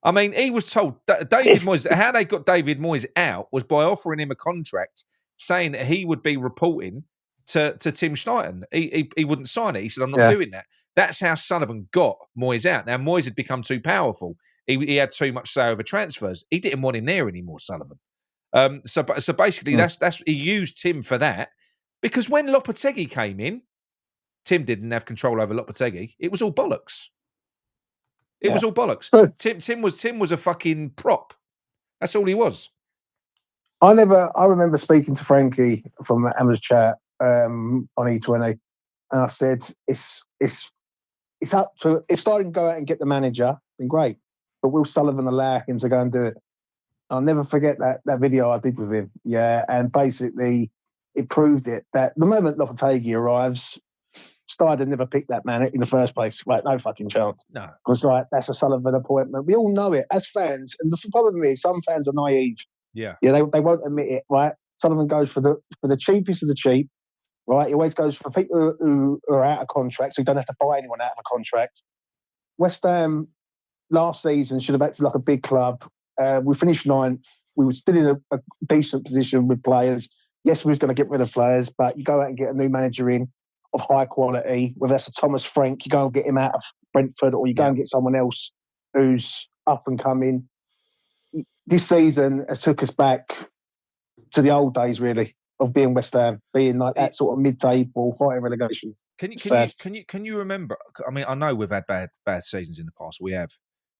I mean, he was told David Moyes, how they got David Moyes out was by offering him a contract saying that he would be reporting to Tim Schneider. He wouldn't sign it. He said, I'm not doing that. That's how Sullivan got Moyes out. Now, Moyes had become too powerful. He had too much say over transfers. He didn't want him there anymore, Sullivan. So basically, that's he used Tim for that. Because when Lopetegui came in, Tim didn't have control over Lopetegui. It was all bollocks. It was all bollocks. Tim was a fucking prop. That's all he was. I remember speaking to Frankie from the Amers chat on E20, and I said it's up to if starting to go out and get the manager, then great. But will Sullivan allow him to go and do it? I'll never forget that video I did with him. Yeah, and basically it proved it that the moment Lopetegui arrives, Steiner never picked that man in the first place. Like, no fucking chance. No. Because that's a Sullivan appointment. We all know it as fans. And the problem is some fans are naive. Yeah. Yeah, they won't admit it, right? Sullivan goes for the cheapest of the cheap, right? He always goes for people who are out of contract, so you don't have to buy anyone out of a contract. West Ham last season should have acted like a big club. We finished 9th. We were still in a decent position with players. Yes, we was going to get rid of players, but you go out and get a new manager in of high quality, whether that's a Thomas Frank, you go and get him out of Brentford, or you go and get someone else who's up and coming. This season has took us back to the old days, really, of being West Ham, being like that sort of mid-table, fighting relegation. Can you remember? I mean, I know we've had bad seasons in the past. We have.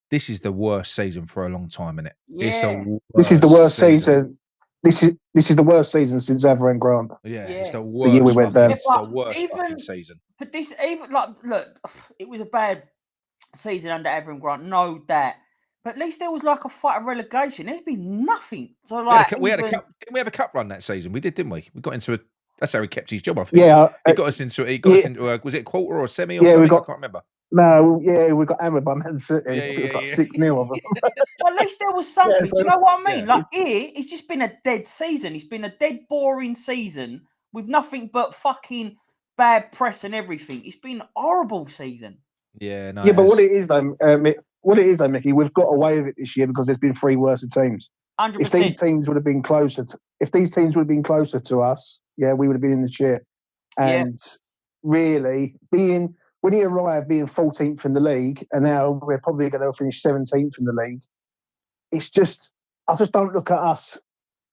This is the worst season for a long time, isn't it? Yeah. This is the worst season. This is the worst season since Everett Grant. Yeah, it's the worst. The year we went down. It's the worst fucking season. But this, even look, it was a bad season under Everett Grant, no doubt. But at least there was like a fight of relegation. There's been nothing. So We had like, a, we had a cup. Didn't we have a cup run that season? We did, didn't we? We got into a. That's how he kept his job, I think. Yeah, He got us into. He got us into. Was it a quarter or a semi or something? I can't remember. No, yeah, we got hammered by Man City. Yeah, It was like yeah. 6-0 of them. Well, at least there was something. Yeah, Do you know what I mean? yeah. Like here, it's just been a dead season. It's been a dead, boring season with nothing but fucking bad press and everything. It's been a horrible season. Yeah, no. Yeah, but what it is though, Mickey, we've got away with it this year because there's been 3 worse teams. 100%. If these teams would have been closer, to us, yeah, we would have been in the shit. And really, when he arrived being 14th in the league, and now we're probably going to finish 17th in the league. It's just, I just don't look at us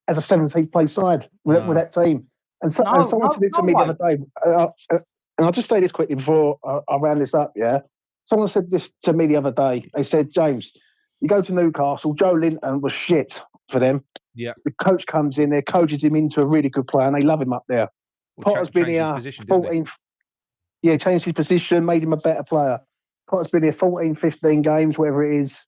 as a 17th place side with that team. And someone said it to me the other day, and I'll just say this quickly before I round this up, yeah? Someone said this to me the other day. They said, James, you go to Newcastle, Joe Linton was shit for them. Yeah. The coach comes in there, coaches him into a really good player, and they love him up there. Potter's been here 14, changed his position, made him a better player. Potter's been here 14, 15 games, whatever it is.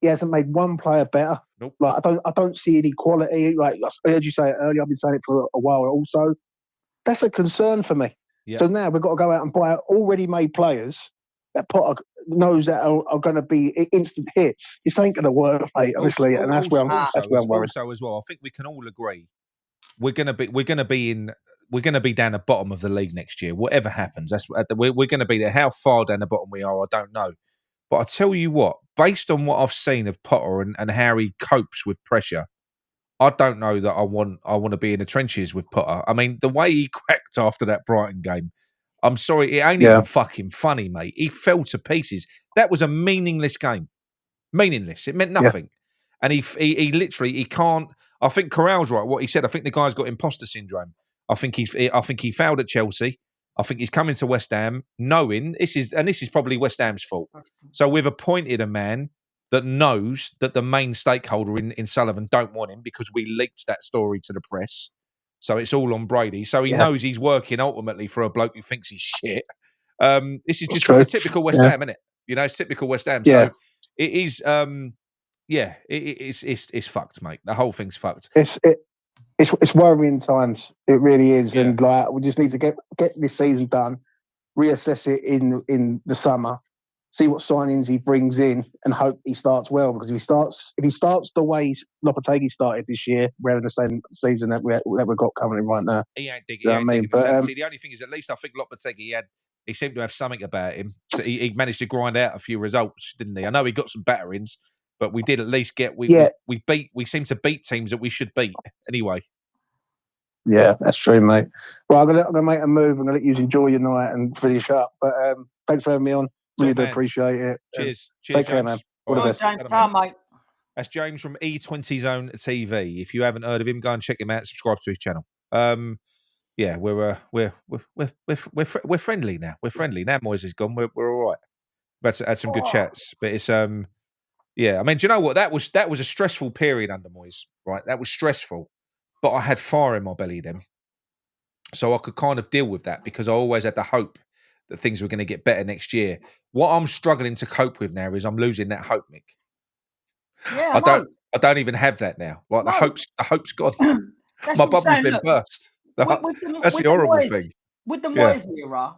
He hasn't made one player better. Nope. Like I don't see any quality. Like I heard you say it earlier, I've been saying it for a while also. That's a concern for me. Yeah. So now we've got to go out and buy already made players that Potter knows that are going to be instant hits. This ain't going to work, mate, obviously, and that's where I'm worried. Also, as well, I think we can all agree we're going to be down the bottom of the league next year. Whatever happens, we're going to be there. How far down the bottom we are, I don't know. But I tell you what, based on what I've seen of Potter and how he copes with pressure, I don't know that I want to be in the trenches with Potter. I mean, the way he cracked after that Brighton game, I'm sorry, it ain't even fucking funny, mate. He fell to pieces. That was a meaningless game. Meaningless. It meant nothing. And he literally, he can't. I think Corral's right. What he said. I think the guy's got imposter syndrome. I think he failed at Chelsea. I think he's coming to West Ham knowing this is probably West Ham's fault. So we've appointed a man that knows that the main stakeholder in Sullivan don't want him because we leaked that story to the press. So it's all on Brady. So he knows he's working ultimately for a bloke who thinks he's shit. This is just typical West Ham, isn't it? You know, it's typical West Ham. Yeah. So it is. It's fucked, mate. The whole thing's fucked. It's worrying times. It really is, and like we just need to get this season done, reassess it in the summer, see what signings he brings in, and hope he starts well. Because if he starts the way Lopetegui started this year, we're having the same season that we've got coming in right now. He ain't digging. But see, the only thing is, at least I think Lopetegui he seemed to have something about him. So he managed to grind out a few results, didn't he? I know he got some batterings. But we did at least get we seem to beat teams that we should beat anyway. Yeah, that's true, mate. Well, I'm gonna make a move. I'm gonna let you enjoy your night and finish up. But thanks for having me on. Really do appreciate it. Cheers, take care, James. man. All the best. James, mate. That's James from E20 Zone TV. If you haven't heard of him, go and check him out. Subscribe to his channel. Yeah, we're friendly now. We're friendly now. Moyes is gone. We're all right. We've had some good chats, but it's yeah, I mean, do you know what? That was a stressful period under Moyes, right? That was stressful, but I had fire in my belly then, so I could kind of deal with that because I always had the hope that things were going to get better next year. What I'm struggling to cope with now is I'm losing that hope, Mick. Yeah, I don't even have that now. Like the hope's gone. My bubble's been burst. That's the horrible thing. With the Moyes era,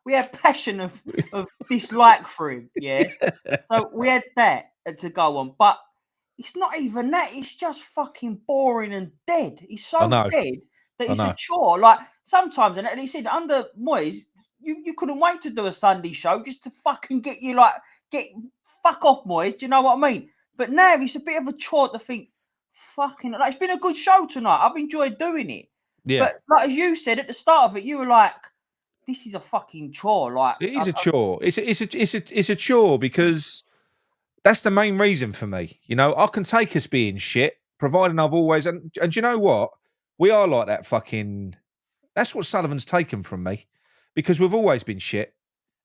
we had passion of dislike for him, So we had that to go on, but it's not even that. It's just fucking boring and dead. He's so dead that it's a chore. Like sometimes, and he said under Moyes, you couldn't wait to do a Sunday show just to fucking get fuck off, Moyes. Do you know what I mean? But now it's a bit of a chore to think, fucking, like it's been a good show tonight. I've enjoyed doing it. Yeah. But like as you said at the start of it, you were like, "This is a fucking chore." Like it is a chore. It's a chore because that's the main reason for me. You know, I can take us being shit, providing I've always and you know what? We are like that fucking. That's what Sullivan's taken from me because we've always been shit.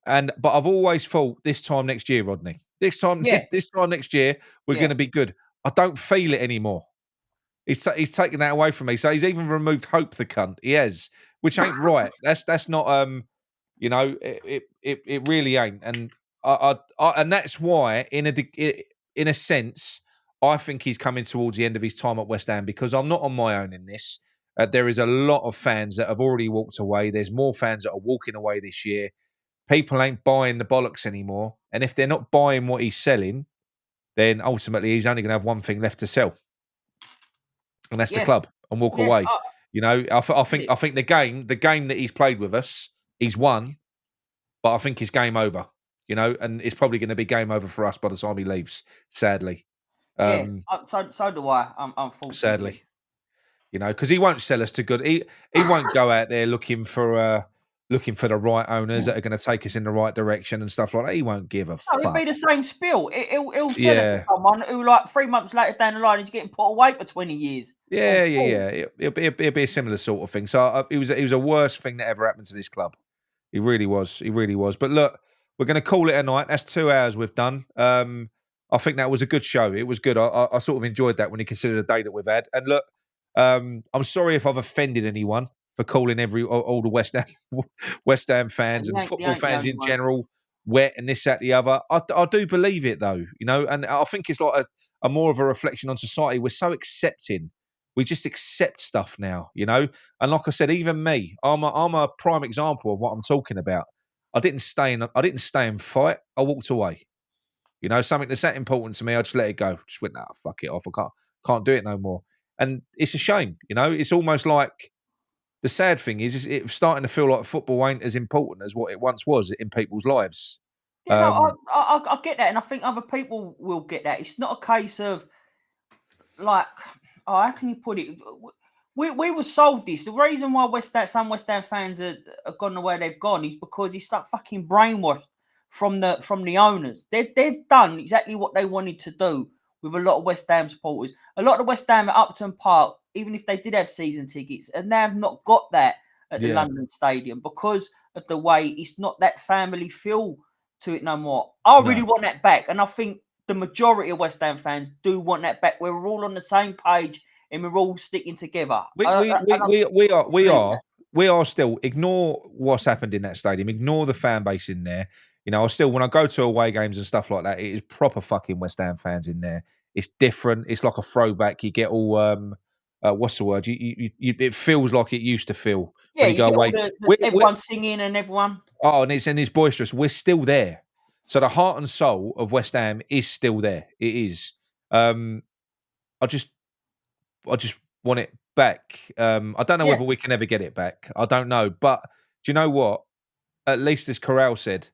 But I've always thought this time next year, Rodney. This time next year, we're going to be good. I don't feel it anymore. He's taken that away from me. So he's even removed hope, the cunt. He has, which ain't right. That's not you know, it really ain't. And and that's why in in a sense, I think he's coming towards the end of his time at West Ham because I'm not on my own in this. There is a lot of fans that have already walked away. There's more fans that are walking away this year. People ain't buying the bollocks anymore. And if they're not buying what he's selling, then ultimately he's only going to have one thing left to sell. And that's the club, and walk away. You know, I think the game that he's played with us, he's won, but I think it's game over. You know, and it's probably going to be game over for us by the time he leaves. Sadly, so do I. Unfortunately, sadly, you know, because he won't sell us to good. He won't go out there looking for the right owners that are going to take us in the right direction and stuff like that. He won't give a fuck. It'll be the same spiel. He'll sell it to someone who, like, 3 months later down the line, is getting put away for 20 years. Yeah. It'll be a similar sort of thing. So it was a worst thing that ever happened to this club. He really was. But look, we're going to call it a night. That's 2 hours we've done. I think that was a good show. It was good. I sort of enjoyed that when you consider the day that we've had. And look, I'm sorry if I've offended anyone for calling all the West Ham fans and football fans in general wet and this, that, the other. I do believe it though, you know, and I think it's like a more of a reflection on society. We're so accepting. We just accept stuff now, you know. And like I said, even me, I'm a prime example of what I'm talking about. I didn't stay and fight. I walked away. You know, something that's that important to me, I just let it go. Just went, nah, fuck it off. I can't do it no more. And it's a shame, you know. It's almost like the sad thing is it's starting to feel like football ain't as important as what it once was in people's lives. Yeah, I get that, and I think other people will get that. It's not a case of like, how can you put it? We were sold this. The reason why some West Ham fans have gone the way they've gone is because it's like fucking brainwashed from the owners. They've done exactly what they wanted to do with a lot of West Ham supporters. A lot of West Ham at Upton Park, even if they did have season tickets, and they have not got that at the London Stadium because of the way it's not that family feel to it no more. I really want that back, and I think the majority of West Ham fans do want that back. We're all on the same page and we're all sticking together. We are still. Ignore what's happened in that stadium. Ignore the fan base in there. You know, when I go to away games and stuff like that, it is proper fucking West Ham fans in there. It's different. It's like a throwback. You get all what's the word? It feels like it used to feel when you go away. Everyone singing and everyone. Oh, and it's boisterous. We're still there. So the heart and soul of West Ham is still there. It is. I just want it back. I don't know whether we can ever get it back. I don't know. But do you know what? At least as Corral said,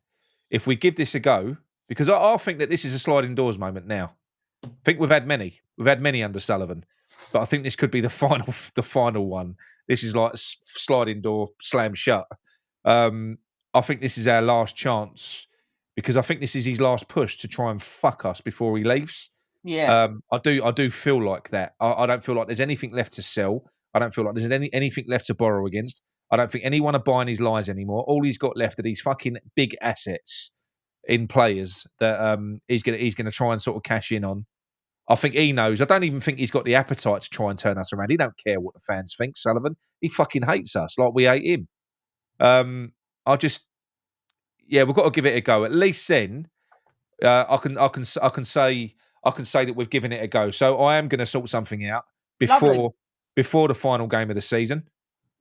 if we give this a go, because I think that this is a sliding doors moment now. I think we've had many. We've had many under Sullivan. But I think this could be the final one. This is like a sliding door slam shut. I think this is our last chance because I think this is his last push to try and fuck us before he leaves. Yeah, I do feel like that. I don't feel like there's anything left to sell. I don't feel like there's anything left to borrow against. I don't think anyone are buying his lies anymore. All he's got left are these fucking big assets in players that he's gonna try and sort of cash in on. I think he knows. I don't even think he's got the appetite to try and turn us around. He don't care what the fans think, Sullivan. He fucking hates us like we hate him. We've got to give it a go. At least then, I can say that we've given it a go. So I am going to sort something out before the final game of the season.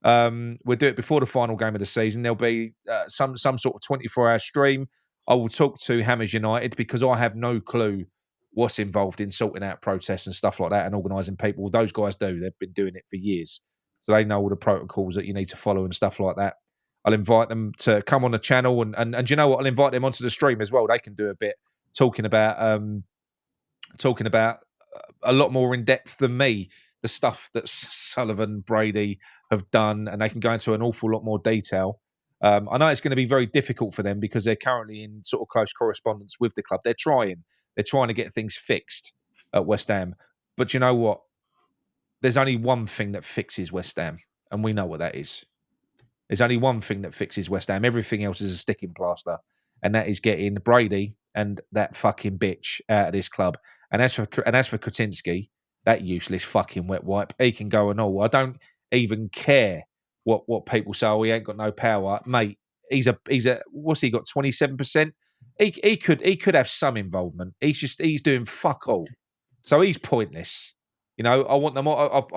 We'll do it before the final game of the season. There'll be some sort of 24-hour stream. I will talk to Hammers United because I have no clue what's involved in sorting out protests and stuff like that and organising people. Those guys do. They've been doing it for years. So they know all the protocols that you need to follow and stuff like that. I'll invite them to come on the channel and you know what? I'll invite them onto the stream as well. They can do a bit talking about a lot more in depth than me, the stuff that Sullivan, Brady have done, and they can go into an awful lot more detail. I know it's going to be very difficult for them because they're currently in sort of close correspondence with the club. They're trying to get things fixed at West Ham. But you know what? There's only one thing that fixes West Ham, and we know what that is. There's only one thing that fixes West Ham. Everything else is a sticking plaster, and that is getting Brady and that fucking bitch out of this club. And as for Kretinsky, that useless fucking wet wipe, he can go and all. I don't even care what people say. Oh, he ain't got no power, mate. He's a what's he got? 27%. He could have some involvement. He's doing fuck all. So he's pointless. You know, I want them all.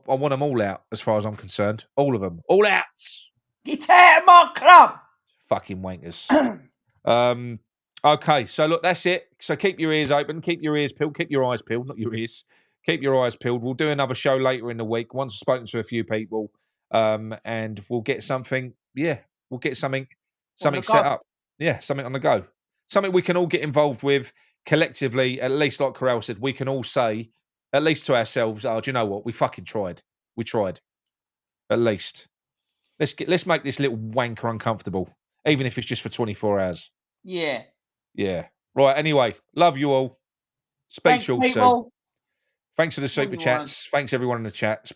I want them all out as far as I'm concerned. All of them, all outs. Get out of my club. Fucking wankers. Okay, so look, that's it. So keep your ears open, keep your ears peeled, keep your eyes peeled, not your ears. Keep your eyes peeled. We'll do another show later in the week once I've spoken to a few people, and we'll get something. Yeah, we'll get something set up. Yeah, something on the go. Something we can all get involved with collectively. At least, like Corral said, we can all say, at least to ourselves, "Oh, do you know what? We fucking tried. We tried. At least let's make this little wanker uncomfortable, even if it's just for 24 hours." Yeah. Yeah. Right. Anyway, love you all. Speak to you all soon. Thanks for the super chats. Thanks everyone in the chat.